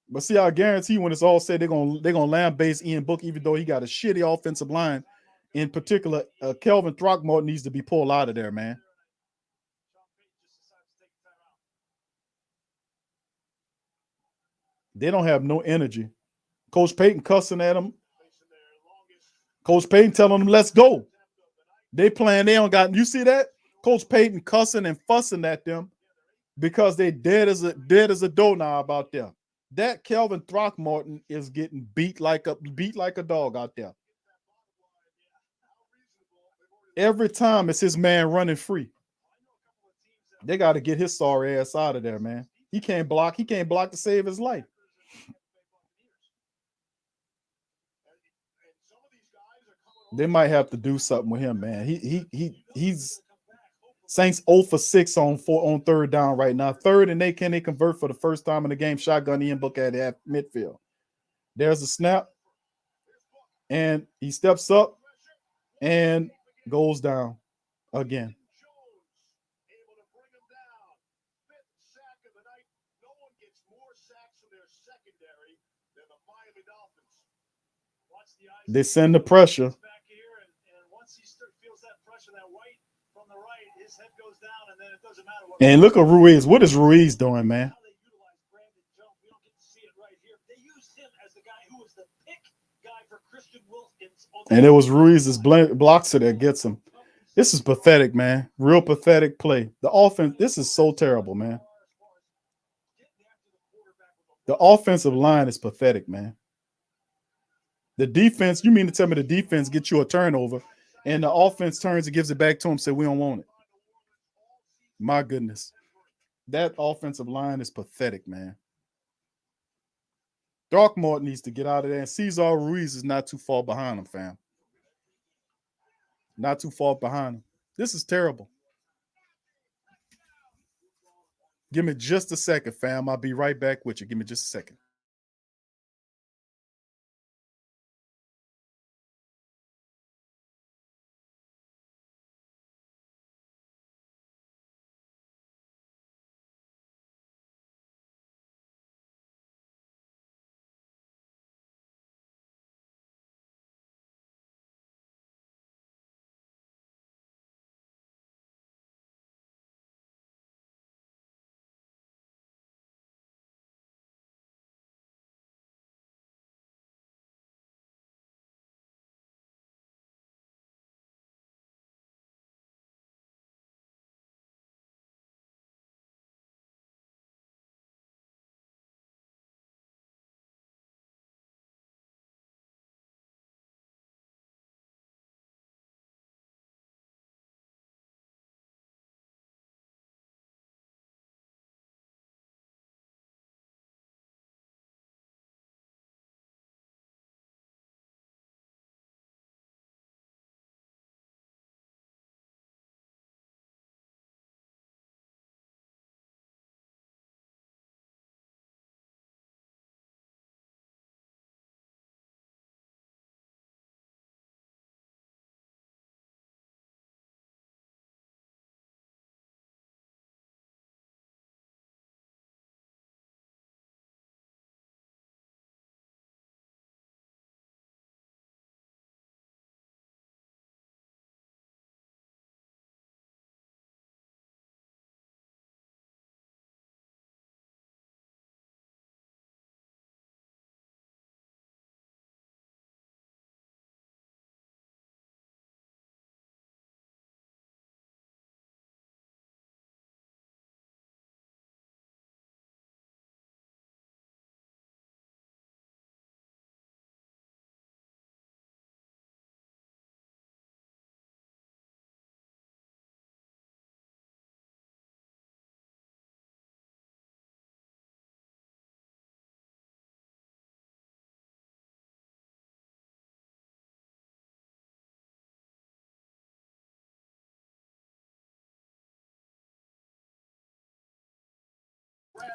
But see, I guarantee when it's all said, they're gonna land base Ian Book, even though he got a shitty offensive line. In particular, Kelvin Throckmorton needs to be pulled out of there, man. They don't have no energy. Coach Payton cussing at them. Coach Payton telling them, let's go. They playing, they don't got, you see that? Coach Payton cussing and fussing at them because they dead as a doorknob out there. That Kelvin Throckmorton is getting beat like a dog out there. Every time it's his man running free. They got to get his sorry ass out of there, man. He can't block. He can't block to save his life. They might have to do something with him, man. He's Saints 0 for 6 on 3rd down right now. 3rd and 8, can they convert for the first time in the game? Shotgun Ian Book at midfield. There's a snap, and he steps up and goes down again. They send the pressure. And look at Ruiz. What is Ruiz doing, man? And it was Ruiz's blocks that gets him. This is pathetic, man. Real pathetic play. The offense, this is so terrible, man. The offensive line is pathetic, man. The defense, you mean to tell me the defense gets you a turnover and the offense turns and gives it back to him, say we don't want it. My goodness. That offensive line is pathetic, man. Throckmorton needs to get out of there. And Cesar Ruiz is not too far behind him, fam. Not too far behind him. This is terrible. Give me just a second, fam. I'll be right back with you. Give me just a second.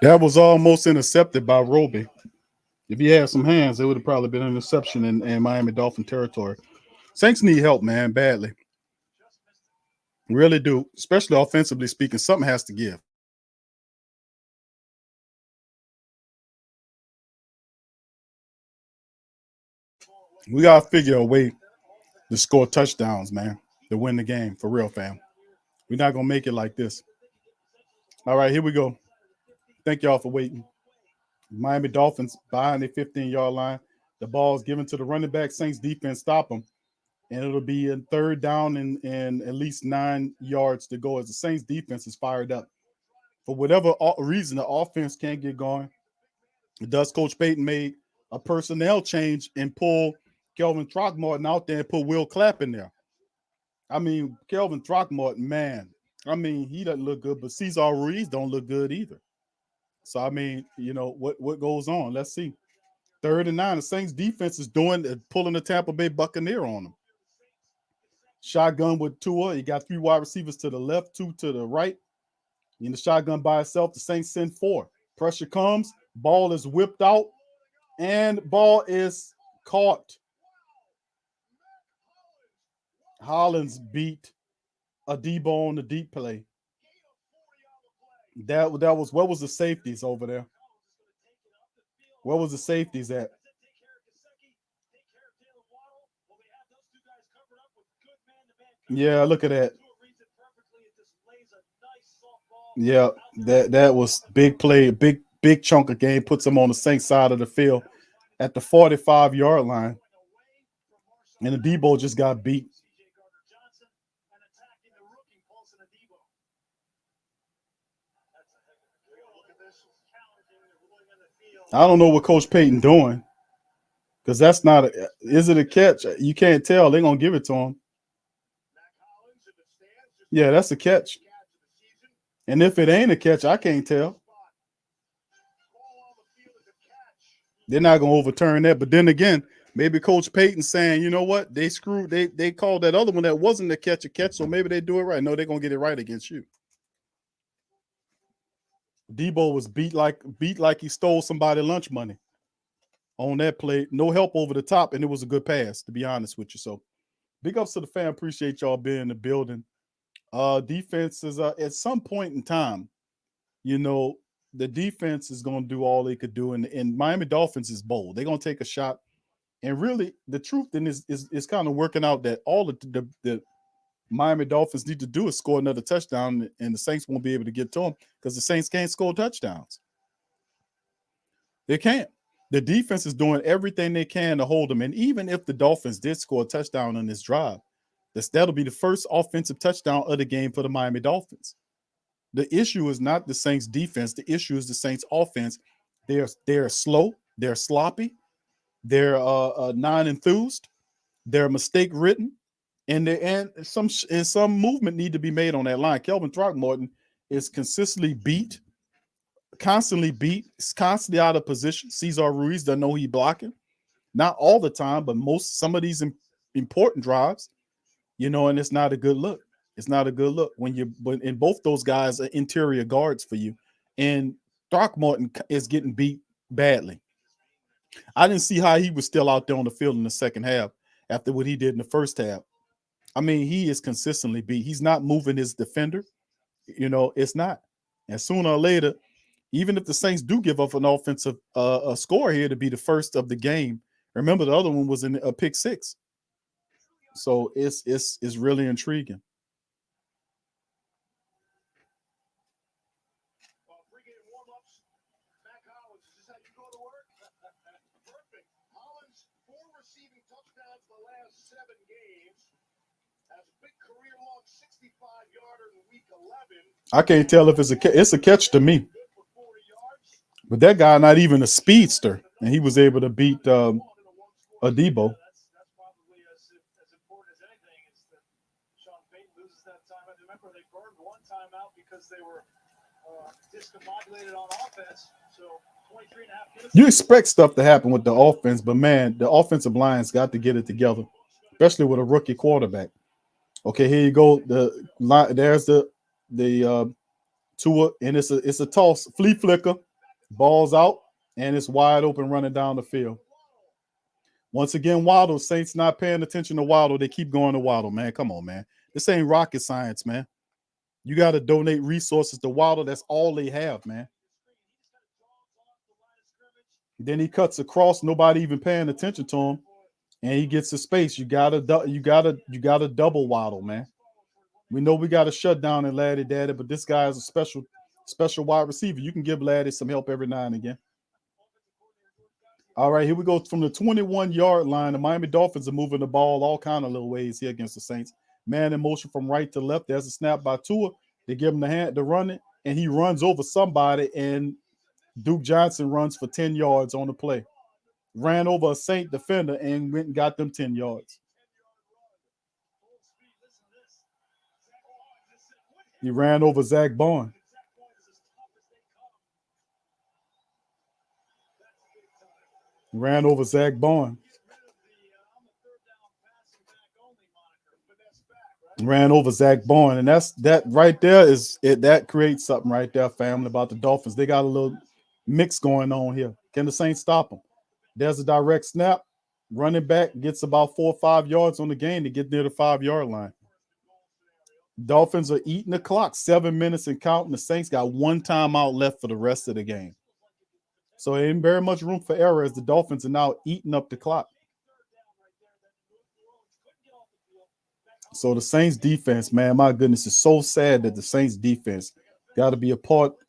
That was almost intercepted by Roby. If he had some hands, it would have probably been an interception in Miami Dolphin territory. Saints need help, man, badly. Really do, especially offensively speaking. Something has to give. We got to figure a way to score touchdowns, man, to win the game, for real, fam. We're not going to make it like this. All right, here we go. Thank y'all for waiting. Miami Dolphins behind the 15-yard line. The ball's given to the running back. Saints defense stop them. And it'll be a third down and at least 9 yards to go as the Saints defense is fired up. For whatever reason, the offense can't get going. Thus, Coach Payton made a personnel change and pull Kelvin Throckmorton out there and put Will Clapp in there. I mean, Kelvin Throckmorton, man, I mean, he doesn't look good, but Cesar Ruiz don't look good either. So, I mean, you know, what goes on? Let's see. 3rd and 9. The Saints defense is pulling the Tampa Bay Buccaneer on them. Shotgun with Tua. You got 3 wide receivers to the left, 2 to the right. In the shotgun by itself, the Saints send 4. Pressure comes. Ball is whipped out. And ball is caught. Hollins beat Adebo on the deep play. That was, what was the safeties over there? Where was the safeties at? Yeah, look at that. Yeah, that was big play, big chunk of game, puts them on the Saints side of the field at the 45-yard line. And Adebo just got beat. I don't know what Coach Payton doing, because that's not is it a catch? You can't tell. They're gonna give it to him. Yeah, that's a catch. And if it ain't a catch, I can't tell. They're not gonna overturn that. But then again, maybe Coach Payton saying, you know what, they screwed. They called that other one that wasn't a catch, so maybe they do it right. No, they're gonna get it right against you. Debo was beat like he stole somebody's lunch money on that play. No help over the top, and it was a good pass, to be honest with you. So big ups to the fan. Appreciate y'all being in the building. Defense is at some point in time, you know, the defense is going to do all they could do, and Miami Dolphins is bold. They're going to take a shot, and really, the truth then is kind of working out that all the Miami Dolphins need to do is score another touchdown, and the Saints won't be able to get to them because the Saints can't score touchdowns. They can't. The defense is doing everything they can to hold them, and even if the Dolphins did score a touchdown on this drive, that'll be the first offensive touchdown of the game for the Miami Dolphins. The issue is not the Saints defense. The issue is the Saints offense. They're slow. They're sloppy. They're non-enthused. They're mistake ridden, and some movement need to be made on that line. Kelvin Throckmorton is constantly beat, constantly out of position. Cesar Ruiz doesn't know he's blocking. Not all the time, but some of these important drives, you know, and it's not a good look. It's not a good look when both those guys are interior guards for you, and Throckmorton is getting beat badly. I didn't see how he was still out there on the field in the second half after what he did in the first half. I mean, he is consistently beat. He's not moving his defender. You know, it's not. And sooner or later, even if the Saints do give up an offensive score here to be the first of the game, remember the other one was in a pick six. So it's really intriguing. I can't tell if it's a catch to me. But that guy not even a speedster, and he was able to beat Adebo. That's probably as important as anything is that Sean Payton loses that time. I remember they burned one timeout because they were discombobulated on offense. So 23 and a half minutes. You expect stuff to happen with the offense, but man, the offensive line's got to get it together, especially with a rookie quarterback. Okay, here you go. There's the Tua, and it's a toss, flea flicker. Ball's out, and it's wide open running down the field. Once again, Waddle. Saints not paying attention to Waddle. They keep going to Waddle, man. Come on, man. This ain't rocket science, man. You got to donate resources to Waddle. That's all they have, man. Then he cuts across, nobody even paying attention to him, and he gets the space. You gotta double Waddle, man. We know we got a shutdown in Laddie Daddy, but this guy is a special wide receiver. You can give Laddie some help every now and again. All right, here we go from the 21-yard line. The Miami Dolphins are moving the ball all kind of little ways here against the Saints. Man in motion from right to left. There's a snap by Tua. They give him the hand to run it, and he runs over somebody, and Duke Johnson runs for 10 yards on the play. Ran over a Saint defender and went and got them 10 yards. He ran over Zach Bourne. Ran over Zach Bourne. Ran over Zach Bourne, and that right there is it. That creates something right there, family, about the Dolphins. They got a little mix going on here. Can the Saints stop them? There's a direct snap. Running back gets about 4 or 5 yards on the game to get near the 5-yard line. Dolphins are eating the clock. 7 minutes and counting. The Saints got 1 timeout left for the rest of the game. So there ain't very much room for error as the Dolphins are now eating up the clock. So the Saints defense, man, my goodness, it's so sad that the Saints defense got to be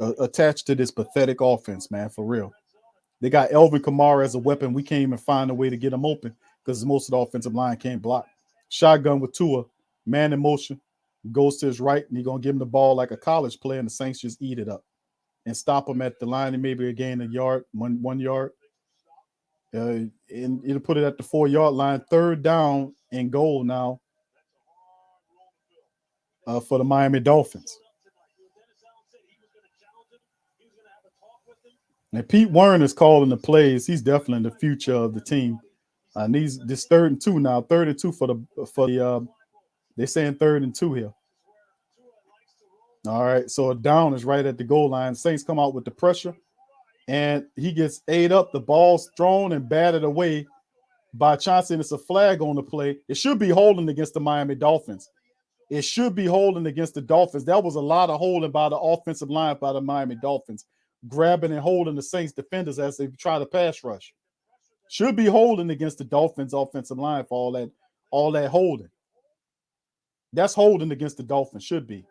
attached to this pathetic offense, man, for real. They got Elvin Kamara as a weapon. We can't even find a way to get him open because most of the offensive line can't block. Shotgun with Tua, man in motion, goes to his right, and he's going to give him the ball like a college player, and the Saints just eat it up and stop him at the line and maybe gain a yard, one yard. And it'll put it at the 4-yard line. 3rd down and goal now for the Miami Dolphins. And Pete Warren is calling the plays. He's definitely the future of the team. And this 3rd and 2 now. 3rd and 2 for the they're saying 3rd and 2 here. All right, so a down is right at the goal line. Saints come out with the pressure, and he gets ate up. The ball's thrown and batted away by Chauncey, and it's a flag on the play. It should be holding against the Miami Dolphins. It should be holding against the Dolphins. That was a lot of holding by the offensive line by the Miami Dolphins, grabbing and holding the Saints defenders as they try to pass rush. Should be holding against the Dolphins offensive line for all that holding. That's holding against the Dolphins, should be.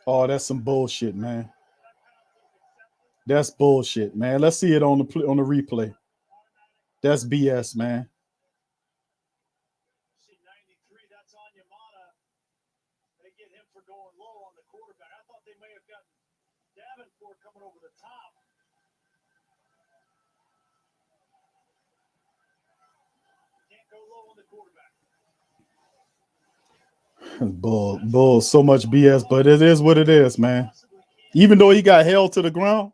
Oh, that's some bullshit, man. That's bullshit, man. Let's see it on the replay. That's BS, man. They get him for going low on the quarterback. I thought they may have gotten Davenport coming over the top. Can't go low on the quarterback. Bull, so much BS, but it is what it is, man. Even though he got held to the ground,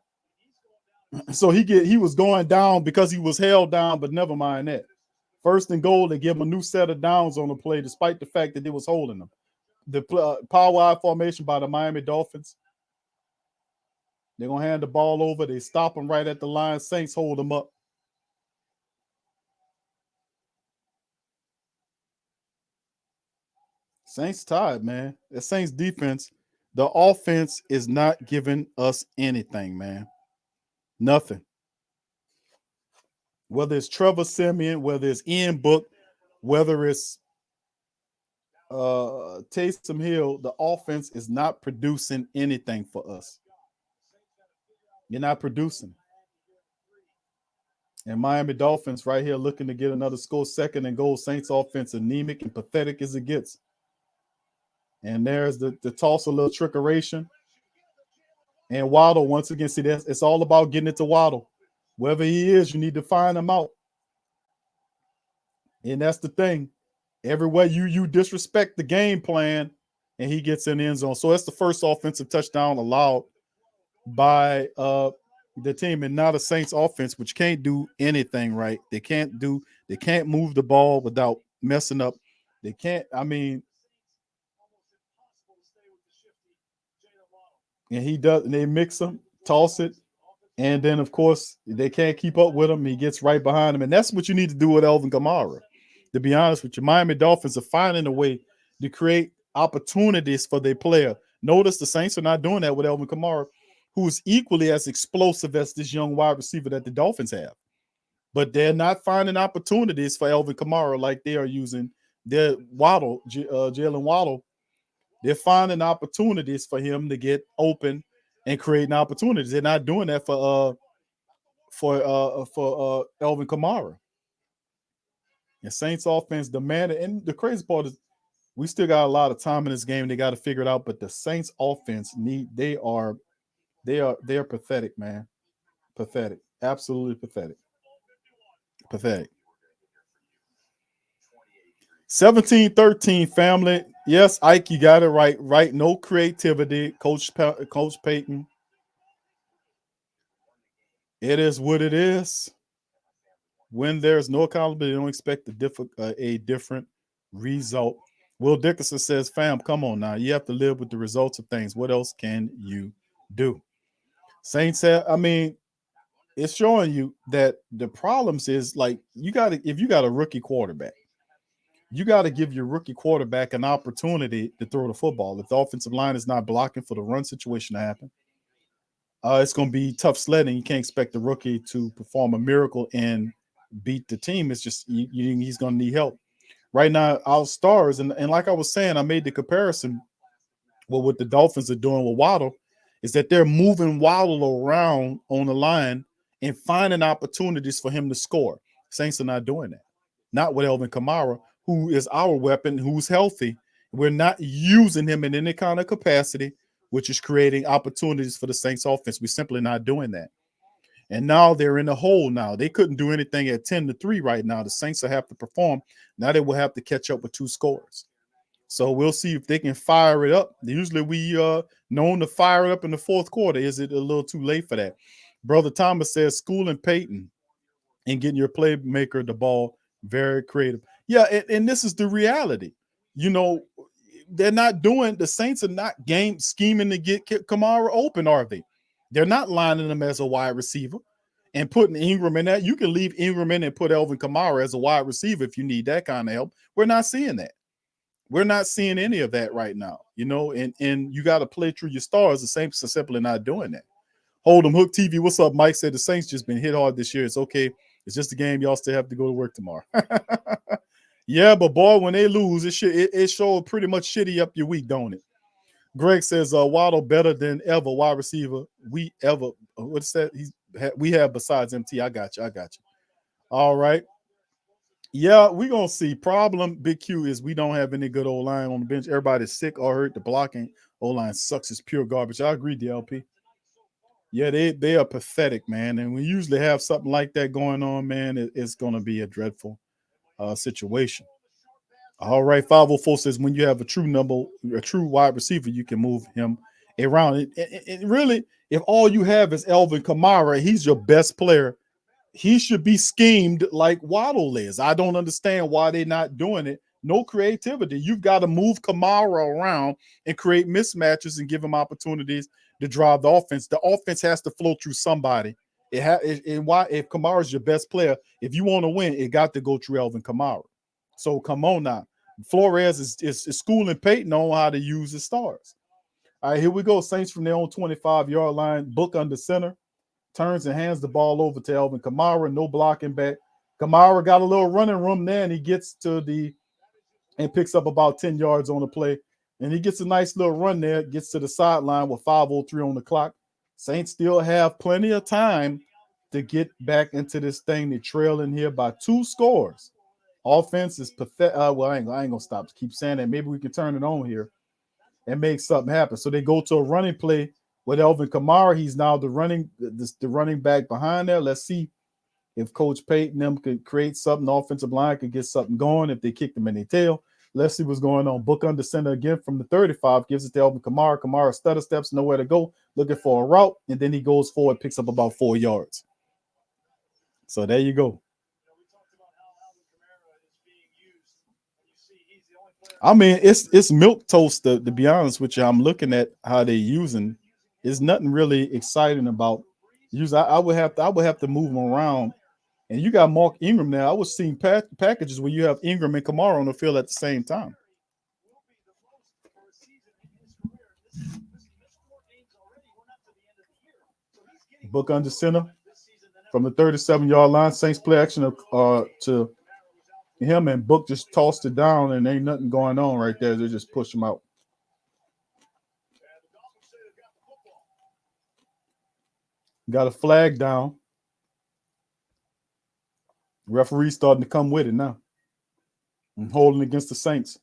so he was going down because he was held down, but never mind that. 1st and goal, they give him a new set of downs on the play, despite the fact that they was holding them. The power wide formation by the Miami Dolphins. They're going to hand the ball over. They stop him right at the line. Saints hold him up. Saints tied, man. The Saints defense, the offense is not giving us anything, man. Nothing. Whether it's Trevor Siemian, whether it's Ian Book, whether it's Taysom Hill, the offense is not producing anything for us. You're not producing. And Miami Dolphins right here looking to get another score. 2nd and goal. Saints offense anemic and pathetic as it gets. And there's the toss, a little trickeration. And Waddle, once again, see, it's all about getting it to Waddle. Wherever he is, you need to find him out. And that's the thing. Everywhere you disrespect the game plan, and he gets in the end zone. So that's the first offensive touchdown allowed by the team, and not a Saints offense, which can't do anything right. They can't move the ball without messing up. They can't. I mean, and he does. And they mix them, toss it, and then of course they can't keep up with him. He gets right behind him, and that's what you need to do with Alvin Kamara. To be honest with you, Miami Dolphins are finding a way to create opportunities for their player. Notice the Saints are not doing that with Alvin Kamara, who is equally as explosive as this young wide receiver that the Dolphins have. But they're not finding opportunities for Alvin Kamara like they are using their Waddle, Jalen Waddle. They're finding opportunities for him to get open and creating opportunities. They're not doing that for Alvin Kamara. And Saints offense demanded, and the crazy part is we still got a lot of time in this game. They got to figure it out. But the Saints offense they are pathetic, man. Pathetic. Absolutely pathetic. Pathetic. 17-13, family. Yes, Ike, you got it right. Right. No creativity. Coach Payton. It is what it is. When there's no accountability, don't expect a different result. Will Dickerson says, fam, come on now. You have to live with the results of things. What else can you do? Saints have, I mean, it's showing you that the problems is like if you got a rookie quarterback, you got to give your rookie quarterback an opportunity to throw the football. If the offensive line is not blocking for the run situation to happen, it's going to be tough sledding. You can't expect the rookie to perform a miracle and beat the team. It's just he's going to need help. Right now, our stars, and like I was saying, I made the comparison with what the Dolphins are doing with Waddle, is that they're moving Waddle around on the line and finding opportunities for him to score. Saints are not doing that. Not with Alvin Kamara, who is our weapon, who's healthy. We're not using him in any kind of capacity, which is creating opportunities for the Saints offense. We're simply not doing that. And now they're in a hole now. They couldn't do anything at 10-3 right now. The Saints will have to perform. Now they will have to catch up with 2 scores. So we'll see if they can fire it up. Usually we known to fire it up in the fourth quarter. Is it a little too late for that? Brother Thomas says schooling Payton and getting your playmaker the ball, very creative. Yeah, and this is the reality. You know, they're not doing, the Saints are not game scheming to get Kamara open, are they? They're not lining him as a wide receiver and putting Ingram in that. You can leave Ingram in and put Alvin Kamara as a wide receiver if you need that kind of help. We're not seeing that. We're not seeing any of that right now, you know, and you got to play through your stars. The Saints are simply not doing that. Hold'em Hook TV, what's up? Mike said the Saints just been hit hard this year. It's okay. It's just a game. Y'all still have to go to work tomorrow. Yeah, but boy, when they lose, it showed pretty much shitty up your week, don't it? Greg says Waddle better than ever wide receiver we ever. What's that? We have besides MT. I got you. All right. Yeah, we're going to see. Problem, Big Q, is we don't have any good O-line on the bench. Everybody's sick or hurt. The blocking O-line sucks. It's pure garbage. I agree, DLP. Yeah, they are pathetic, man. And we usually have something like that going on, man. It's going to be a dreadful situation. All right, 504 says when you have a true wide receiver, you can move him around. It really, if all you have is Alvin Kamara, he's your best player. He should be schemed like Waddle is. I don't understand why they're not doing it. No creativity. You've got to move Kamara around and create mismatches and give him opportunities to drive the offense. The offense has to flow through somebody. If Kamara's your best player, if you want to win, it got to go through Alvin Kamara. So come on now. Flores is schooling Payton on how to use his stars. All right, here we go. Saints from their own 25-yard line. Book under center. Turns and hands the ball over to Alvin Kamara. No blocking back. Kamara got a little running room there, and he gets and picks up about 10 yards on the play. And he gets a nice little run there, gets to the sideline with 5:03 on the clock. Saints still have plenty of time to get back into this thing. They trail in here by 2 scores. Offense is pathetic. Well, I ain't going to stop. Keep saying that. Maybe we can turn it on here and make something happen. So they go to a running play with Alvin Kamara. He's now the running back behind there. Let's see if Coach Payton them could create something. The offensive line could get something going if they kick them in their tail. Let's see what's going on. Book under center again from the 35. Gives it to Alvin Kamara. Kamara stutter steps, nowhere to go. Looking for a route. And then he goes forward, picks up about 4 yards. So there you go. I mean, it's milk toast. To be honest with you, I'm looking at how they're using. There's nothing really exciting about use. I would have to move them around. And you got Mark Ingram now. I was seeing packages where you have Ingram and Kamara on the field at the same time. Book under center from the 37-yard line. Saints play action to him, and Book just tossed it down, and ain't nothing going on right there. They just push him out. Got a flag down. Referee starting to come with it now. And holding against the Saints.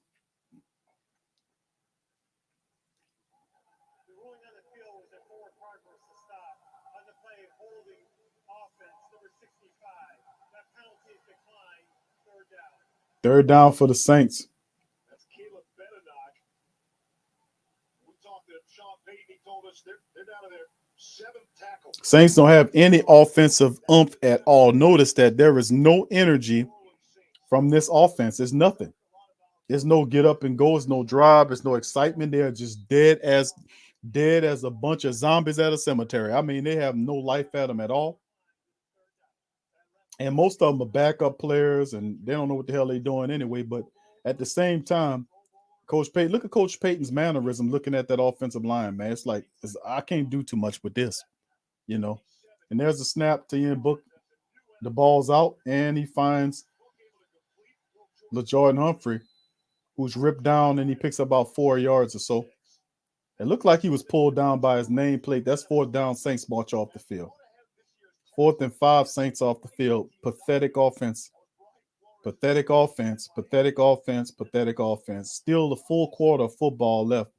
Third down for the Saints.
That's Caleb Benenoch. We talked to Sean Payton. He told us they're down to their 7th tackle.
Saints don't have any offensive oomph at all. Notice that there is no energy from this offense. There's nothing. There's no get up and go. There's no drive. There's no excitement. They're just dead as a bunch of zombies at a cemetery. I mean, they have no life at them at all. And most of them are backup players, and they don't know what the hell they're doing anyway. But at the same time, Coach Payton, look at Coach Payton's mannerism looking at that offensive line, man. It's like, I can't do too much with this, you know. And there's a snap to end Book. The ball's out, and he finds LaJordan Humphrey, who's ripped down, and he picks up about 4 yards or so. It looked like he was pulled down by his nameplate. That's 4th down. Saints march off the field. 4th and 5, Saints off the field. Pathetic offense. Pathetic offense. Pathetic offense. Pathetic offense. Still a full quarter of football left.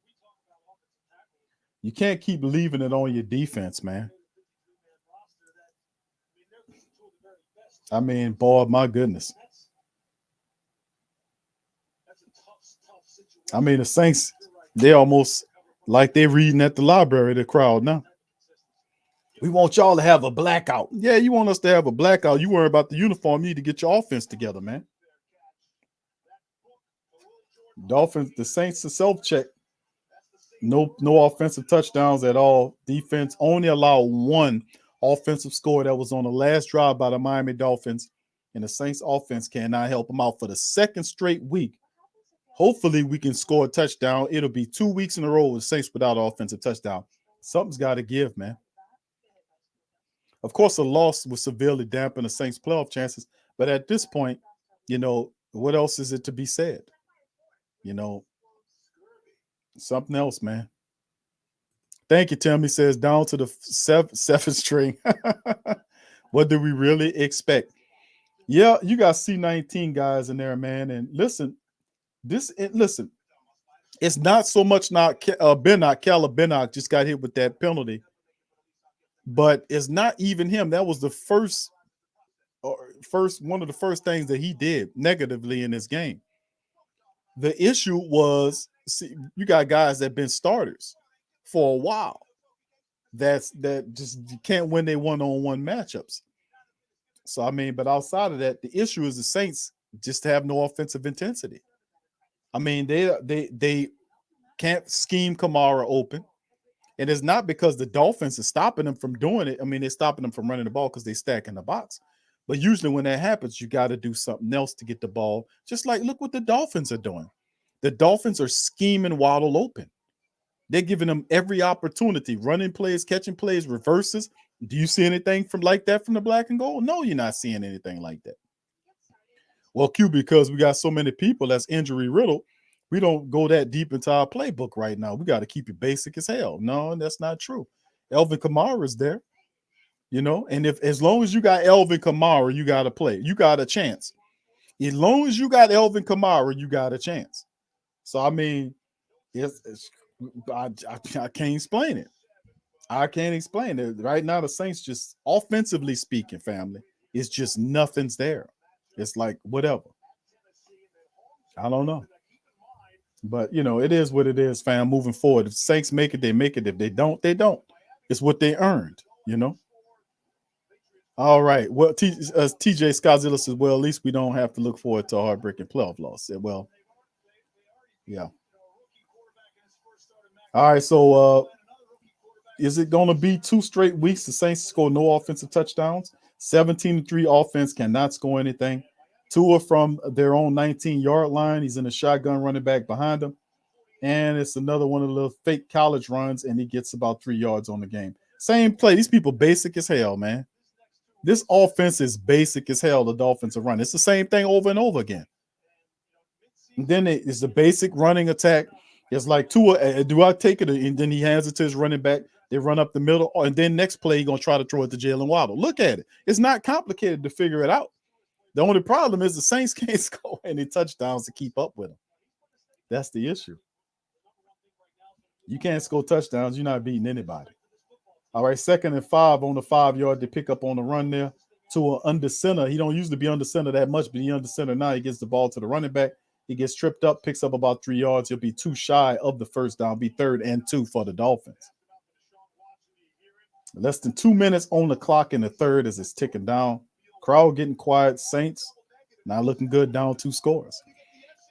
You can't keep leaving it on your defense, man. I mean, boy, my goodness. I mean, the Saints, they almost like they're reading at the library, the crowd now. We want y'all to have a blackout. Yeah, you want us to have a blackout. You worry about the uniform. You need to get your offense together, man. Dolphins, the Saints, the self-check. No offensive touchdowns at all. Defense only allowed 1 offensive score that was on the last drive by the Miami Dolphins. And the Saints offense cannot help them out for the 2nd straight week. Hopefully we can score a touchdown. It'll be 2 weeks in a row with Saints without an offensive touchdown. Something's got to give, man. Of course, a loss would severely dampen the Saints' playoff chances. But at this point, you know, what else is it to be said? You know, something else, man. Thank you, Tim. He says down to the 7th string. What do we really expect? Yeah, you got C19 guys in there, man. And listen, it's not so much not Caleb Bennock just got hit with that penalty. But it's not even him. That was the first one of the first things that he did negatively in this game. The issue was, see, you got guys that have been starters for a while. That just can't win their one-on-one matchups. So I mean, but outside of that, the issue is the Saints just have no offensive intensity. I mean, they can't scheme Kamara open. And it's not because the Dolphins are stopping them from doing it. I mean, they're stopping them from running the ball because they stack in the box. But usually when that happens, you got to do something else to get the ball. Just like, look what the Dolphins are doing. The Dolphins are scheming Waddle open. They're giving them every opportunity, running plays, catching plays, reverses. Do you see anything from like that from the black and gold? No, you're not seeing anything like that. Well, Q, because we got so many people that's injury riddled, we don't go that deep into our playbook right now. We got to keep it basic as hell. No, that's not true. Elvin Kamara is there, you know, and as long as you got Elvin Kamara, you got to play. You got a chance. As long as you got Elvin Kamara, you got a chance. So, I mean, I can't explain it. I can't explain it. Right now, the Saints just offensively speaking, family, it's just nothing's there. It's like whatever. I don't know. But, you know, it is what it is, fam, moving forward. If Saints make it, they make it. If they don't, they don't. It's what they earned, you know. All right. Well, TJ Scotzilla says, well, at least we don't have to look forward to a heartbreaking playoff loss. Well, Yeah. All right, so is it going to be 2 straight weeks the Saints score no offensive touchdowns? 17-3 offense cannot score anything. Tua from their own 19-yard line. He's in a shotgun running back behind him. And it's another one of the little fake college runs, and he gets about 3 yards on the game. Same play. These people basic as hell, man. This offense is basic as hell, the Dolphins are running. It's the same thing over and over again. And then it's the basic running attack. It's like Tua, do I take it? And then he hands it to his running back. They run up the middle. And then next play, he's going to try to throw it to Jalen Waddle. Look at it. It's not complicated to figure it out. The only problem is the Saints can't score any touchdowns to keep up with them. That's the issue. You can't score touchdowns. You're not beating anybody. All right, 2nd and 5 on the 5-yard. They pick up on the run there to an under center. He don't usually be under center that much, but he under center now. He gets the ball to the running back. He gets tripped up, picks up about 3 yards. He'll be 2 shy of the first down. Be 3rd and 2 for the Dolphins. Less than 2 minutes on the clock in the third as it's ticking down. Crowd getting quiet. Saints not looking good, down 2 scores.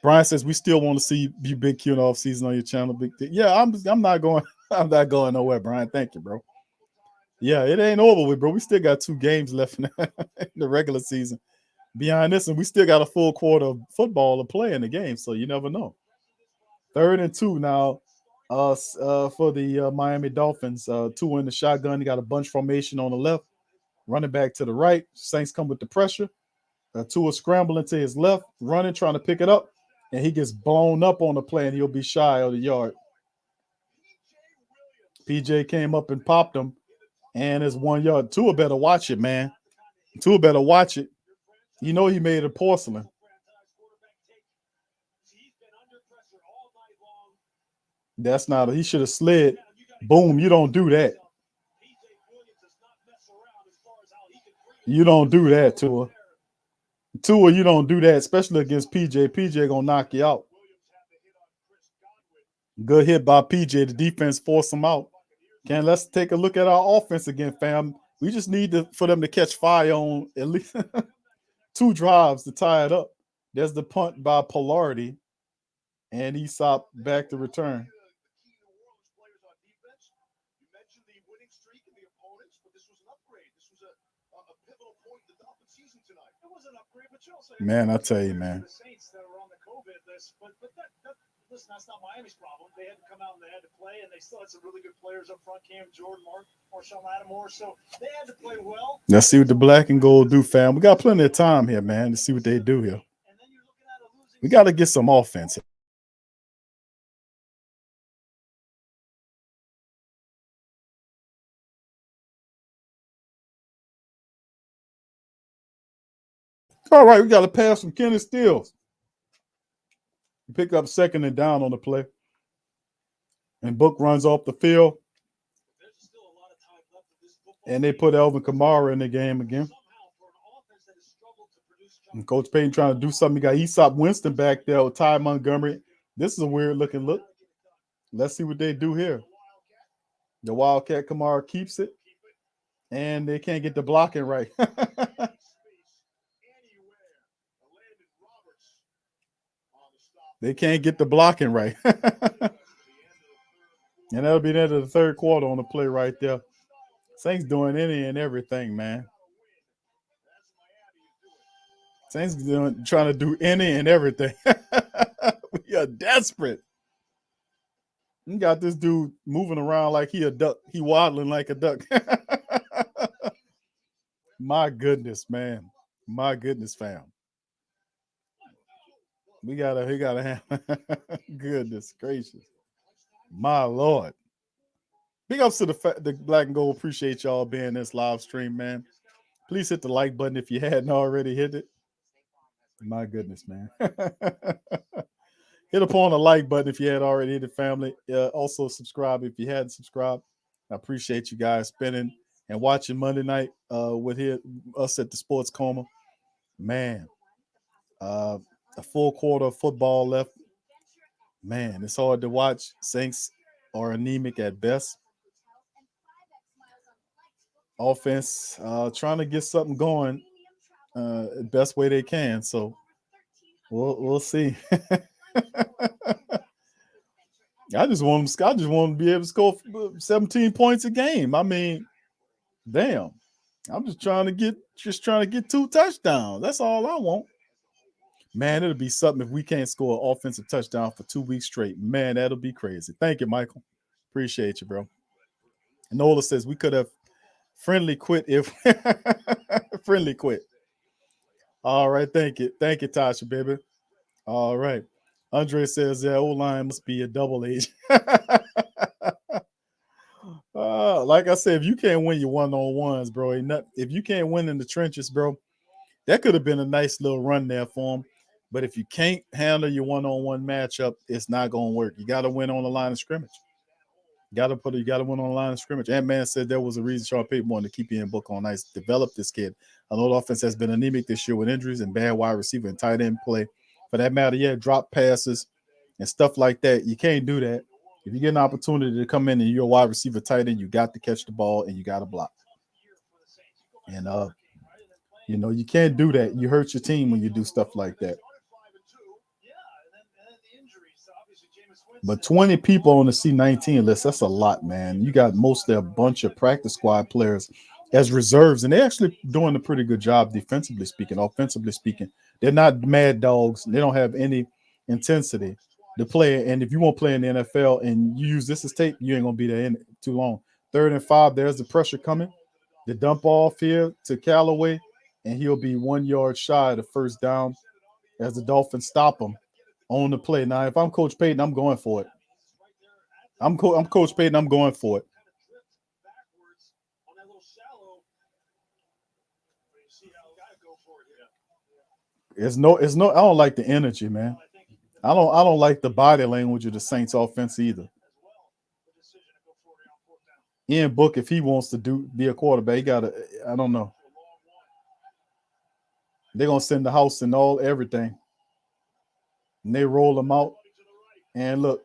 Brian says we still want to see you Big Q in the offseason on your channel. Big thing. Yeah, I'm not going. I'm not going nowhere, Brian. Thank you, bro. Yeah, it ain't over with, bro. We still got 2 games left in the regular season. Beyond this, and we still got a full quarter of football to play in the game, so you never know. 3rd and 2 now for the Miami Dolphins. 2 in the shotgun. He got a bunch formation on the left, running back to the right. Saints come with the pressure. Tua scrambling to his left, running, trying to pick it up, and he gets blown up on the play, and he'll be shy of the yard. PJ came up and popped him, and it's 1 yard. Tua better watch it, man. Tua better watch it. You know he made it porcelain. That's not. He should have slid. Boom. You don't do that. You don't do that, Tua. Tua, you don't do that, especially against PJ. PJ gonna knock you out. Good hit by PJ. The defense forced him out. Let's take a look at our offense again, fam. We just need for them to catch fire on at least 2 drives to tie it up. There's the punt by Polarity, and Aesop back to return. Man, I tell you, man.
Listen, that's not Miami's problem. They had to come out and they had to play, and they still had some really good players up front. Cam Jordan, Marshawn Lattimore. So they had to play well.
Let's see what the black and gold do, fam. We got plenty of time here, man, to see what they do here. We got to get some offense. All right, we got to pass from Kenny Stills. Pick up 2nd and down on the play. And Book runs off the field. And they put Alvin Kamara in the game again. And Coach Payton trying to do something. He got Aesop Winston back there with Ty Montgomery. This is a weird looking look. Let's see what they do here. The Wildcat Kamara keeps it. And they can't get the blocking right. They can't get the blocking right. And that'll be the end of the 3rd quarter on the play right there. Saints doing any and everything, man. Saints trying to do any and everything. We are desperate. You got this dude moving around like he a duck. He waddling like a duck. My goodness, man. My goodness, fam. We gotta have goodness gracious. My Lord. Big ups to the Black and Gold. Appreciate y'all being in this live stream, man. Please hit the like button if you hadn't already hit it. My goodness, man. Hit upon the like button if you had already hit it, family. Also subscribe if you hadn't subscribed. I appreciate you guys spending and watching Monday night with us at the Sports Coma. Man, a full quarter of football left. Man, it's hard to watch. Saints are anemic at best. Offense trying to get something going the best way they can. So we'll see. I just want to be able to score 17 points a game. I mean, damn. I'm just trying to get 2 touchdowns. That's all I want. Man, it'll be something if we can't score an offensive touchdown for 2 weeks straight. Man, that'll be crazy. Thank you, Michael. Appreciate you, bro. Nola says we could have friendly quit if friendly quit. All right, thank you. Thank you, Tasha, baby. All right. Andre says, yeah, O-line must be a double agent. Like I said, if you can't win your one-on-ones, bro, if you can't win in the trenches, bro, that could have been a nice little run there for him. But if you can't handle your one-on-one matchup, it's not going to work. You got to win on the line of scrimmage. You got to win on the line of scrimmage. Ant-Man said there was a reason Sean Payton wanted to keep Ian Book on ice, develop this kid. I know the offense has been anemic this year with injuries and bad wide receiver and tight end play. For that matter, yeah, drop passes and stuff like that. You can't do that. If you get an opportunity to come in and you're a wide receiver tight end, you got to catch the ball and you got to block. And you can't do that. You hurt your team when you do stuff like that. But 20 people on the C-19 list, that's a lot, man. You got mostly a bunch of practice squad players as reserves, and they're actually doing a pretty good job defensively speaking, offensively speaking. They're not mad dogs. They don't have any intensity to play. And if you won't play in the NFL and you use this as tape, you ain't going to be there in too long. 3rd and 5, there's the pressure coming. The dump off here to Callaway, and he'll be 1 yard shy of the first down as the Dolphins stop him on the play. Now, if I'm Coach Payton, I'm going for it. I'm Coach Payton. I'm going for it. It's no. I don't like the energy, man. I don't like the body language of the Saints offense either. Ian Book, if he wants to be a quarterback, he gotta. I don't know. They're gonna send the house and everything. And they roll them out. And look,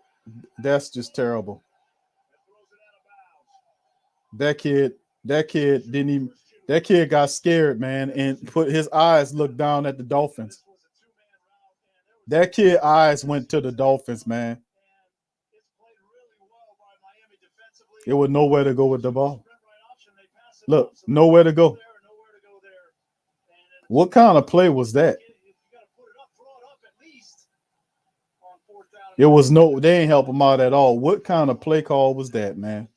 that's just terrible. That kid got scared, man, and put his eyes looked down at the Dolphins. That kid eyes went to the Dolphins, man. It was nowhere to go with the ball. Look, nowhere to go. What kind of play was that? It was they ain't help him out at all. What kind of play call was that, man?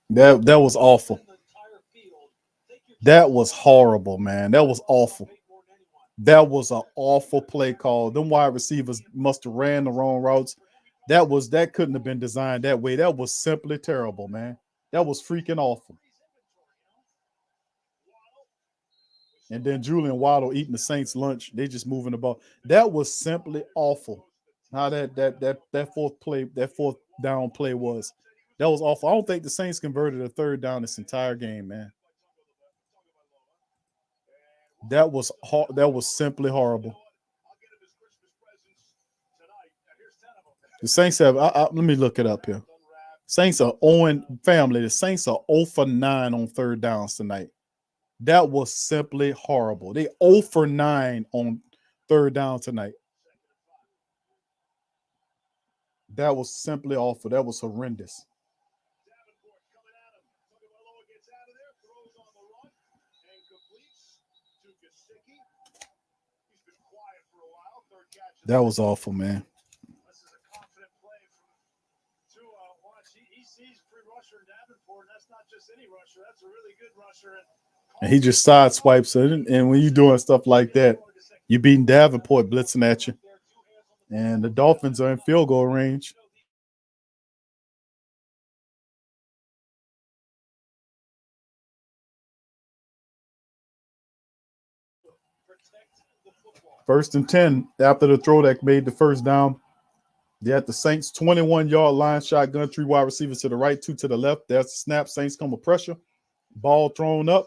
That was awful. That was horrible, man. That was awful. That was an awful play call. Them wide receivers must have ran the wrong routes. That couldn't have been designed that way. That was simply terrible, man. That was freaking awful. And then Julian Waddle eating the Saints lunch. They just moving the ball. That was simply awful. How that fourth down play was. That was awful. I don't think the Saints converted a 3rd down this entire game, man. That was simply horrible. The Saints have. Let me look it up here. Saints are 0 family. The Saints are 0 for 9 on 3rd downs tonight. That was simply horrible. They 0 for 9 on 3rd down tonight. That was simply awful. That was horrendous. That was awful, man. And he just sideswipes it. And when you're doing stuff like that, you're beating Davenport blitzing at you. And the Dolphins are in field goal range. First and 10 after the throw that made the first down. They're at the Saints 21-yard line, shotgun, 3 wide receivers to the right, 2 to the left. There's the snap. Saints come with pressure. Ball thrown up,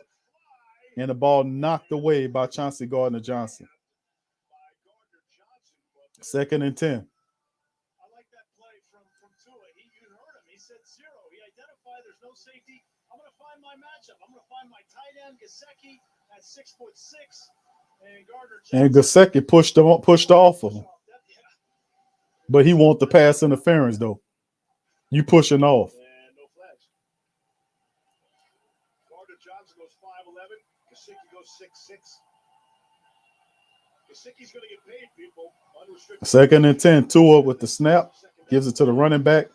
and the ball knocked away by Chauncey Gardner-Johnson. 2nd and 10.
I like that play from Tua. You heard him. He said 0. He identified there's no safety. I'm going to find my matchup. I'm going to find my tight end, Gesicki, at 6'6",
And Gesicki pushed off of him. But he wants the pass interference, though. You pushing off.
And no flags. Gardner Johnson goes 5'11". Gesicki goes 6'6". Gesicki's going to get paid, people. Unrestricted.
2nd and 10. Tua with the snap. Gives it to the running back.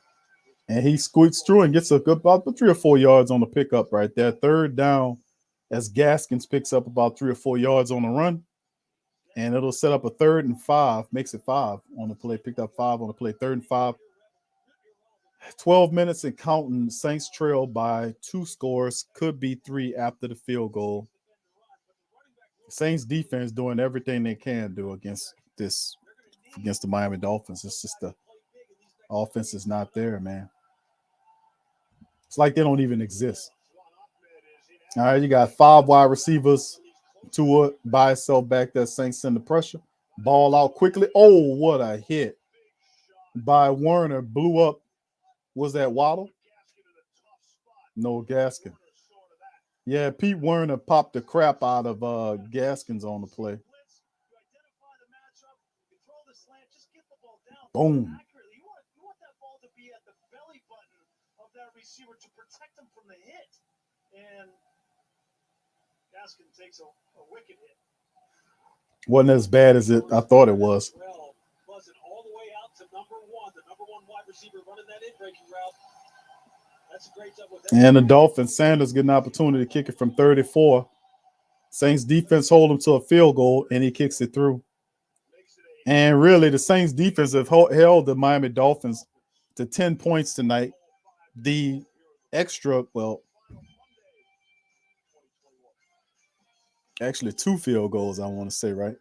And he squeaks through and gets about 3 or 4 yards on the pickup right there. 3rd down as Gaskins picks up about 3 or 4 yards on the run. And it'll set up a 3rd and 5. Makes it 5 on the play. Picked up 5 on the play. 3rd and 5. 12 minutes and counting. Saints trail by 2 scores. Could be 3 after the field goal. Saints defense doing everything they can do against the Miami Dolphins. It's just the offense is not there, man. It's like they don't even exist. All right, you got 5 wide receivers. Tua by itself back there. Saints send the pressure. Ball out quickly. Oh, what a hit by Werner. Blew up. Was that Waddle? No, Gaskin. Yeah, Pete Werner popped the crap out of Gaskins on the play. Boom.
You want that ball to be at the belly button of that receiver to protect him from the hit. And Gaskin takes a wicked hit.
Wasn't as bad as I thought it was.
Well, buzzing all the way out to number 1, the number 1 wide receiver running that in-breaking route. That's a great job with that.
And the Dolphins, Sanders get an opportunity to kick it from 34. Saints defense hold him to a field goal, and he kicks it through. And really, the Saints defense have held the Miami Dolphins to 10 points tonight. The extra, actually 2 field goals, I want to say, right?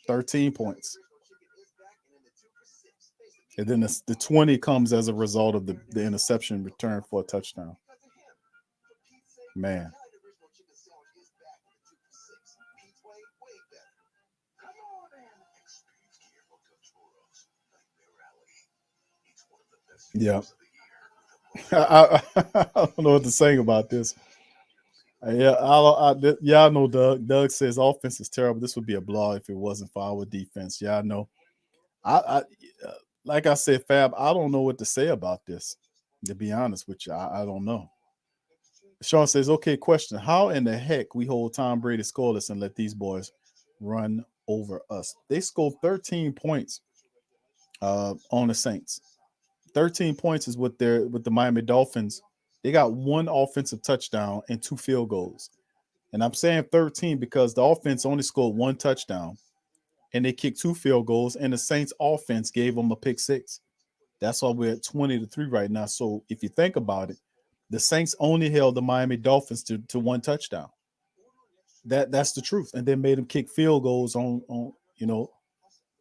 13 points. And then the 20 comes as a result of the interception return for a touchdown. Man. Yeah. I don't know what to say about this. Yeah, I know Doug. Doug says offense is terrible. This would be a blowout if it wasn't for our defense. Yeah, I know. I like I said, Fab, I don't know what to say about this. To be honest with you, I don't know. Sean says, okay, question. How in the heck we hold Tom Brady scoreless and let these boys run over us? They scored 13 points on the Saints. 13 points is with the Miami Dolphins. They got 1 offensive touchdown and 2 field goals. And I'm saying 13 because the offense only scored 1 touchdown and they kicked 2 field goals, and the Saints offense gave them a pick 6. That's why we're at 20-3 right now. So if you think about it, the Saints only held the Miami Dolphins to 1 touchdown. That's the truth. And then made them kick field goals on to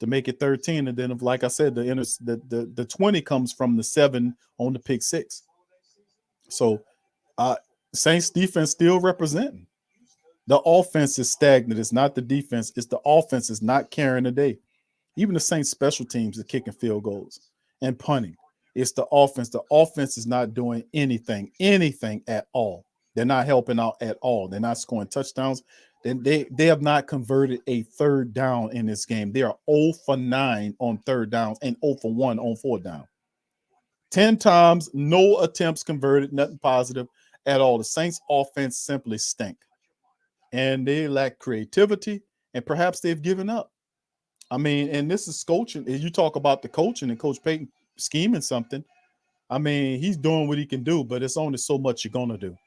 make it 13. And then, like I said, the 20 comes from the 7 on the pick 6. So Saints defense still representing. The offense is stagnant. It's not the defense. It's the offense is not carrying the day. Even the Saints special teams are kicking field goals and punting. It's the offense. The offense is not doing anything at all. They're not helping out at all. They're not scoring touchdowns. They have not converted a 3rd down in this game. They are 0 for 9 on 3rd downs and 0 for 1 on 4th down. 10 times, no attempts converted, nothing positive at all. The Saints offense simply stink. And they lack creativity, and perhaps they've given up. I mean, and this is coaching. You talk about the coaching and Coach Payton scheming something. I mean, he's doing what he can do, but it's only so much you're going to do.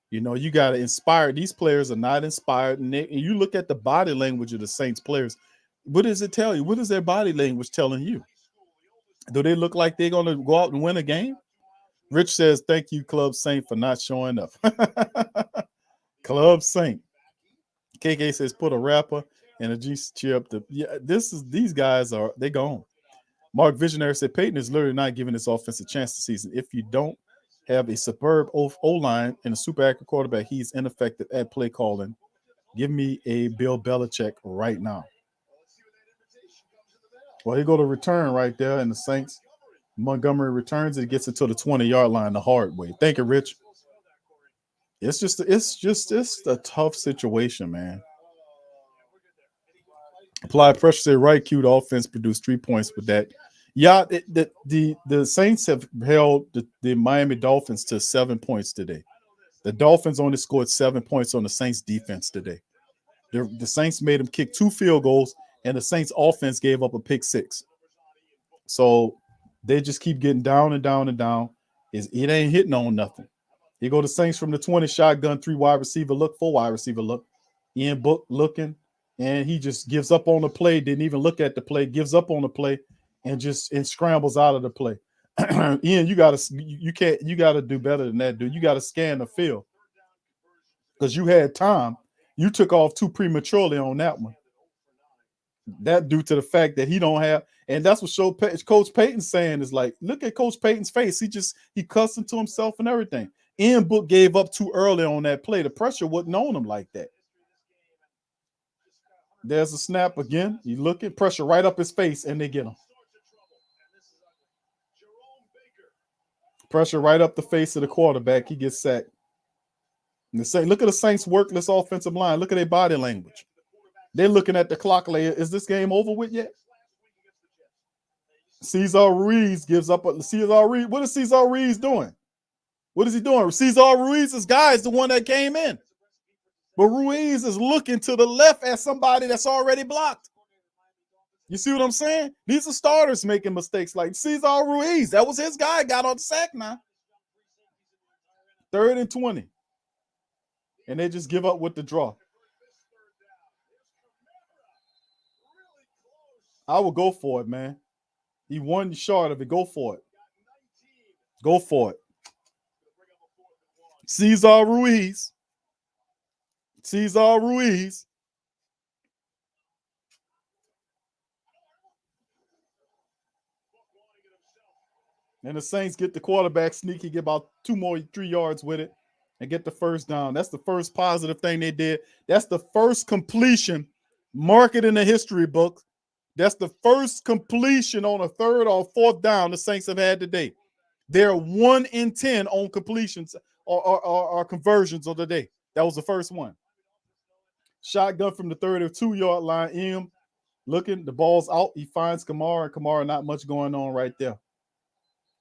You got to inspire. These players are not inspired. And you look at the body language of the Saints players. What does it tell you? What is their body language telling you? Do they look like they're going to go out and win a game? Rich says, thank you, Club Saint, for not showing up. Club Saint. KK says, put a rapper and a G chip. These guys they gone. Mark Visionary said, Payton is literally not giving this offense a chance this season. If you don't have a superb O-line and a super accurate quarterback, he's ineffective at play calling. Give me a Bill Belichick right now. Well, he go to return right there, and the Saints. Montgomery returns. It gets it to the 20-yard line the hard way. Thank you, Rich. It's a tough situation, man. Apply pressure, say right cue. The offense produced 3 points with that. Yeah, the Saints have held the Miami Dolphins to 7 points today. The Dolphins only scored 7 points on the Saints defense today. The Saints made them kick 2 field goals, and the Saints offense gave up a pick 6. So they just keep getting down and down and down. It ain't hitting on nothing. You go to Saints from the 20, shotgun, 3 wide receiver look, 4 wide receiver look. Ian Book looking, and he just gives up on the play, didn't even look at the play, gives up on the play, and scrambles out of the play. Ian, you gotta do better than that, dude. You gotta scan the field because you had time. You took off too prematurely on that one. That due to the fact that he don't have, and that's what Coach Payton's saying is like, look at Coach Payton's face. He cussing to himself and everything. Ian Book gave up too early on that play. The pressure wasn't on him like that. There's a snap again. You looking, pressure right up his face, and they get him. Pressure right up the face of the quarterback. He gets sacked. And look at the Saints' workless offensive line. Look at their body language. They're looking at the clock layer. Is this game over with yet? Cesar Ruiz gives up. What is Cesar Ruiz doing? What is he doing? Cesar Ruiz's guy is the one that came in. But Ruiz is looking to the left at somebody that's already blocked. You see what I'm saying? These are starters making mistakes like Cesar Ruiz. That was his guy, got on the sack now. 3rd and 20. And they just give up with the draw. I will go for it, man. He won short of it. Go for it. Go for it. Cesar Ruiz. Cesar Ruiz. And the Saints get the quarterback sneaky, get about 3 yards with it, and get the first down. That's the first positive thing they did. That's the first completion, mark it in the history book. That's the first completion on a 3rd or 4th down the Saints have had today. They're 1 in 10 on completions or conversions of the day. That was the first one. Shotgun from the 32-yard line. M looking, the ball's out. He finds Kamara, and Kamara not much going on right there.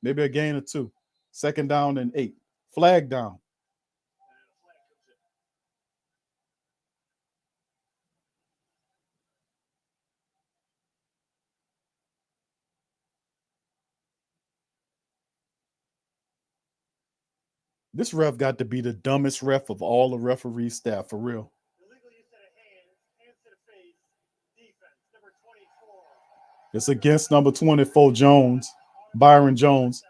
Maybe a gain or 2. 2nd down and 8. Flag down. This ref got to be the dumbest ref of all the referee staff, for real. It's against number 24, Jones, Byron Jones.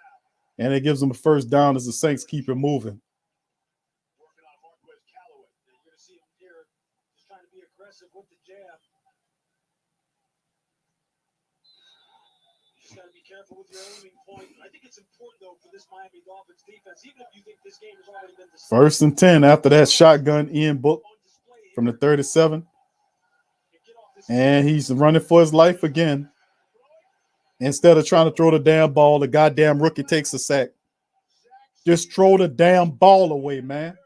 And it gives them a first down as the Saints keep it moving.
Careful with your aiming point. I think it's important, though, for this Miami Dolphins defense, even if you think this game has already been decided.
1st and 10 after that shotgun, Ian Book from the 37. And he's running for his life again. Instead of trying to throw the damn ball, the goddamn rookie takes a sack. Just throw the damn ball away, man.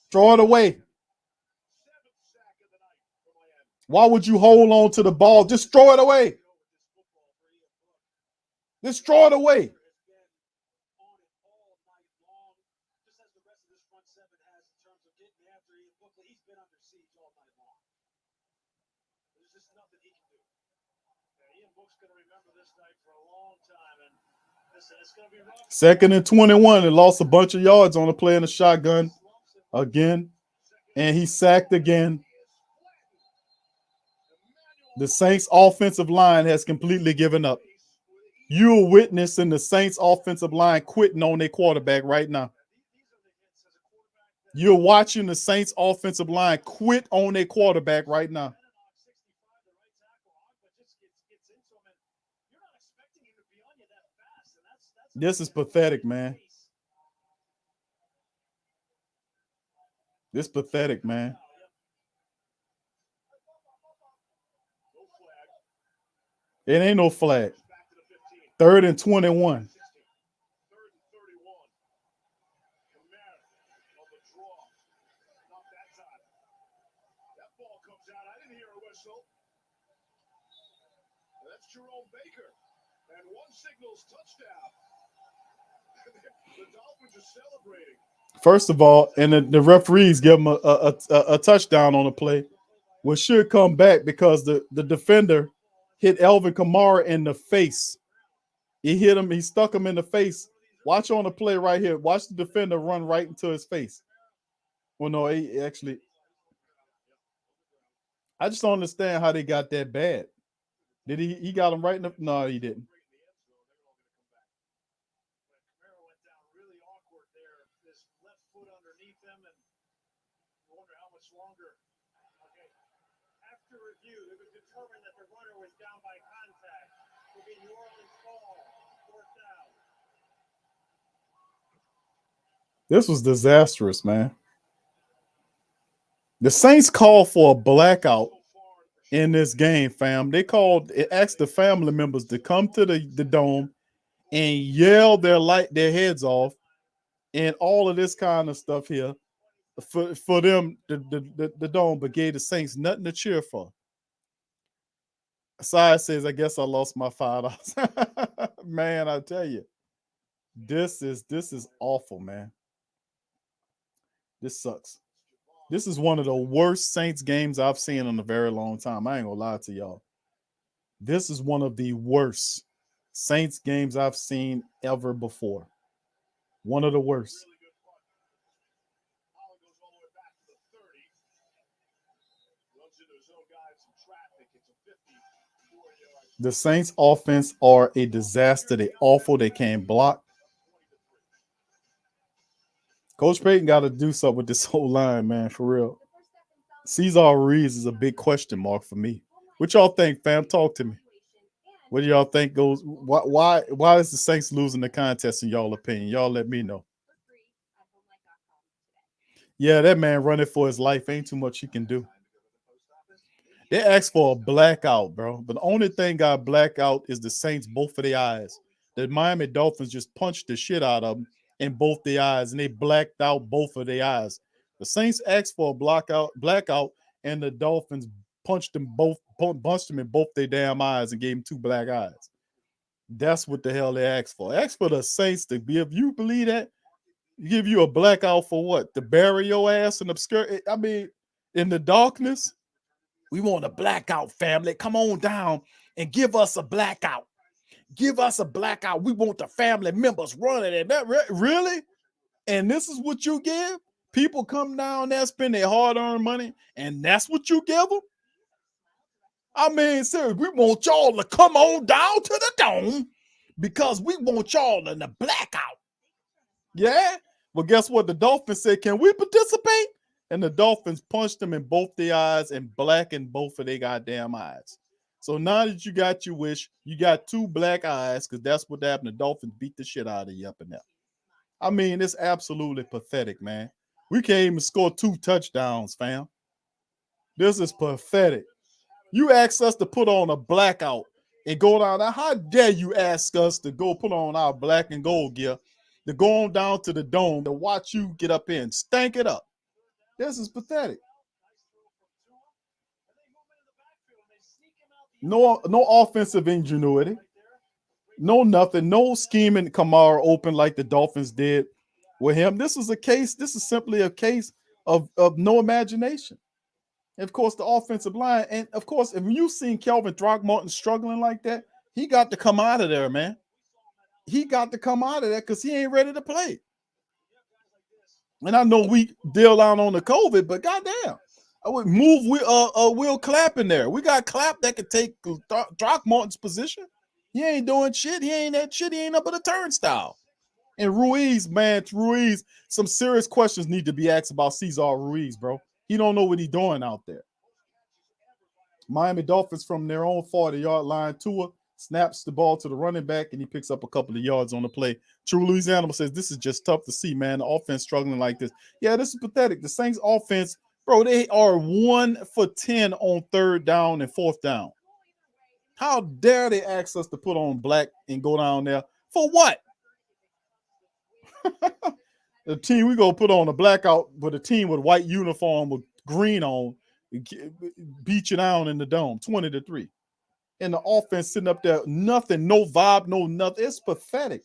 Throw it away. Why would you hold on to the ball? Just throw it away. Just throw it away. Second and 21, and lost a bunch of yards on the play in the shotgun again, and he sacked again. The Saints offensive line has completely given up. You're witnessing the Saints offensive line quitting on their quarterback right now. You're watching the Saints offensive line quit on their quarterback right now. This is pathetic, man. This is pathetic, man. It ain't no flag. 3rd and 21.
That's Jerome Baker. And one signals touchdown. The Dolphins are celebrating.
First of all, and the referees give him a touchdown on the play, which should come back because the defender hit Alvin Kamara in the face. He hit him. He stuck him in the face. Watch on the play right here. Watch the defender run right into his face. Well, no, he actually. I just don't understand how they got that bad. Did he got him right in the? No, he didn't.
Camaro went down really awkward there. His left foot underneath him, and I wonder how much longer. Okay. After review, it was determined that the runner was down by contact. It will be New Orleans ball, fourth down.
This was disastrous, man. The Saints called for a blackout in this game, fam. They asked the family members to come to the dome and yell their heads off and all of this kind of stuff here for them, the dome, but gave the Saints nothing to cheer for. Side says, I guess I lost my $5. Man, I tell you, this is awful, man. This sucks. This is one of the worst Saints games I've seen in a very long time. I ain't gonna lie to y'all. This is one of the worst Saints games I've seen ever before. One of the worst. The Saints offense are a disaster. They're awful. They can't block. Coach Payton got to do something with this whole line, man, for real. Cesar Ruiz is a big question mark for me. What y'all think, fam? Talk to me. What do y'all think goes? Why is the Saints losing the contest in y'all opinion? Y'all let me know. Yeah, that man running for his life. Ain't too much he can do. They asked for a blackout, bro. But the only thing got blackout is the Saints, both of their eyes. The Miami Dolphins just punched the shit out of them in both their eyes, and they blacked out both of their eyes. The Saints asked for a blackout, and the Dolphins punched them in both their damn eyes and gave them 2 black eyes. That's what the hell they asked for. They asked for the Saints to be, if you believe that, give you a blackout for what? To bury your ass and obscure. I mean, in the darkness. We want a blackout, family. Come on down and give us a blackout. Give us a blackout. We want the family members running it. Really? And this is what you give? People come down there, spend their hard-earned money, and that's what you give them? I mean, seriously, we want y'all to come on down to the dome because we want y'all in the blackout. Yeah? Well, guess what? The Dolphins said, can we participate? And the Dolphins punched them in both their eyes and blackened both of their goddamn eyes. So now that you got your wish, you got 2 black eyes because that's what happened. The Dolphins beat the shit out of you up in there. I mean, it's absolutely pathetic, man. We can't even score 2 touchdowns, fam. This is pathetic. You asked us to put on a blackout and go down there. How dare you ask us to go put on our black and gold gear, to go on down to the dome, to watch you get up in and stank it up. This is pathetic. No offensive ingenuity. No nothing. No scheming Kamara open like the Dolphins did with him. This is simply a case of no imagination. And of course, the offensive line. And of course, if you've seen Kelvin Throckmorton struggling like that, he got to come out of there, man. He got to come out of there because he ain't ready to play. And I know we deal out on the COVID, but goddamn, I would move Will Clapp in there. We got Clapp that could take Throckmorton's position. He ain't doing shit. He ain't that shit. He ain't up at a turnstile. And Ruiz, some serious questions need to be asked about Cesar Ruiz, bro. He don't know what he's doing out there. Miami Dolphins from their own 40-yard line. Tua snaps the ball to the running back, and he picks up a couple of yards on the play. True Louisiana says, this is just tough to see, man. The offense struggling like this. Yeah, this is pathetic. The Saints offense, bro, they are 1 for 10 on 3rd down and 4th down. How dare they ask us to put on black and go down there? For what? The team, we go put on a blackout with a team with white uniform with green on, beat you down in the dome, 20-3. And the offense sitting up there, nothing, no vibe, no nothing. It's pathetic.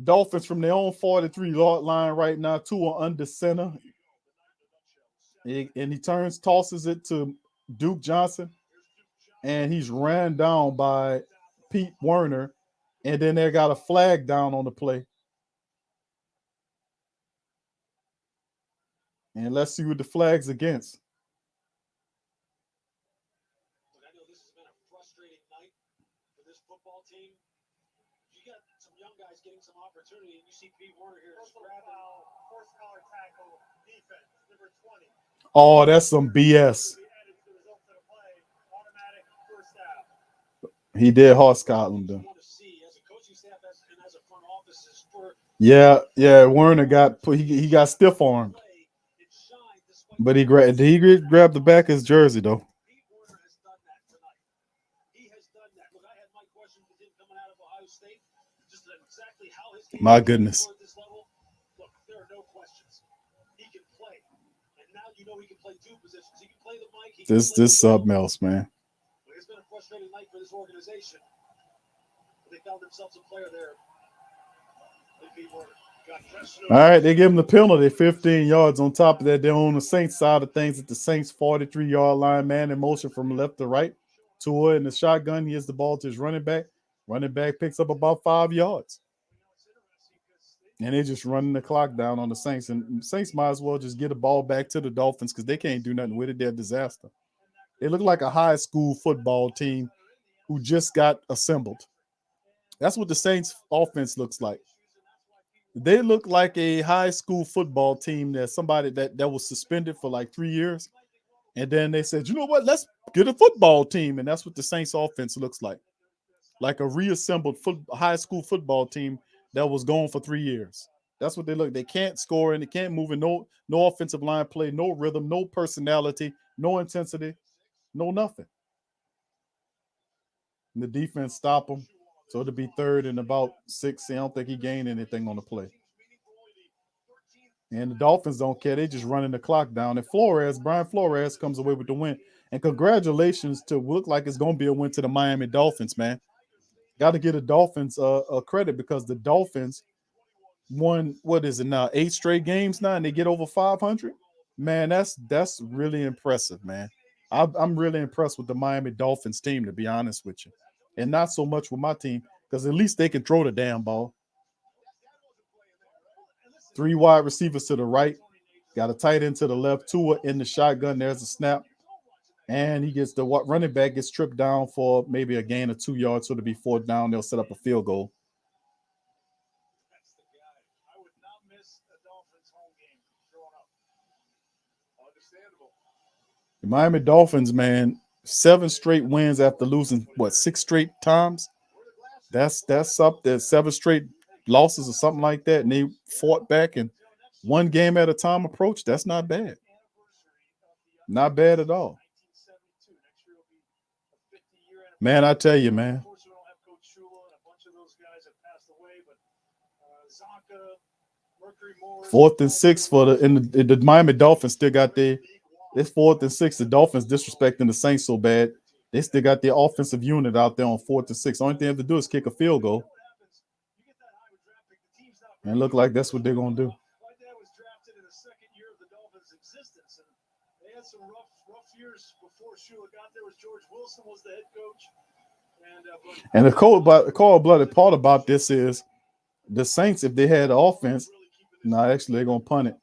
Dolphins from their own 43-yard line right now, Tua under center. And he tosses it to Duke Johnson, and he's ran down by Pete Werner, and then they got a flag down on the play. And let's see what the flag's against.
I know this has been a frustrating night for this football team. You got some young guys getting some opportunity, and you see Pete Werner here just grabbing first collar tackle defense, number 20.
Oh, that's some BS. He did horse Scotland though. Yeah, Werner got he got stiff armed. But he grabbed the back of his jersey though. My goodness.
Look, there are no questions. He can play. And now you know he can play two positions. He can play the mic.
This something else, man.
It's been a frustrating night for this organization. They found themselves a player there.
All right, they give him the penalty, 15 yards. On top of that, they're on the Saints side of things at the Saints 43-yard line, man in motion from left to right. Tua in the shotgun, he gives the ball to his running back. Running back picks up about 5 yards. And they're just running the clock down on the Saints. And the Saints might as well just get the ball back to the Dolphins because they can't do nothing with it. They're a disaster. They look like a high school football team who just got assembled. That's what the Saints offense looks like. They look like a high school football team that somebody that was suspended for like 3 years. And then they said, you know what, let's get a football team. And that's what the Saints offense looks like a reassembled high school football team that was gone for 3 years. That's what they look. They can't score and they can't move in no offensive line play, no rhythm, no personality, no intensity, no nothing. And the defense stop them. So it'll be third and about 6. I don't think he gained anything on the play. And the Dolphins don't care. They just running the clock down. And Brian Flores comes away with the win. And congratulations to look like it's going to be a win to the Miami Dolphins, man. Got to give the Dolphins a credit because the Dolphins won, 8 straight games now, and they get over 500? Man, that's really impressive, man. I'm really impressed with the Miami Dolphins team, to be honest with you. And not so much with my team, because at least they can throw the damn ball. 3 wide receivers to the right. Got a tight end to the left. Tua in the shotgun. There's a snap. And he gets the running back gets tripped down for maybe a gain of 2 yards. So to be 4th down, they'll set up a field goal.
That's the guy. I would not miss a Dolphins home game growing up. Understandable.
The Miami Dolphins, man, 7 straight wins after losing 6 straight times. That's up there. 7 straight losses or something like that, and they fought back and 1 game at a time approach. That's not bad. Not bad at all. Man, I tell you, man. 4th and 6 for the Miami Dolphins still got it's 4th and 6. The Dolphins disrespecting the Saints so bad. They still got their offensive unit out there on 4th and 6. Only thing they have to do is kick a field goal. And look like that's what they're going to do.
My dad was drafted in the 2nd year of the Dolphins' existence, and they had some rough years before Shula got there. George Wilson was the head coach.
And the cold-blooded part about this is the Saints, if they had offense, actually they're going to punt it.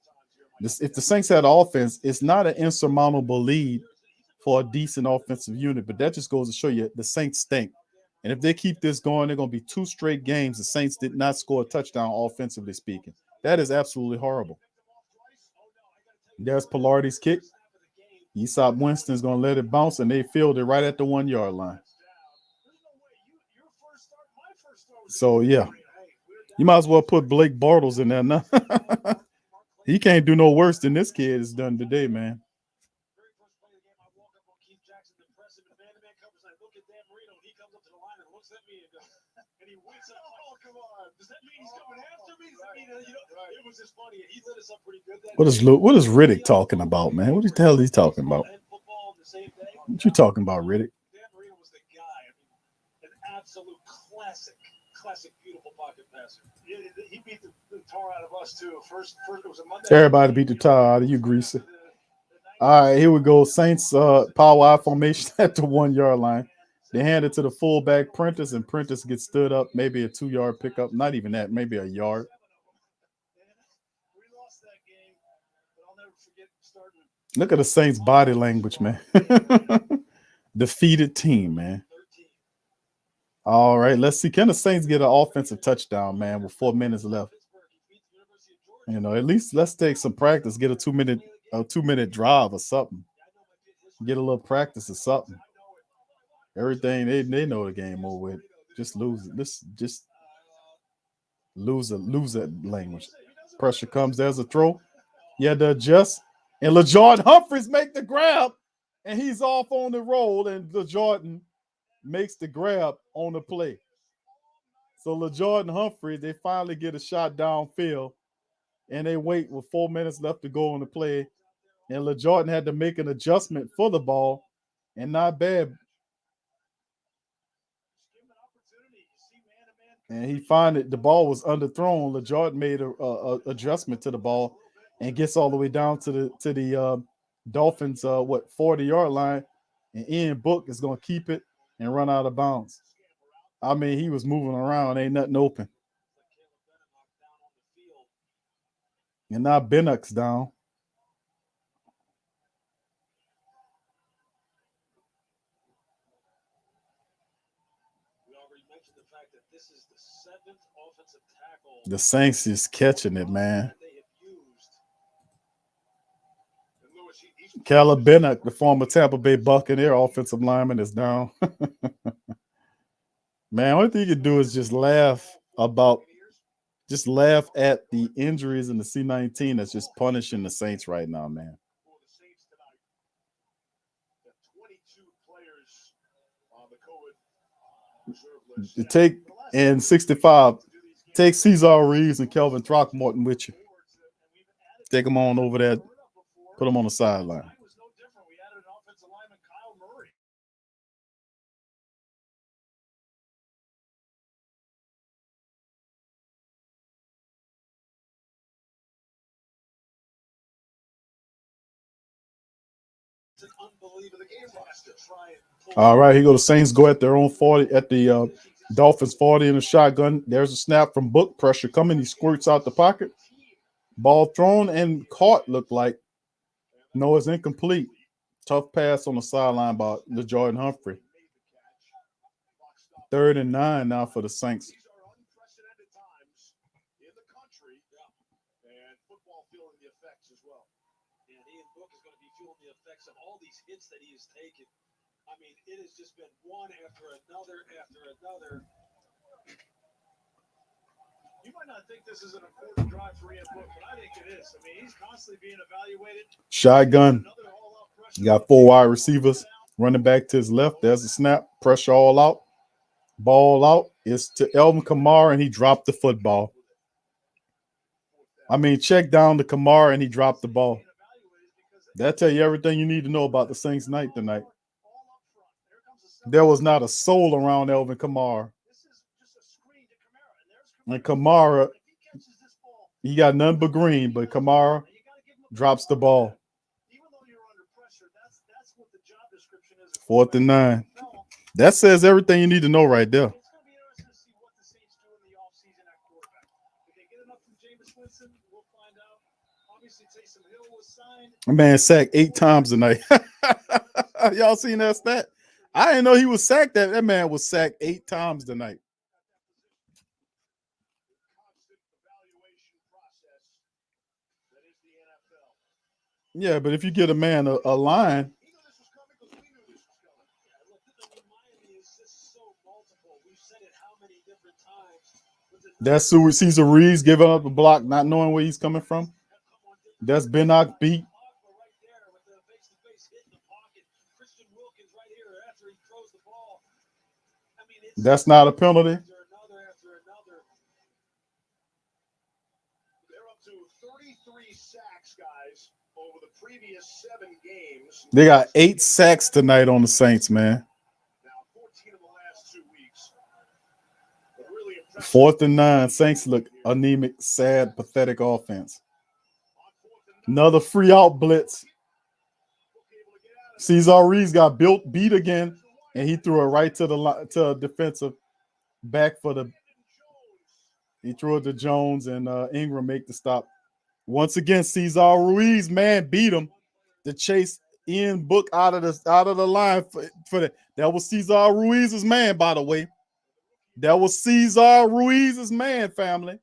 If the Saints had offense, it's not an insurmountable lead for a decent offensive unit, but that just goes to show you the Saints stink. And if they keep this going, they're going to be 2 straight games. The Saints did not score a touchdown offensively speaking. That is absolutely horrible. There's Pilardi's kick. Easop Winston's going to let it bounce, and they fielded it right at the 1-yard line. So, yeah. You might as well put Blake Bortles in there now. He can't do no worse than this kid has done today, man. What is Riddick talking about, man? What the hell is he talking about? What you talking about, Riddick?
He beat the tar out of us too. First it was a Monday.
Everybody beat the tar out of you, Greasy. All right, here we go. Saints power I formation at the 1 yard line. They hand it to the fullback Prentice, and Prentice gets stood up, maybe a 2 yard pickup. Not even that, maybe a yard.
We lost that game, but I'll never forget starting.
Look at the Saints body language, man. Defeated team, man. All right, let's see. Can the Saints get an offensive touchdown, man, with 4 minutes left? You know, at least let's take some practice. Get a 2-minute drive or something. Get a little practice or something. Everything they know the game over with. Just lose it. Just lose that language. Pressure comes. There's a throw. You had to adjust. And LeJordan Humphreys make the grab. And he's off on the roll. And LeJordan makes the grab on the play. So LeJordan Humphreys, they finally get a shot downfield. And they wait with 4 minutes left to go on the play. And LeJordan had to make an adjustment for the ball. And not bad. And he found that the ball was underthrown. LeJordan made a adjustment to the ball and gets all the way down to the Dolphins 40-yard line. And Ian Book is going to keep it and run out of bounds. I mean, he was moving around. Ain't nothing open. And now Bennock's down. The Saints is catching it, man. Caleb Bennock, the former Tampa Bay Buccaneer offensive lineman, is down. Man, only thing you can do is just laugh at the injuries in the C-19 that's just punishing the Saints right now, man. Take in 65. Take Cesar Reeves and Kelvin Throckmorton with you. Take them on over there. Put them on the sideline. All right, here go the Saints go at their own 40 at the Dolphins 40 in a shotgun. There's a snap from Book. Pressure coming. He squirts out the pocket. Ball thrown and caught, looked like. No, it's incomplete. Tough pass on the sideline by LeJordan Humphrey. 3rd and 9 now for the Saints.
Of all these hits that he has taken. I mean, it has just been one after another. You might not think this is an important drive for Ian Book, but I think it is. I mean, he's constantly being evaluated.
Shotgun. You got 4 wide receivers. Running back to his left. There's a snap. Pressure all out. Ball out. It's to Alvin Kamara, and he dropped the football. I mean, check down to Kamara, and he dropped the ball. That'll tell you everything you need to know about the Saints night tonight. There was not a soul around Alvin Kamara. And Kamara, he got none but green, but Kamara drops the ball. 4th and 9. That says everything you need to know right there. Man sacked 8 times tonight. Y'all seen that stat? I didn't know he was sacked. That man was sacked 8 times tonight. Yeah, but if you get a man a line. That's Cesar Reeves giving up the block, not knowing where he's coming from. That's Bennock beat. That's not a penalty.
They're up to 33 sacks, guys, over the previous 7 games.
They got 8 sacks tonight on the Saints, man.
Now 14 of the last 2 weeks. But really
4th and 9. Saints look anemic, sad, pathetic offense. Another free out blitz. Cesar Ruiz got beat again, and he threw it right to a defensive back for the. He threw it to Jones, and Ingram make the stop. Once again, Cesar Ruiz, man, beat him to chase Ian Book out of the line for the. That was Cesar Ruiz's man, by the way. That was Cesar Ruiz's man, family.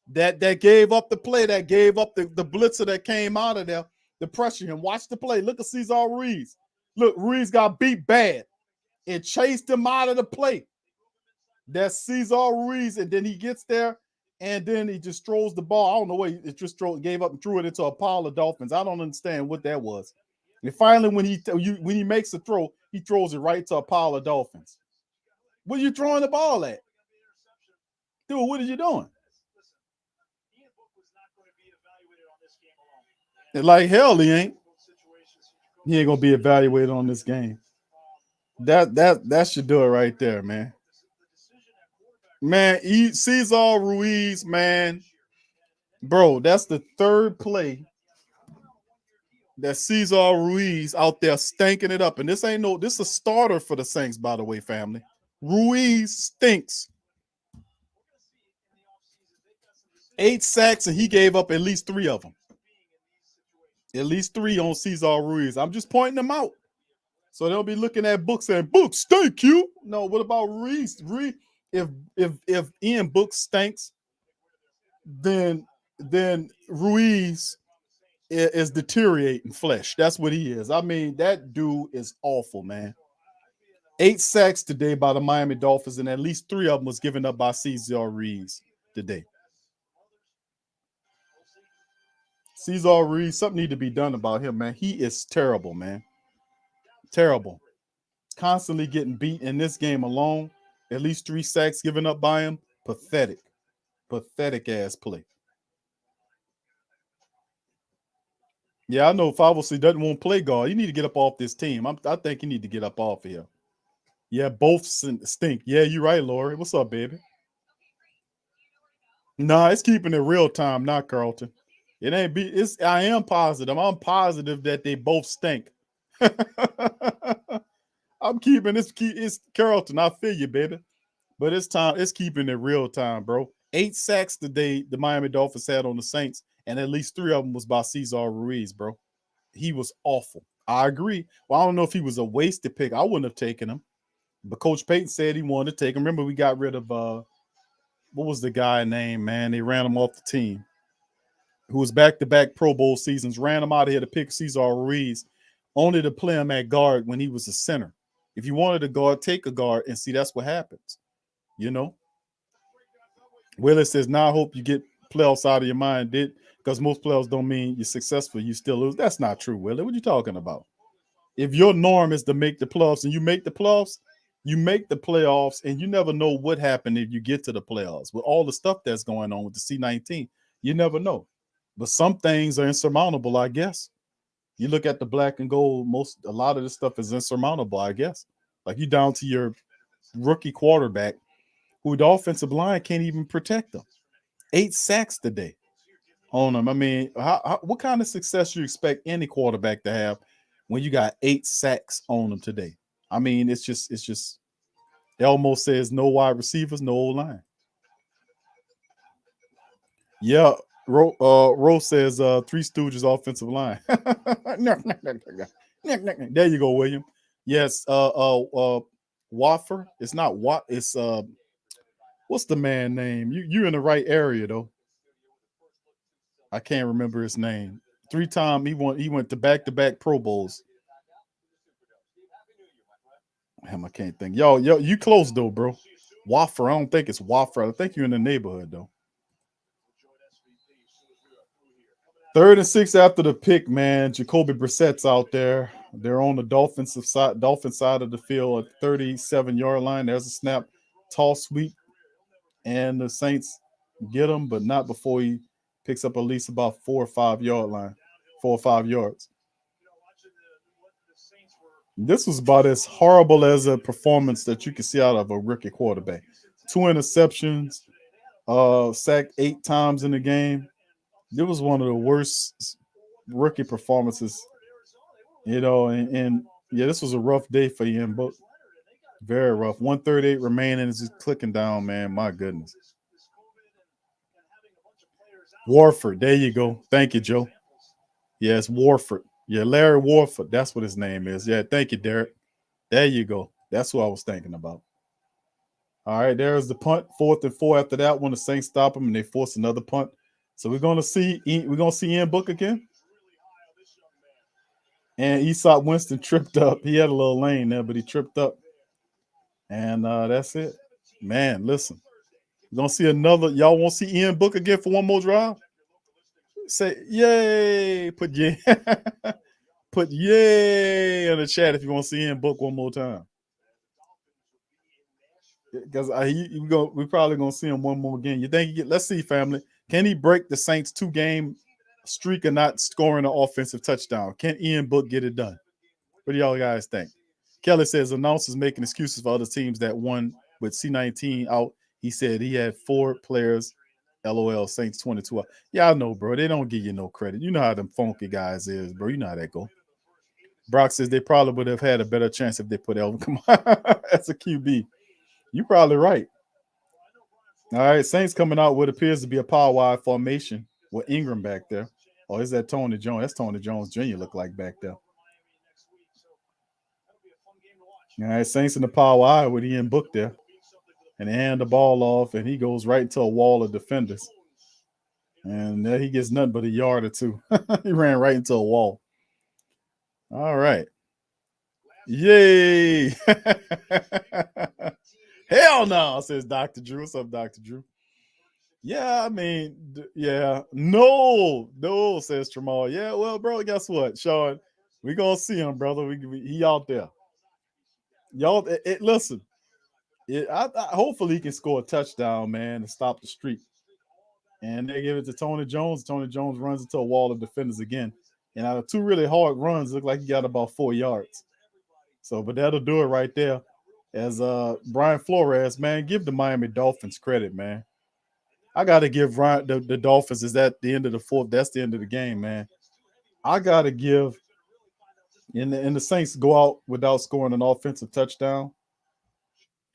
That gave up the play, that gave up the blitzer that came out of there to pressure him. Watch the play. Look at Cesar Ruiz. Look, Ruiz got beat bad and chased him out of the play. That's Cesar Ruiz, and then he gets there, and then he just throws the ball. I don't know what he just gave up and threw it into a pile of Dolphins. I don't understand what that was. And finally, when he makes a throw, he throws it right to a pile of Dolphins. What are you throwing the ball at? Dude, what are you doing? And like hell, he ain't. He ain't gonna be evaluated on this game. That should do it right there, man. Man, Cesar Ruiz, man. Bro, that's the third play that Cesar Ruiz out there stinking it up. And this is a starter for the Saints, by the way, family. Ruiz stinks. 8 sacks, and he gave up at least 3 of them. At least 3 on Cesar Ruiz. I'm just pointing them out. So they'll be looking at Book saying, Book, stink you. No, what about Ruiz? If Ian Book stinks, then Ruiz is deteriorating flesh. That's what he is. I mean, that dude is awful, man. 8 sacks today by the Miami Dolphins, and at least 3 of them was given up by Cesar Ruiz today. Cesar Ruiz, something need to be done about him, man. He is terrible, man. Terrible. Constantly getting beat in this game alone. At least 3 sacks given up by him. Pathetic. Pathetic ass play. Yeah, I know if obviously doesn't want to play guard, you need to get up off this team. I think you need to get up off of here. Yeah, both stink. Yeah, you're right, Lori. What's up, baby? Nah, it's keeping it real time, not Carlton. It ain't I am positive. I'm positive that they both stink. I'm keeping it's Carlton. I feel you, baby. But it's keeping it real time, bro. 8 sacks today the Miami Dolphins had on the Saints, and at least 3 of them was by Cesar Ruiz, bro. He was awful. I agree. Well, I don't know if he was a wasted pick. I wouldn't have taken him. But Coach Payton said he wanted to take him. Remember, we got rid of what was the guy name, man? They ran him off the team. Who was back-to-back Pro Bowl seasons, ran him out of here to pick Cesar Ruiz, only to play him at guard when he was a center. If you wanted a guard, take a guard, and see, that's what happens. You know? Willis says, now I hope you get playoffs out of your mind, because most playoffs don't mean you're successful, you still lose. That's not true, Willie. What are you talking about? If your norm is to make the playoffs and you make the playoffs, you make the playoffs, and you never know what happened if you get to the playoffs. With all the stuff that's going on with the C-19, you never know. But some things are insurmountable, I guess. You look at the black and gold, a lot of this stuff is insurmountable, I guess. Like you down to your rookie quarterback, who the offensive line can't even protect them. 8 sacks today on them. I mean, what kind of success you expect any quarterback to have when you got 8 sacks on them today? I mean, it's just it almost says no wide receivers, no O-line. Yeah, Rose says 3 Stooges offensive line. There you go, William. Yes, Waffer. It's not what. It's what's the man name? You're in the right area though. I can't remember his name. 3-time he went to back-to-back Pro Bowls. I can't think. Yo, you close though, bro. Waffer. I don't think it's Waffer. I think you're in the neighborhood though. 3rd and 6 after the pick, man. Jacoby Brissett's out there. They're on the Dolphin side of the field at 37-yard line. There's a snap, toss sweep, and the Saints get him, but not before he picks up at least about 4 or 5 yards. This was about as horrible as a performance that you could see out of a rookie quarterback. 2 interceptions, sacked 8 times in the game. It was one of the worst rookie performances, and yeah, this was a rough day for Ian Book. Very rough. 138 remaining is just clicking down, man. My goodness. Warford, there you go. Thank you, Joe. Yes, Warford. Yeah, Larry Warford. That's what his name is. Yeah, thank you, Derek. There you go. That's who I was thinking about. All right, there's the punt. 4th and 4 after that one. The Saints stop them and they force another punt. So we're gonna see Ian Book again. And Esop Winston tripped up. He had a little lane there, but he tripped up. And that's it. Man, listen. We're gonna see another. Y'all want to see Ian Book again for one more drive? Say yay. Put yay. Put yay in the chat if you want to see Ian Book one more time. Because we probably gonna see him one more game. You think let's see, family. Can he break the Saints 2-game streak of not scoring an offensive touchdown? Can Ian Book get it done? What do y'all guys think? Kelly says announcers making excuses for other teams that won with C19 out. He said he had 4 players. LOL, Saints 22. Yeah, I know, bro. They don't give you no credit. You know how them funky guys is, bro. You know how that go. Brock says they probably would have had a better chance if they put Elvin. Come on, that's a QB. You're probably right. All right, Saints coming out what appears to be a power wide formation with Ingram back there. Oh, is that Tony Jones? That's Tony Jones Jr. look like back there. All right, Saints in the power wide with Ian Book there. And they hand the ball off, and he goes right into a wall of defenders. And there he gets nothing but a yard or two. He ran right into a wall. All right. Yay. Hell no, says Dr. Drew. What's up, Dr. Drew? Yeah, I mean, yeah. No, says Tramal. Yeah, well, bro, guess what, Sean? We going to see him, brother. He out there. Y'all, listen. Hopefully he can score a touchdown, man, and stop the streak. And they give it to Tony Jones. Tony Jones runs into a wall of defenders again. And out of 2 really hard runs, look like he got about 4 yards. So, but that'll do it right there. As Brian Flores, man, give the Miami Dolphins credit, man. I got to give the Dolphins is at the end of the 4th. That's the end of the game, man. I got to give, and the Saints go out without scoring an offensive touchdown.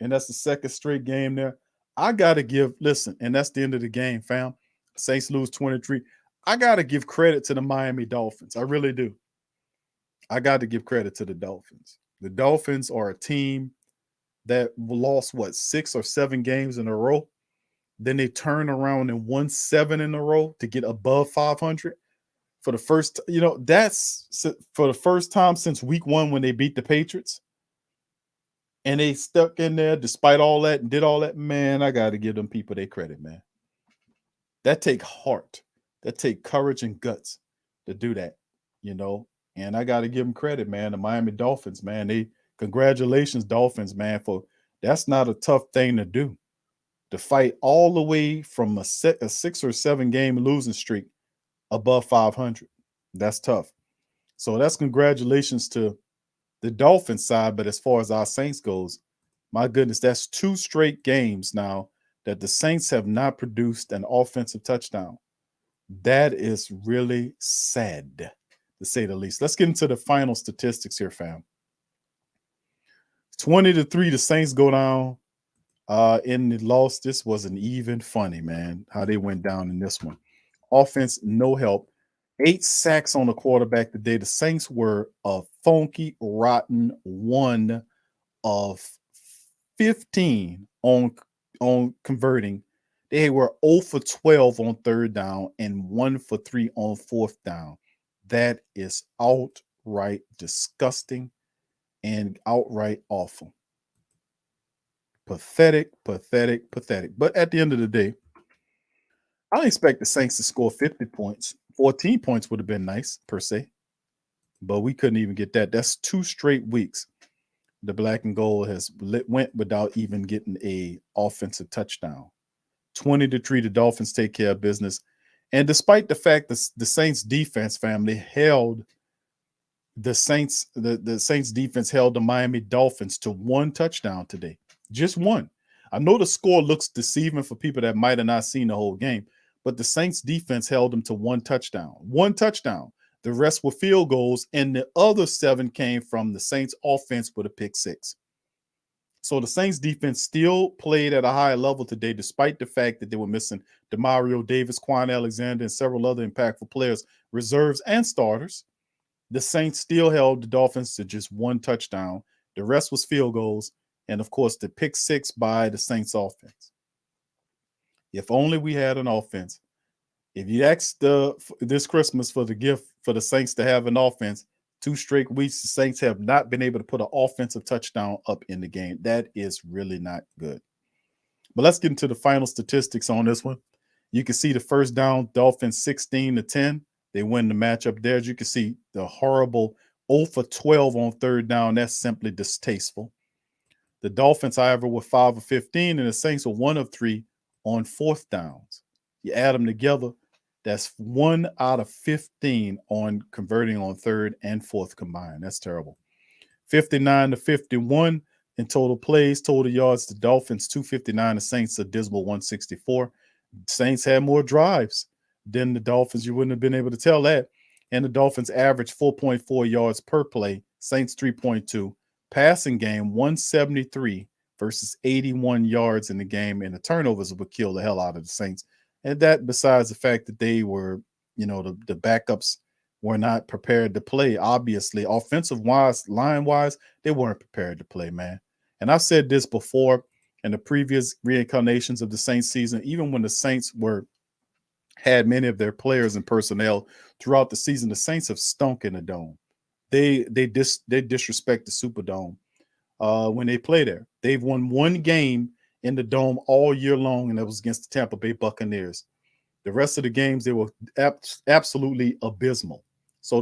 And that's the 2nd straight game there. I got to give, listen, and that's the end of the game, fam. Saints lose 23. I got to give credit to the Miami Dolphins. I really do. I got to give credit to the Dolphins. The Dolphins are a team that lost, 6 or 7 games in a row. Then they turn around and won 7 in a row to get above 500. For the first, that's for the first time since week 1 when they beat the Patriots. And they stuck in there despite all that and did all that. Man, I got to give them people their credit, man. That take heart. That take courage and guts to do that, And I got to give them credit, man. The Miami Dolphins, man. Congratulations, Dolphins, man, for that's not a tough thing to do. To fight all the way from a 6 or 7 game losing streak above 500. That's tough. So that's congratulations to the Dolphins side. But as far as our Saints goes, my goodness, that's 2 straight games now that the Saints have not produced an offensive touchdown. That is really sad, to say the least. Let's get into the final statistics here, fam. 20-3, the Saints go down. In the loss, this wasn't even funny, man, how they went down in this one. Offense, no help. 8 sacks on the quarterback today. The Saints were a funky, rotten 1 of 15 on converting. They were 0 for 12 on 3rd down and 1 for 3 on 4th down. That is outright disgusting and outright awful. Pathetic. But at the end of the day, I don't expect the Saints to score 50 points. 14 points would have been nice, per se. But we couldn't even get that. That's 2 straight weeks. The black and gold went without even getting a offensive touchdown. 20-3, the Dolphins take care of business. And despite the fact that the Saints defense family held the Saints defense held the Miami Dolphins to 1 touchdown today. Just 1. I know the score looks deceiving for people that might have not seen the whole game, but the Saints defense held them to one touchdown. One touchdown. The rest were field goals, and the other 7 came from the Saints offense with a pick 6. So the Saints defense still played at a high level today, despite the fact that they were missing Demario Davis, Quan Alexander, and several other impactful players, reserves and starters. The Saints still held the Dolphins to just one touchdown. The rest was field goals, and of course, the pick 6 by the Saints offense. If only we had an offense. If you asked this Christmas for the gift for the Saints to have an offense, 2 straight weeks, the Saints have not been able to put an offensive touchdown up in the game. That is really not good. But let's get into the final statistics on this one. You can see the first down, Dolphins 16-10. They win the matchup there. As you can see, the horrible 0 for 12 on third down. That's simply distasteful. The Dolphins, however, were 5 of 15, and the Saints were 1 of 3 on fourth downs. You add them together, that's 1 out of 15 on converting on third and fourth combined. That's terrible. 59-51 in total plays, total yards. The Dolphins 259, the Saints a dismal 164. Saints had more drives than the Dolphins. You wouldn't have been able to tell that. And the Dolphins averaged 4.4 yards per play. Saints 3.2. Passing game 173 versus 81 yards in the game, and the turnovers would kill the hell out of the Saints. And that, besides the fact that they were, the backups were not prepared to play. Obviously, offensive-wise, line-wise, they weren't prepared to play, man. And I've said this before in the previous reincarnations of the Saints season, even when the Saints had many of their players and personnel throughout the season, the Saints have stunk in the dome. They disrespect the Superdome when they play there. They've won 1 game in the dome all year long, and that was against the Tampa Bay Buccaneers. The rest of the games, they were absolutely abysmal. So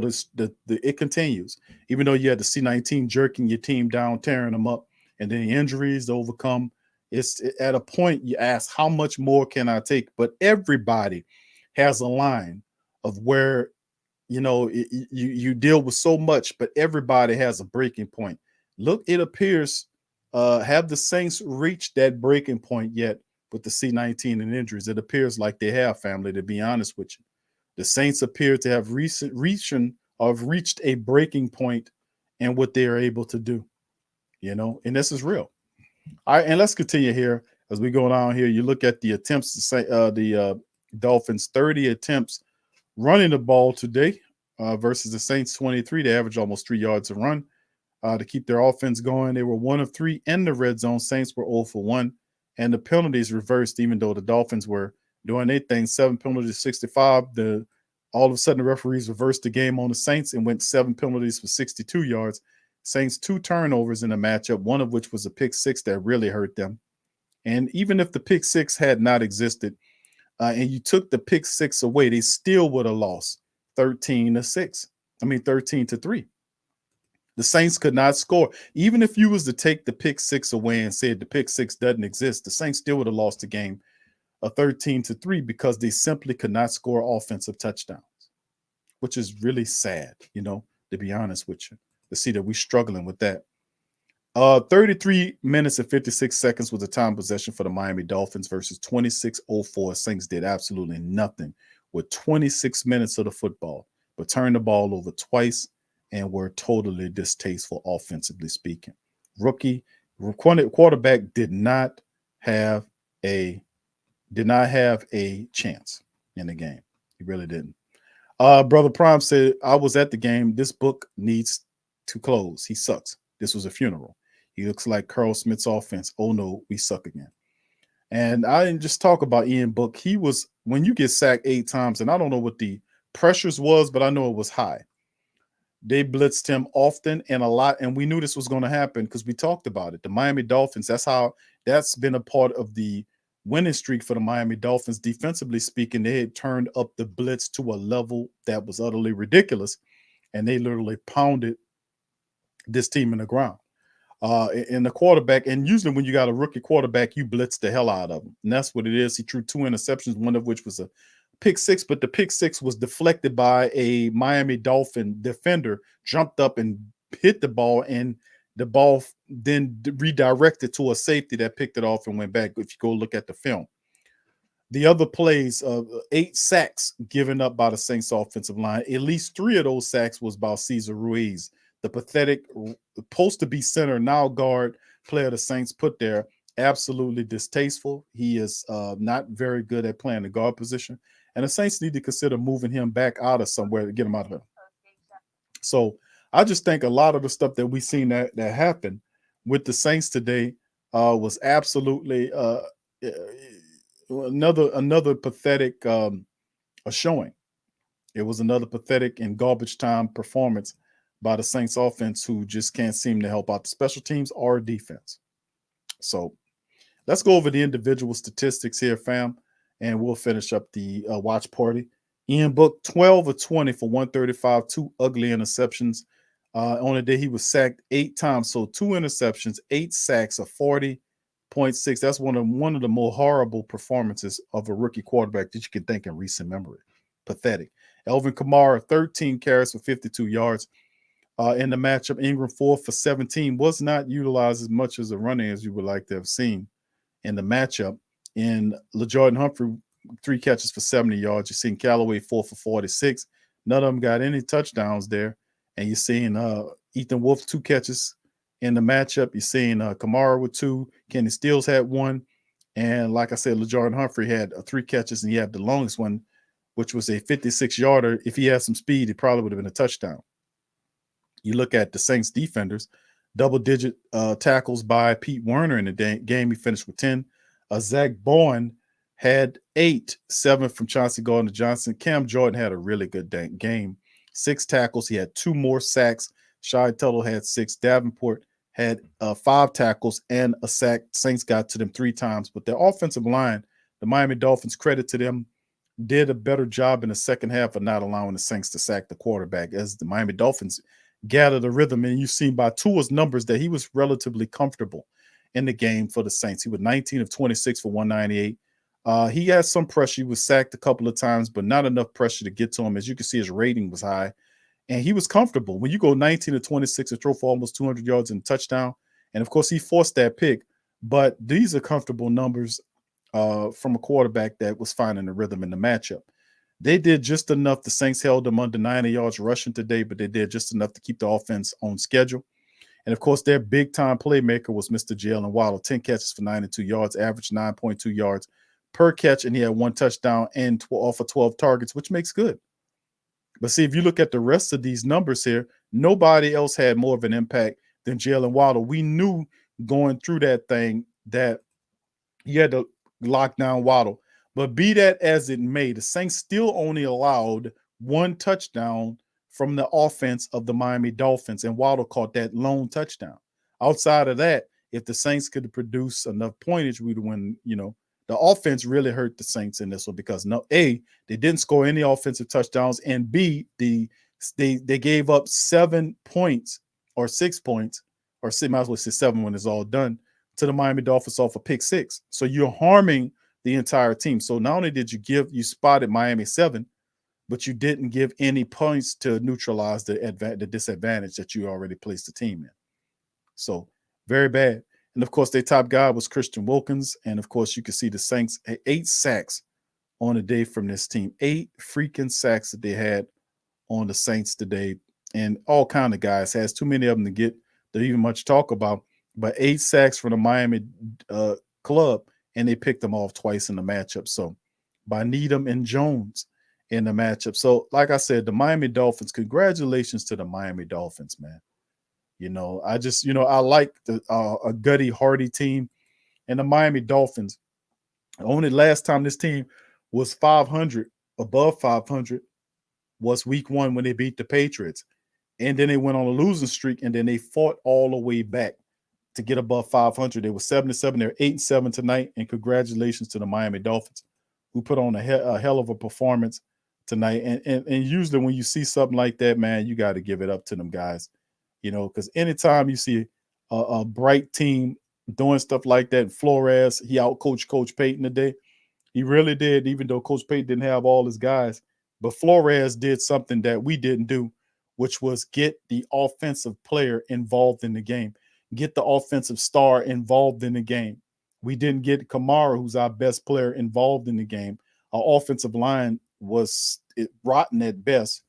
it continues. Even though you had the C-19 jerking your team down, tearing them up, and then the injuries to overcome, it's at a point you ask, how much more can I take? But everybody has a line of where, you deal with so much, but everybody has a breaking point. Look, it appears have the Saints reached that breaking point yet with the C-19 and injuries? It appears like they have, family, to be honest with you. The Saints appear to have reached a breaking point in what they are able to do, and this is real. All right, and let's continue here as we go down here. You look at the attempts to say the Dolphins 30 attempts running the ball today versus the Saints 23. They average almost 3 yards a run. To keep their offense going, they were 1 of 3 in the red zone. Saints were 0 for 1, and the penalties reversed. Even though the Dolphins were doing their thing, 7 penalties, 65. All of a sudden, the referees reversed the game on the Saints and went 7 penalties for 62 yards. Saints 2 turnovers in the matchup, one of which was a pick 6 that really hurt them. And even if the pick 6 had not existed, and you took the pick 6 away, they still would have lost 13-3. The Saints could not score. Even if you was to take the pick 6 away and said the pick 6 doesn't exist, the Saints still would have lost the game 13-3 because they simply could not score offensive touchdowns, which is really sad, to be honest with you, to see that we're struggling with that. 33 minutes and 56 seconds was the time possession for the Miami Dolphins versus 26:04. Saints did absolutely nothing with 26 minutes of the football, but turned the ball over twice and were totally distasteful offensively speaking. Rookie quarterback did not have a chance in the game. He really didn't. Brother Prime said, I was at the game. This book needs to close. He sucks. This was a funeral. He looks like Carl Smith's offense. Oh no, we suck again. And I didn't just talk about Ian Book. He was, when you get sacked 8 times, and I don't know what the pressures was, but I know it was high. They blitzed him often and a lot, and we knew this was going to happen because we talked about it. The Miami Dolphins, that's been a part of the winning streak for the Miami Dolphins. Defensively speaking, they had turned up the blitz to a level that was utterly ridiculous, and they literally pounded this team in the ground. And the quarterback, and usually when you got a rookie quarterback, you blitz the hell out of him. And that's what it is. He threw 2 interceptions, one of which was a pick 6, but the pick 6 was deflected by a Miami Dolphin defender, jumped up and hit the ball, and the ball then redirected to a safety that picked it off and went back. If you go look at the film, the other plays, 8 sacks given up by the Saints offensive line. At least 3 of those sacks was by Cesar Ruiz, the pathetic, supposed to be center, now guard player the Saints put there. Absolutely distasteful. He is not very good at playing the guard position. And the Saints need to consider moving him back out of somewhere to get him out of there. So I just think a lot of the stuff that we seen that happened with the Saints today was absolutely another pathetic showing. It was another pathetic and garbage time performance by the Saints offense, who just can't seem to help out the special teams or defense. So let's go over the individual statistics here, fam, and we'll finish up the watch party. Ian Book, 12 of 20 for 135, 2 ugly interceptions. On the day he was sacked 8 times, so 2 interceptions, 8 sacks, a 40.6. That's one of the more horrible performances of a rookie quarterback that you can think in recent memory. Pathetic. Elvin Kamara, 13 carries for 52 yards. In the matchup, Ingram 4 for 17 was not utilized as much as a running as you would like to have seen in the matchup. In LaJordan Humphrey, 3 catches for 70 yards. You're seeing Callaway 4 for 46. None of them got any touchdowns there. And you're seeing Ethan Wolf 2 catches in the matchup. You're seeing Kamara with 2. Kenny Stills had 1. And like I said, LaJordan Humphrey had 3 catches, and he had the longest one, which was a 56-yarder. If he had some speed, it probably would have been a touchdown. You look at the Saints defenders, double-digit tackles by Pete Werner in the game. He finished with 10. Zach Bowen had 8, 7 from Chauncey Gardner-Johnson. Cam Jordan had a really good game. 6 tackles. He had 2 more sacks. Shai Tuttle had 6. Davenport had 5 tackles and a sack. Saints got to them 3 times. But their offensive line, the Miami Dolphins, credit to them, did a better job in the second half of not allowing the Saints to sack the quarterback, as the Miami Dolphins gathered the rhythm. And you've seen by Tua's numbers that he was relatively comfortable in the game for the Saints. He was 19 of 26 for 198. He had some pressure. He was sacked a couple of times, but not enough pressure to get to him. As you can see, his rating was high, and he was comfortable. When you go 19 of 26 and throw for almost 200 yards and a touchdown, and of course he forced that pick, but these are comfortable numbers from a quarterback that was finding the rhythm in the matchup. They did just enough. The Saints held them under 90 yards rushing today, but they did just enough to keep the offense on schedule. And, of course, their big-time playmaker was Mr. Jalen Waddle, 10 catches for 92 yards, averaged 9.2 yards per catch, and he had 1 touchdown and off of 12 targets, which makes good. But see, if you look at the rest of these numbers here, nobody else had more of an impact than Jalen Waddle. We knew going through that thing that you had to lock down Waddle. But be that as it may, the Saints still only allowed 1 touchdown from the offense of the Miami Dolphins, and Waddle caught that lone touchdown. Outside of that, if the Saints could produce enough pointage, we'd win. The offense really hurt the Saints in this one because A, they didn't score any offensive touchdowns, and B, they gave up 7 points or 6 points, or might as well say 7 when it's all done, to the Miami Dolphins off a pick 6. So you're harming the entire team. So not only did you spotted Miami 7, but you didn't give any points to neutralize the disadvantage that you already placed the team in. So very bad. And of course, their top guy was Christian Wilkins. And of course, you can see the Saints 8 sacks on the day from this team. 8 freaking sacks that they had on the Saints today. And all kind of guys. Has too many of them to even much talk about. But 8 sacks from the Miami club. And they picked them off twice in the matchup. So by Needham and Jones in the matchup. So like I said, the Miami Dolphins, congratulations to the Miami Dolphins, man. I like a gutty, hardy team. And the Miami Dolphins, only last time this team was 500, above 500, was week 1 when they beat the Patriots. And then they went on a losing streak, and then they fought all the way back to get above 500. They were 7-7. They're 8-7 tonight. And congratulations to the Miami Dolphins, who put on a hell of a performance tonight. And usually when you see something like that, man, you got to give it up to them guys, because anytime you see a bright team doing stuff like that, Flores, he outcoached Coach Payton today. He really did, even though Coach Payton didn't have all his guys. But Flores did something that we didn't do, which was get the offensive player involved in the game. get the offensive star involved in the game. We didn't get Kamara, who's our best player, involved in the game. Our offensive line was rotten at best,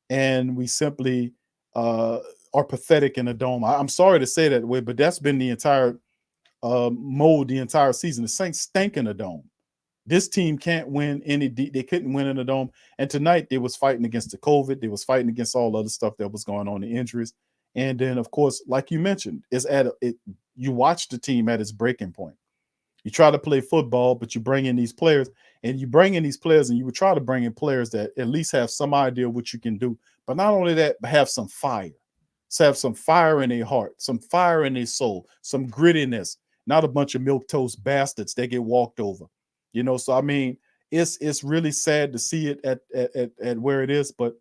and we simply are pathetic in a dome. I'm sorry to say that way, but that's been the entire mode the entire season. The Saints stink in a dome. This team can't win they couldn't win in the dome. And tonight they was fighting against the COVID. They was fighting against all other stuff that was going on, the injuries. And then, of course, like you mentioned, you watch the team at its breaking point. You try to play football, but you bring in these players, and you would try to bring in players that at least have some idea of what you can do. But not only that, but have some fire. So have some fire in their heart, some fire in their soul, some grittiness, not a bunch of milquetoast bastards that get walked over. So I mean, it's really sad to see it at where it is. But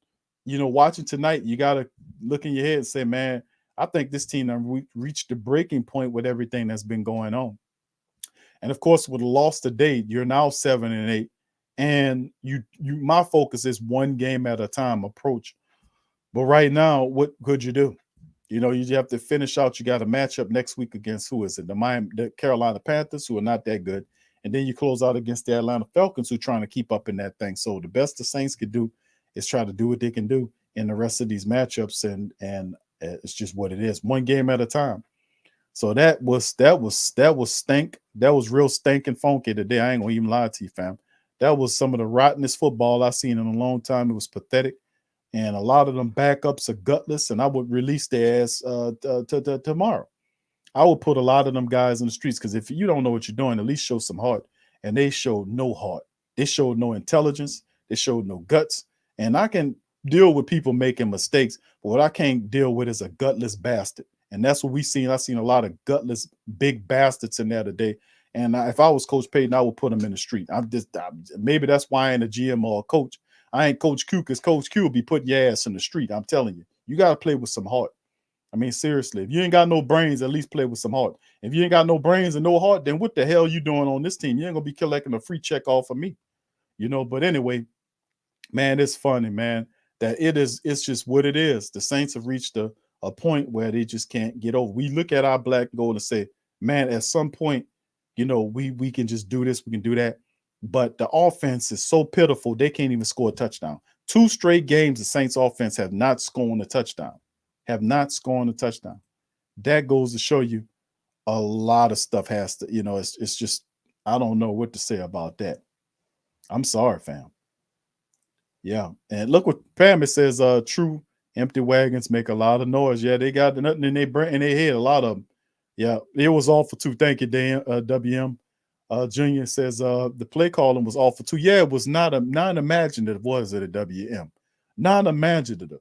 watching tonight, you gotta look in your head and say, man, I think this team reached the breaking point with everything that's been going on. And of course, with a loss today, you're now 7-8, and my focus is one game at a time approach. But right now, what could you do? You have to finish out. You got a matchup next week against who is it? The Carolina Panthers, who are not that good. And then you close out against the Atlanta Falcons, who are trying to keep up in that thing. So the best the Saints could do is try to do what they can do in the rest of these matchups, and it's just what it is. One game at a time. So that was stink. That was real stinking funky today. I ain't gonna even lie to you, fam. That was some of the rottenest football I've seen in a long time. It was pathetic. And a lot of them backups are gutless, and I would release their ass tomorrow. I would put a lot of them guys in the streets, because if you don't know what you're doing, at least show some heart. And they showed no heart. They showed no intelligence. They showed no guts. And I can deal with people making mistakes, but what I can't deal with is a gutless bastard. And that's what we seen. I seen a lot of gutless big bastards in there today. And if I was Coach Payton, I would put them in the street. Maybe that's why I ain't a GM or a coach. I ain't Coach Q, because Coach Q will be putting your ass in the street. I'm telling you, you got to play with some heart. I mean, seriously, if you ain't got no brains, at least play with some heart. If you ain't got no brains and no heart, then what the hell you doing on this team? You ain't gonna be collecting a free check off of me, But anyway, man, it's funny, man, that it's just what it is. The Saints have reached a point where they just can't get over. We look at our black and gold and say, man, at some point, we can just do this, we can do that. But the offense is so pitiful, they can't even score a touchdown. 2 straight games, the Saints offense have not scored a touchdown. That goes to show you a lot of stuff has to, it's just, I don't know what to say about that. I'm sorry, fam. Yeah. And look what Pam says, true empty wagons make a lot of noise. Yeah, they got nothing in their brain, in their head, a lot of them. Yeah, it was all for 2. Thank you, Dan. WM. Junior says the play calling was all for 2. Yeah, it was non-imaginative, was it, a WM? Non-imaginative.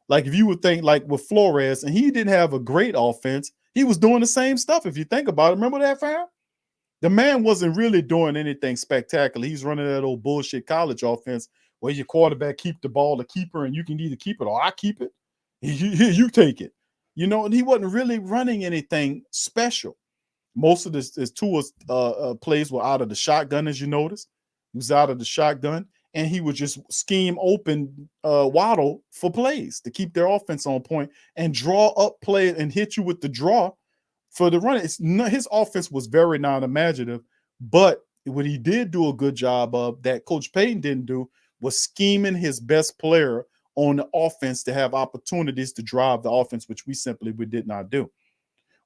Like, if you would think, like with Flores, and he didn't have a great offense, he was doing the same stuff. If you think about it, remember that, fam? The man wasn't really doing anything spectacular. He's running that old bullshit college offense where your quarterback keep the ball, the keeper, and you can either keep it or I keep it. You take it. And he wasn't really running anything special. Most of his Tua's plays were out of the shotgun, as you notice. He was out of the shotgun, and he would just scheme open Waddle for plays to keep their offense on point and draw up play and hit you with the draw for the run. His offense was very non-imaginative, but what he did do a good job of that Coach Payton didn't do was scheming his best player on the offense to have opportunities to drive the offense, which we did not do.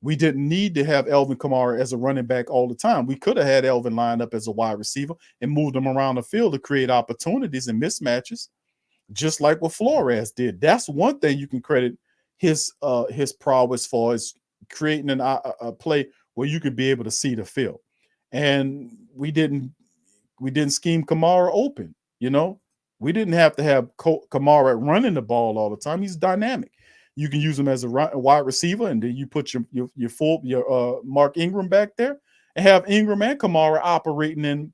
We didn't need to have Alvin Kamara as a running back all the time. We could have had Alvin lined up as a wide receiver and moved him around the field to create opportunities and mismatches, just like what Flores did. That's one thing you can credit his prowess for, is creating a play where you could be able to see the field. And we didn't scheme Kamara open. We didn't have to have Kamara running the ball all the time. He's dynamic. You can use him as a wide receiver, and then you put your Mark Ingram back there and have Ingram and Kamara operating in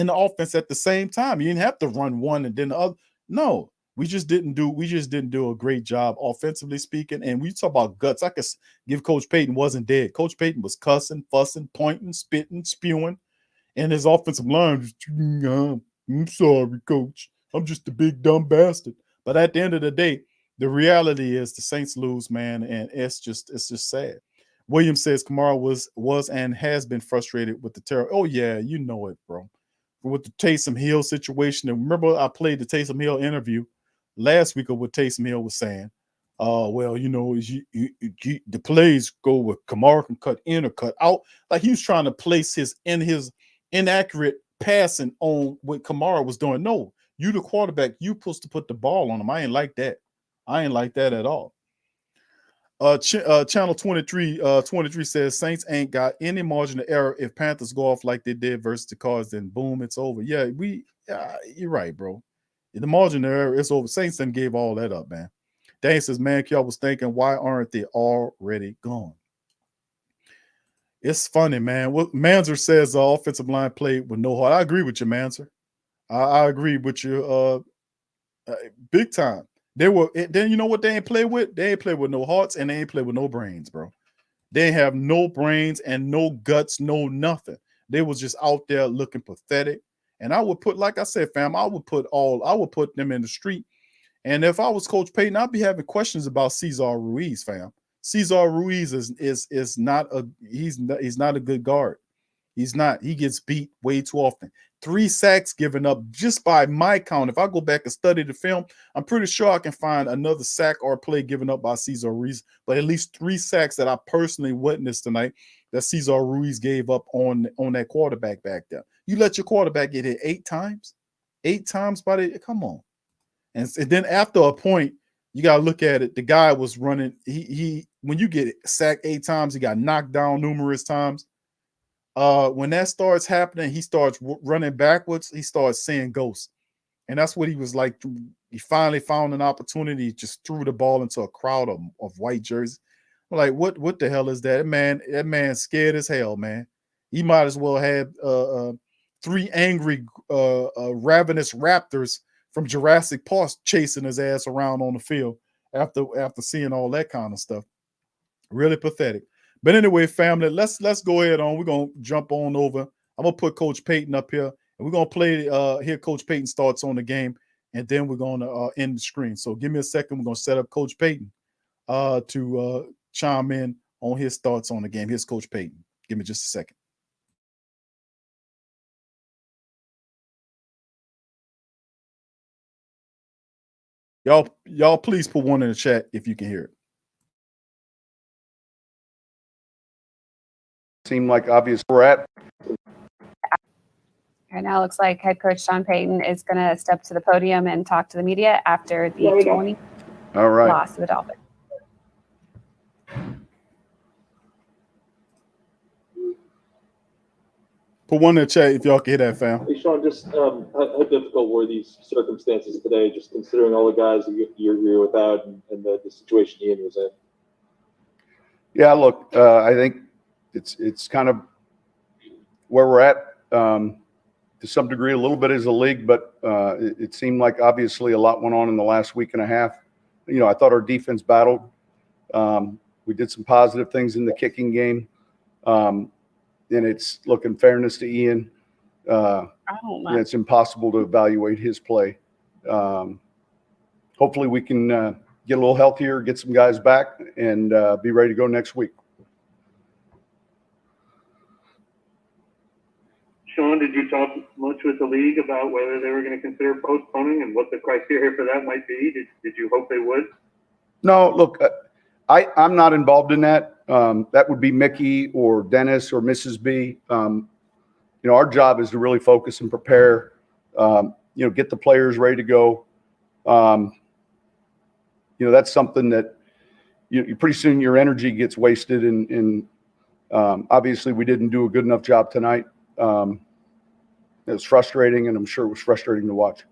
the offense at the same time. You didn't have to run one and then the other. No, we just didn't do a great job offensively speaking. And we talk about guts. I could give Coach Payton wasn't dead. Coach Payton was cussing, fussing, pointing, spitting, spewing, and his offensive line was, I'm sorry, Coach. I'm just a big dumb bastard. But at the end of the day, the reality is the Saints lose, man, and it's just sad. Williams says Kamara was and has been frustrated with the terror. Oh yeah, you know it, bro. With the Taysom Hill situation. And remember, I played the Taysom Hill interview last week of what Taysom Hill was saying. Well, you know, the plays go with Kamara can cut in or cut out. Like he was trying to place his inaccurate passing on what Kamara was doing. No, you the quarterback, you supposed to put the ball on him. I ain't like that. I ain't like that at all. Channel 23 says Saints ain't got any margin of error. If Panthers go off like they did versus the Cards, then boom, it's over. Yeah, you're right, bro. The margin of error is over. Saints then gave all that up, man. Dane says, man, y'all was thinking, why aren't they already gone? It's funny, man. What Manzer says, the offensive line played with no heart. I agree with you, Manzer. I agree with you big time. Then you know what they ain't play with? They ain't play with no hearts and they ain't play with no brains, bro. They have no brains and no guts, no nothing. They was just out there looking pathetic. And I would put, like I said, fam, I would put them in the street. And if I was Coach Payton, I'd be having questions about Cesar Ruiz, fam. Cesar Ruiz is not a good guard. He's not. He gets beat way too often. 3 sacks given up just by my count. If I go back and study the film, I'm pretty sure I can find another sack or play given up by Cesar Ruiz, but at least 3 sacks that I personally witnessed tonight that Cesar Ruiz gave up on that quarterback back there. You let your quarterback get hit 8 times? 8 times by the – come on. And then after a point, you got to look at it. The guy was running. He when you get sacked 8 times, he got knocked down numerous times. When that starts happening, he starts running backwards. He starts seeing ghosts. And that's what he was like. He finally found an opportunity, just threw the ball into a crowd of white jerseys. I'm like, what the hell is that? That man scared as hell, man. He might as well have 3 angry, ravenous raptors from Jurassic Park chasing his ass around on the field after seeing all that kind of stuff. Really pathetic. But anyway, family, let's go ahead on. We're gonna jump on over. I'm gonna put Coach Payton up here, and we're gonna play hear Coach Payton's thoughts on the game, and then we're gonna end the screen. So give me a second. We're gonna set up Coach Payton to chime in on his thoughts on the game. Here's Coach Payton. Give me just a second. Y'all please put one in the chat if you can hear it.
Seem like obvious we're at.
Right now, it looks like head coach Sean Payton is going to step to the podium and talk to the media after the 20 loss to the Dolphins.
Put one in the chat if y'all can hear that, fam.
Hey, Sean, just how difficult were these circumstances today, just considering all the guys you're without and the situation Ian was in?
Yeah, look, I think it's kind of where we're at to some degree, a little bit as a league, but it seemed like obviously a lot went on in the last week and a half. You know, I thought our defense battled. We did some positive things in the kicking game. And it's, look, in fairness to Ian, it's impossible to evaluate his play. Hopefully we can get a little healthier, get some guys back, and be ready to go next week.
Sean, did you talk much with the league about whether they were going to consider postponing and what the criteria for that might be? Did you hope they would?
No, look, I'm not involved in that. That would be Mickey or Dennis or Mrs. B. You know, our job is to really focus and prepare, get the players ready to go. That's something that you pretty soon your energy gets wasted. And obviously we didn't do a good enough job tonight. It was frustrating, and I'm sure it was frustrating to watch.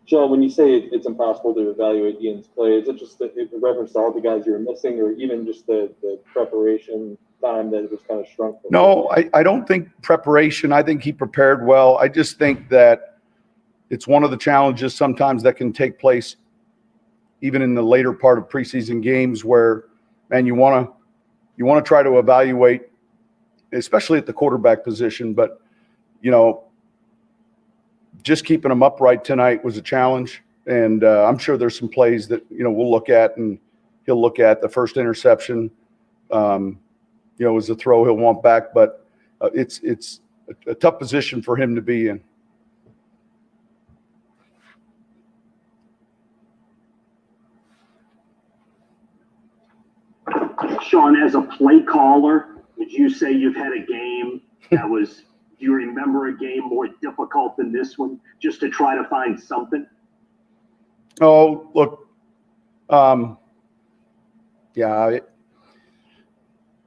Sean, when you say it's impossible to evaluate Ian's play, is it just in reference to all the guys you were missing, or even just the preparation time that was kind of shrunk?
No, I don't think preparation. I think he prepared well. I just think that it's one of the challenges sometimes that can take place even in the later part of preseason games where, man, you want to try to evaluate, especially at the quarterback position, but, just keeping them upright tonight was a challenge. And I'm sure there's some plays that, we'll look at and he'll look at. The first interception, was a throw he'll want back, but it's a tough position for him to be in.
Sean, as a play caller, would you say you've had a game that was, do you remember a game more difficult than this one, just to try to find something?
Oh, look,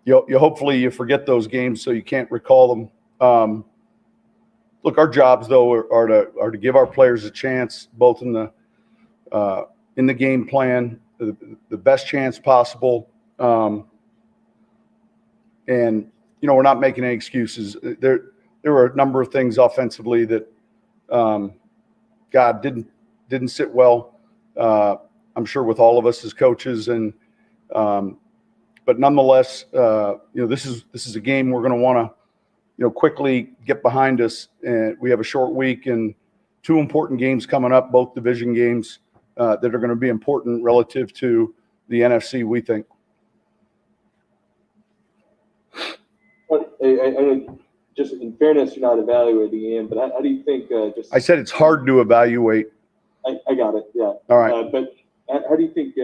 you hopefully you forget those games so you can't recall them. Look, our jobs though are to give our players a chance, both in the game plan, the best chance possible. And we're not making any excuses. There were a number of things offensively that God didn't sit well. I'm sure with all of us as coaches, and but nonetheless, this is a game we're going to want to quickly get behind us. And we have a short week and two important games coming up, both division games that are going to be important relative to the NFC, we think.
But I just in fairness, you're not evaluating Ian, but how do you think?
I said it's hard to evaluate.
I got it. Yeah.
All right.
But how do you think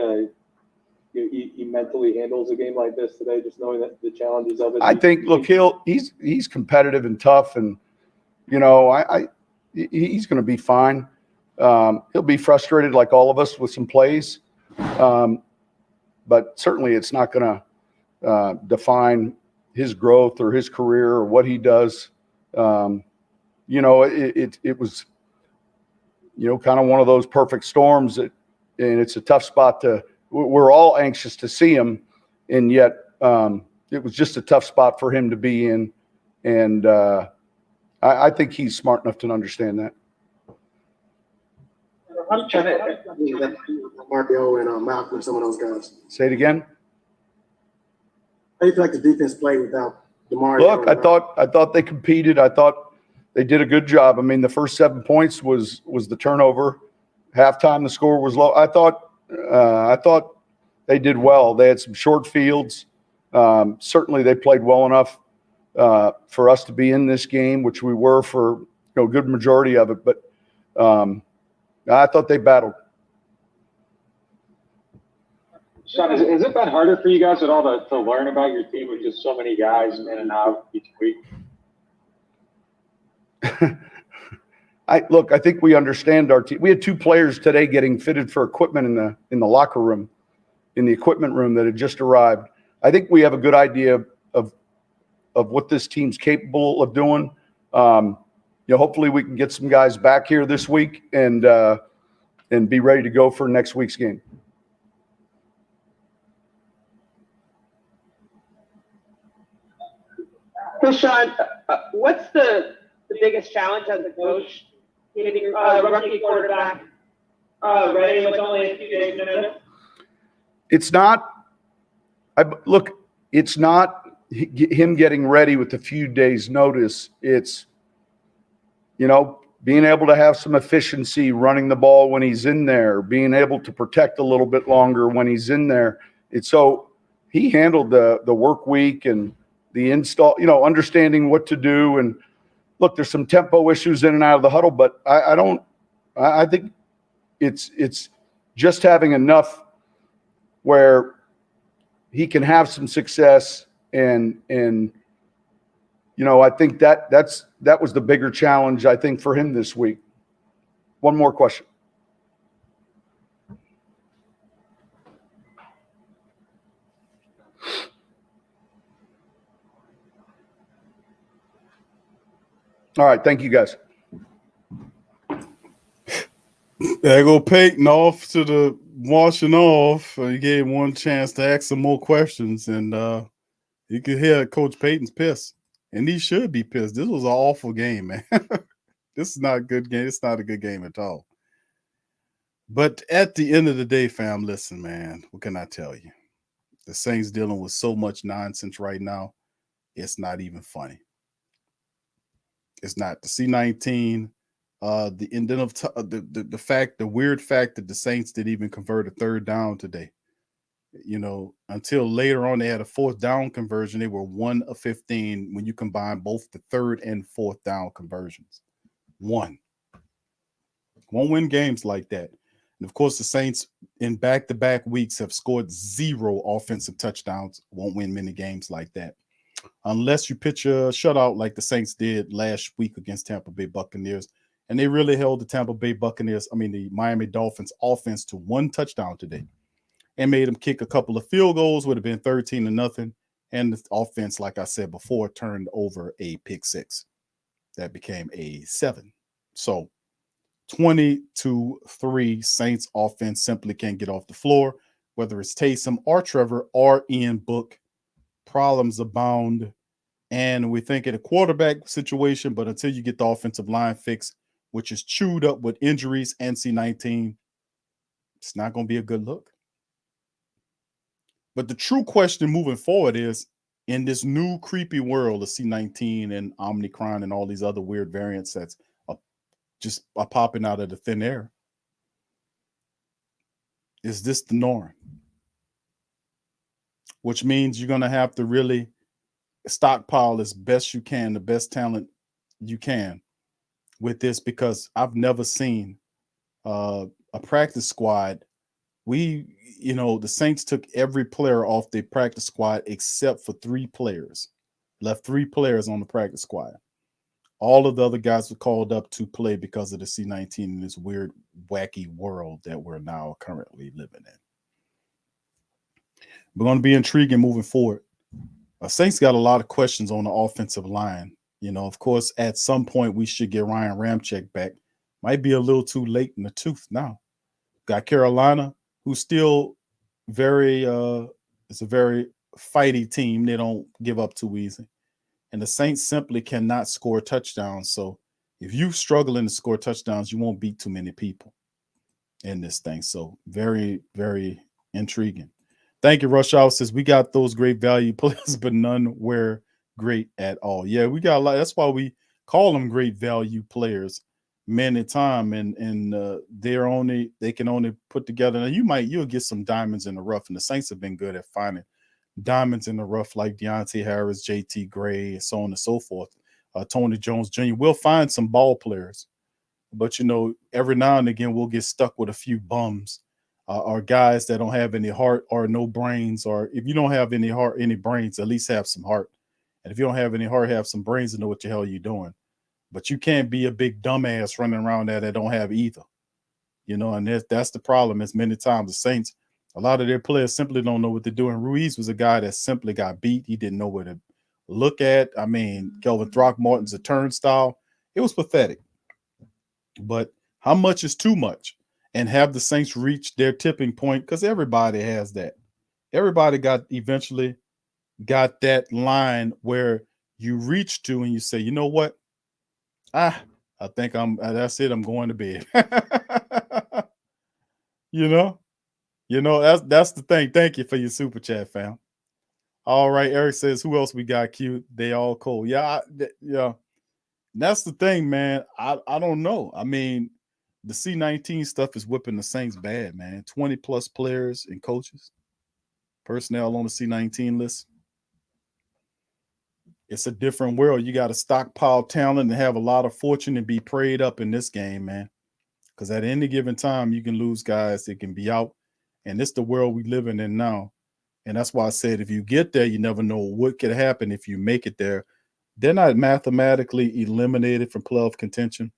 he mentally handles a game like this today? Just knowing that the challenges of it.
I think. Look, he's competitive and tough, and he's going to be fine. He'll be frustrated like all of us with some plays, but certainly it's not going to define his growth or his career or what he does. It was, kind of one of those perfect storms and it's a tough spot we're all anxious to see him. And yet it was just a tough spot for him to be in. And I think he's smart enough to understand that.
I'm trying to Mario and Malcolm, some of those guys.
Say it again.
How do you feel like the defense played without DeMar?
Look, I thought they competed. I thought they did a good job. I mean, the first 7 points was the turnover. Halftime, the score was low. I thought they did well. They had some short fields. Certainly, they played well enough for us to be in this game, which we were for a good majority of it. But I thought they battled.
Sean, has it been harder for you guys at all to learn about your team with just so many guys in and out each week?
I think we understand our team. We had 2 players today getting fitted for equipment in the locker room, in the equipment room that had just arrived. I think we have a good idea of what this team's capable of doing. Hopefully we can get some guys back here this week and be ready to go for next week's game.
So, Sean, what's the biggest challenge as a coach getting a rookie quarterback ready with only a few days notice?
It's not him getting ready with a few days notice. It's, being able to have some efficiency running the ball when he's in there, being able to protect a little bit longer when he's in there. So he handled the work week and the install, understanding what to do. And look, there's some tempo issues in and out of the huddle, but I think it's just having enough where he can have some success. And I think that was the bigger challenge, I think, for him this week. One more question. All right. Thank you, guys.
There go Payton off to the washing off. He gave him one chance to ask some more questions, and you could hear Coach Payton's pissed, and he should be pissed. This was an awful game, man. This is not a good game. It's not a good game at all. But at the end of the day, fam, listen, man, what can I tell you? The Saints dealing with so much nonsense right now, it's not even funny. It's not. The C-19, the ending of the weird fact that the Saints didn't even convert a third down today. You know, until later on, they had a 4th down conversion. They were 1 of 15 when you combine both the 3rd and 4th down conversions. Won't win games like that. And of course, the Saints in back-to-back weeks have scored 0 offensive touchdowns. Won't win many games like that. Unless you pitch a shutout like the Saints did last week against Tampa Bay Buccaneers. And they really held the Miami Dolphins offense to 1 touchdown today and made them kick a couple of field goals, would have been 13-0. And the offense, like I said before, turned over a pick 6. That became a 7. So 20-3 Saints offense simply can't get off the floor, whether it's Taysom or Trevor or Ian Book. Problems abound. And we think in a quarterback situation, but until you get the offensive line fixed, which is chewed up with injuries and C-19, it's not going to be a good look. But the true question moving forward is, in this new creepy world of C-19 and Omicron and all these other weird variants that's just popping out of the thin air, is this the norm? Which means you're going to have to really stockpile as best you can, the best talent you can with this, because I've never seen a practice squad. The Saints took every player off the practice squad except for 3 players, left 3 players on the practice squad. All of the other guys were called up to play because of the C-19 in this weird, wacky world that we're now currently living in. We're going to be intriguing moving forward. Saints got a lot of questions on the offensive line. You know, of course, at some point we should get Ryan Ramczyk back. Might be a little too late in the tooth now. Got Carolina, who's still it's a very fighty team. They don't give up too easy. And the Saints simply cannot score touchdowns. So if you're struggling to score touchdowns, you won't beat too many people in this thing. So very, very intriguing. Thank you, Rush Hour says we got those great value players, but none were great at all. Yeah, we got a lot. That's why we call them great value players many time. And they can only put together. Now you'll get some diamonds in the rough, and the Saints have been good at finding diamonds in the rough, like Deontay Harris, JT Gray, and so on and so forth. Tony Jones Jr. We'll find some ball players, but every now and again we'll get stuck with a few bums. Or guys that don't have any heart or no brains, or if you don't have any heart, any brains, at least have some heart. And if you don't have any heart, have some brains and know what the hell you're doing. But you can't be a big dumbass running around there that don't have either. And that's the problem. As many times the Saints, a lot of their players simply don't know what they're doing. Ruiz was a guy that simply got beat. He didn't know where to look at. I mean, Kelvin Throckmorton's a turnstile. It was pathetic. But how much is too much? And have the Saints reach their tipping point? Because everybody has that. Everybody eventually got that line where you reach to and you say, you know what? I think that's it. I'm going to bed. That's the thing. Thank you for your super chat, fam. All right. Eric says, who else we got? Cute. They all cool. Yeah. That's the thing, man. I don't know. I mean, the C-19 stuff is whipping the Saints bad, man. 20 plus players and coaches, personnel on the C-19 list. It's a different world. You got to stockpile talent and have a lot of fortune and be prayed up in this game, man. Because at any given time, you can lose guys that can be out. And it's the world we living in now. And that's why I said, if you get there, you never know what could happen if you make it there. They're not mathematically eliminated from playoff contention.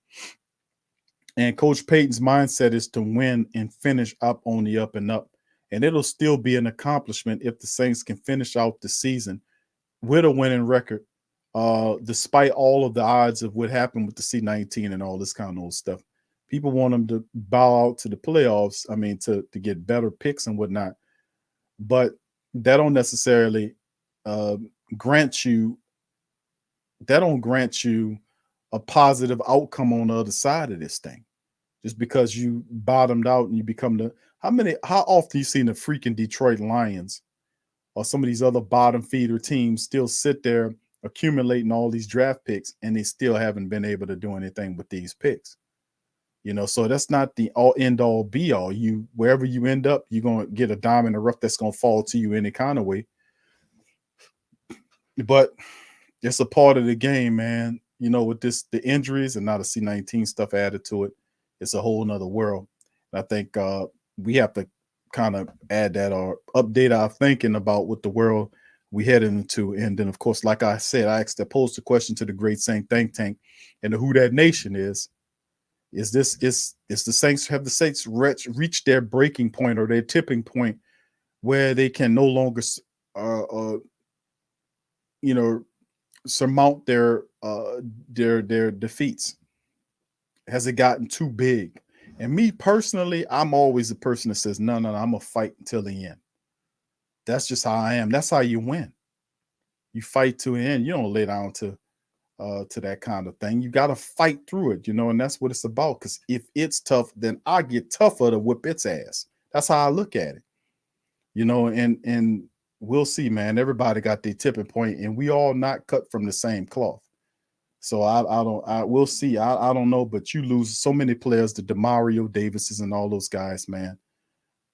And Coach Payton's mindset is to win and finish up on the up and up. And it'll still be an accomplishment if the Saints can finish out the season with a winning record, despite all of the odds of what happened with the C-19 and all this kind of old stuff. People want them to bow out to the playoffs, to get better picks and whatnot. But that don't necessarily grant you a positive outcome on the other side of this thing. Just because you bottomed out and you become how often you seen the freaking Detroit Lions or some of these other bottom feeder teams still sit there accumulating all these draft picks and they still haven't been able to do anything with these picks. You know, so that's not the all end all be all. You wherever you end up, you're gonna get a dime in the rough that's gonna fall to you any kind of way. But it's a part of the game, man. You know, with the injuries and now the C-19 stuff added to it, it's a whole nother world. And I think we have to kind of add that or update our thinking about what the world we headed into. And then, of course, like I said, I posed the question to the Great Saint Think Tank and who that nation is the Saints, have the Saints reached their breaking point or their tipping point where they can no longer, surmount their defeats? Has it gotten too big? And me personally, I'm always the person that says, no, I'm gonna fight until the end. That's just how I am. That's how you win. You fight to the end. You don't lay down to that kind of thing. You got to fight through it, and that's what it's about. Because if it's tough, then I get tougher to whip its ass. That's how I look at it, and we'll see, man. Everybody got their tipping point, and we all not cut from the same cloth. So we'll see. I don't know, but you lose so many players, the DeMario Davises and all those guys, man.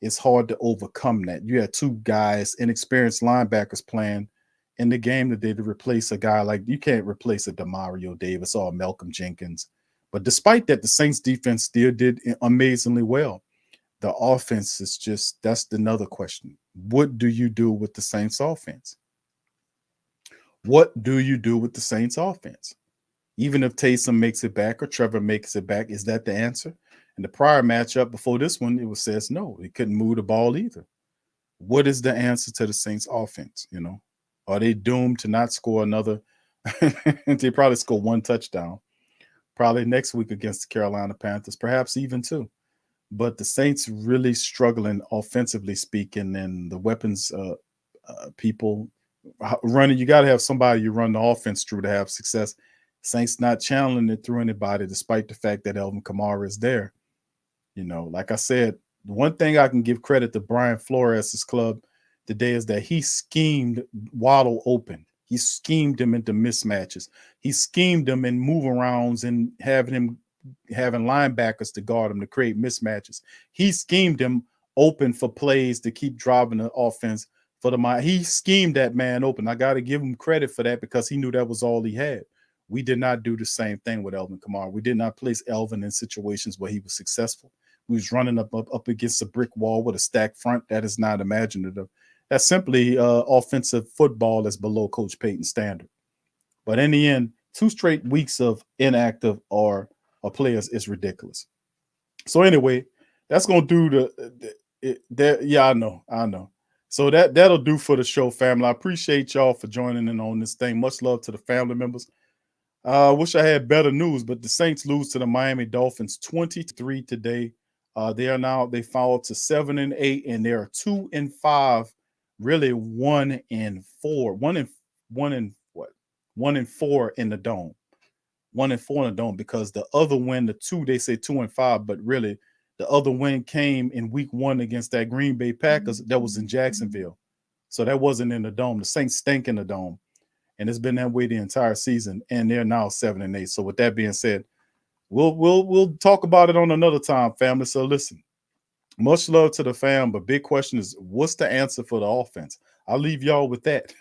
It's hard to overcome that. You had two guys, inexperienced linebackers playing in the game today to replace a guy like you can't replace a DeMario Davis or a Malcolm Jenkins. But despite that, the Saints defense still did amazingly well. The offense is that's another question. What do you do with the Saints offense? What do you do with the Saints offense? Even if Taysom makes it back or Trevor makes it back, is that the answer? In the prior matchup before this one, says no, he couldn't move the ball either. What is the answer to the Saints offense? Are they doomed to not score another? They probably score one touchdown. Probably next week against the Carolina Panthers, perhaps even two. But the Saints really struggling offensively speaking, and the weapons people running. You got to have somebody you run the offense through to have success. Saints not channeling it through anybody, despite the fact that Alvin Kamara is there. Like I said, one thing I can give credit to Brian Flores' club today is that he schemed Waddle open. He schemed him into mismatches. He schemed him in move arounds and having linebackers to guard him to create mismatches. He schemed him open for plays to keep driving the offense for the he schemed that man open. I got to give him credit for that because he knew that was all he had. We did not do the same thing with Alvin Kamara. We did not place Alvin in situations where he was successful. We was running up against a brick wall with a stacked front. That is not imaginative. That's simply offensive football that's below Coach Payton's standard. But in the end, 2 straight weeks of inactive or players is ridiculous. So anyway, that's gonna do yeah, I know. So that'll do for the show, family. I appreciate y'all for joining in on this thing. Much love to the family members. I wish I had better news, but the Saints lose to the Miami Dolphins 20-3 today. They fall to 7-8, and they are 2-5, really 1-4, 1-4 in the dome. 1-4 in the dome, because the other win, the two, they say 2-5, but really the other win came in week 1 against that Green Bay Packers that was in Jacksonville. So that wasn't in the dome. The Saints stink in the dome. And it's been that way the entire season, and they're now 7-8. So with that being said, we'll talk about it on another time, family. So listen, much love to the fam, but big question is, what's the answer for the offense? I'll leave y'all with that.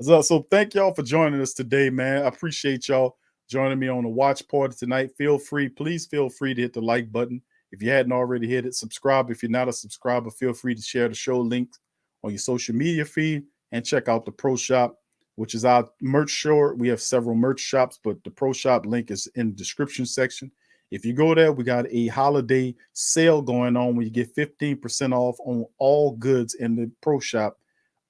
So thank y'all for joining us today, man. I appreciate y'all joining me on the watch party tonight. Please feel free to hit the like button. If you hadn't already hit it, subscribe. If you're not a subscriber, feel free to share the show link on your social media feed. And check out the Pro Shop, which is our merch store. We have several merch shops, but the Pro Shop link is in the description section. If you go there, we got a holiday sale going on where you get 15% off on all goods in the Pro Shop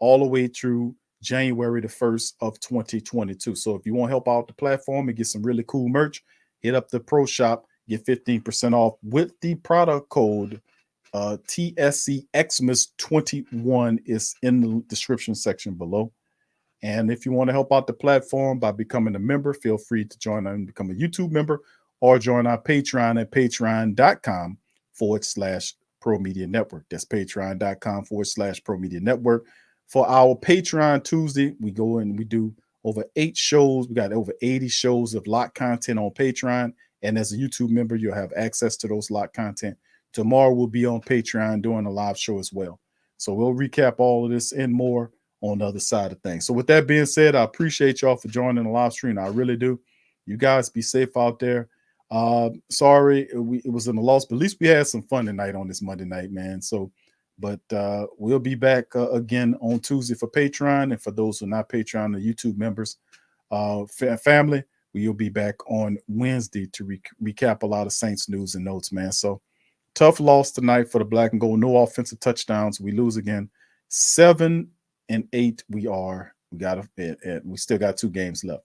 all the way through January the 1st of 2022. So if you want to help out the platform and get some really cool merch, hit up the Pro Shop, get 15% off with the product code TSC Xmas21 is in the description section below. And if you want to help out the platform by becoming a member, feel free to join and become a YouTube member or join our Patreon at patreon.com/Pro Media Network. That's patreon.com/Pro Media Network. For our Patreon Tuesday, we go and we do over 8 shows. We got over 80 shows of locked content on Patreon. And as a YouTube member, you'll have access to those locked content. Tomorrow we'll be on Patreon doing a live show as well. So we'll recap all of this and more on the other side of things. So with that being said, I appreciate y'all for joining the live stream. I really do. You guys be safe out there. Sorry it was in a loss, but at least we had some fun tonight on this Monday night, man. So, but we'll be back again on Tuesday for Patreon, and for those who are not Patreon or YouTube members, family, we'll be back on Wednesday to recap a lot of Saints news and notes, man. So tough loss tonight for the black and gold. No offensive touchdowns. We lose again. 7-8 we are. We still got 2 games left.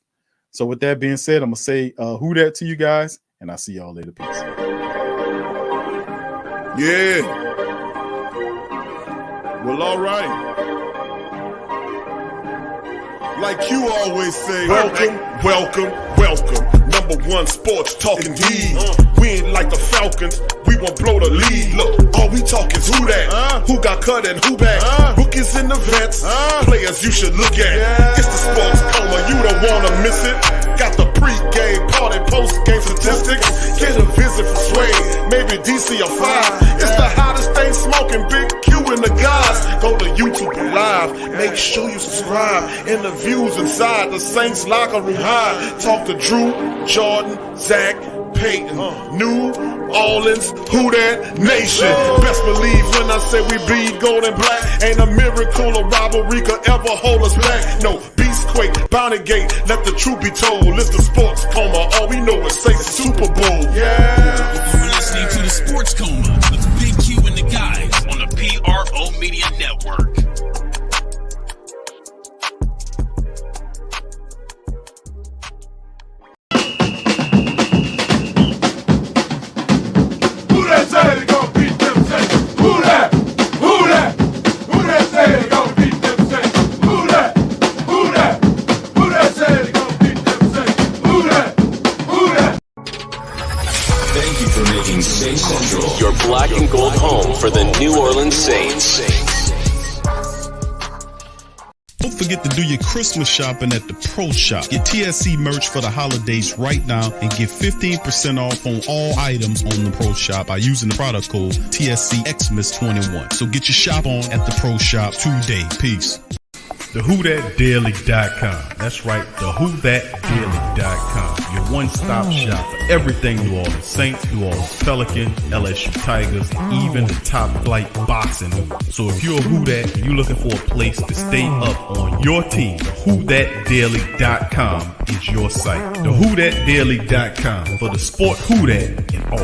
So with that being said, I'm gonna say who that to you guys, and I'll see y'all later. Peace.
Yeah. Well, all right. Like you always say, welcome. #1 sports talking heat. We ain't like the Falcons. We won't blow the lead. Look, all we talk is who that, who got cut and who back. Rookies and the vets, players you should look at. It's the sports coma, you don't wanna miss it. Got the pre-game party, post-game statistics. Get a visit for Sway, maybe DC or 5. It's the hottest thing smoking, Big Q and the guys. Go to YouTube Live, make sure you subscribe. Interviews inside the Saints locker room high. Talk to Drew, Jordan, Zach, Payton, New Orleans, who that nation. Best believe when I say we bleed gold and black. Ain't a miracle or rivalry could ever hold us back. No, Beastquake, Bounty Gate, let the truth be told. It's the sports coma, all we know is Saints Super Bowl. Yeah.
You're listening to the Sports Coma with Big Q and the guys on the PRO Media Network.
Your black and gold home for the New Orleans Saints.
Don't forget to do your Christmas shopping at the Pro Shop. Get TSC merch for the holidays right now and get 15% off on all items on the Pro Shop by using the product code TSCXmas21. So get your shop on at the Pro Shop today. Peace.
TheWhoThatDaily.com. That's right, TheWhoThatDaily.com. Your one-stop shop for everything New Orleans Saints, New Orleans Pelicans, LSU Tigers, even the top flight boxing news. So if you're a Who That and you're looking for a place to stay up on your team, TheWhoThatDaily.com is your site. TheWhoThatDaily.com for the sport Who That in all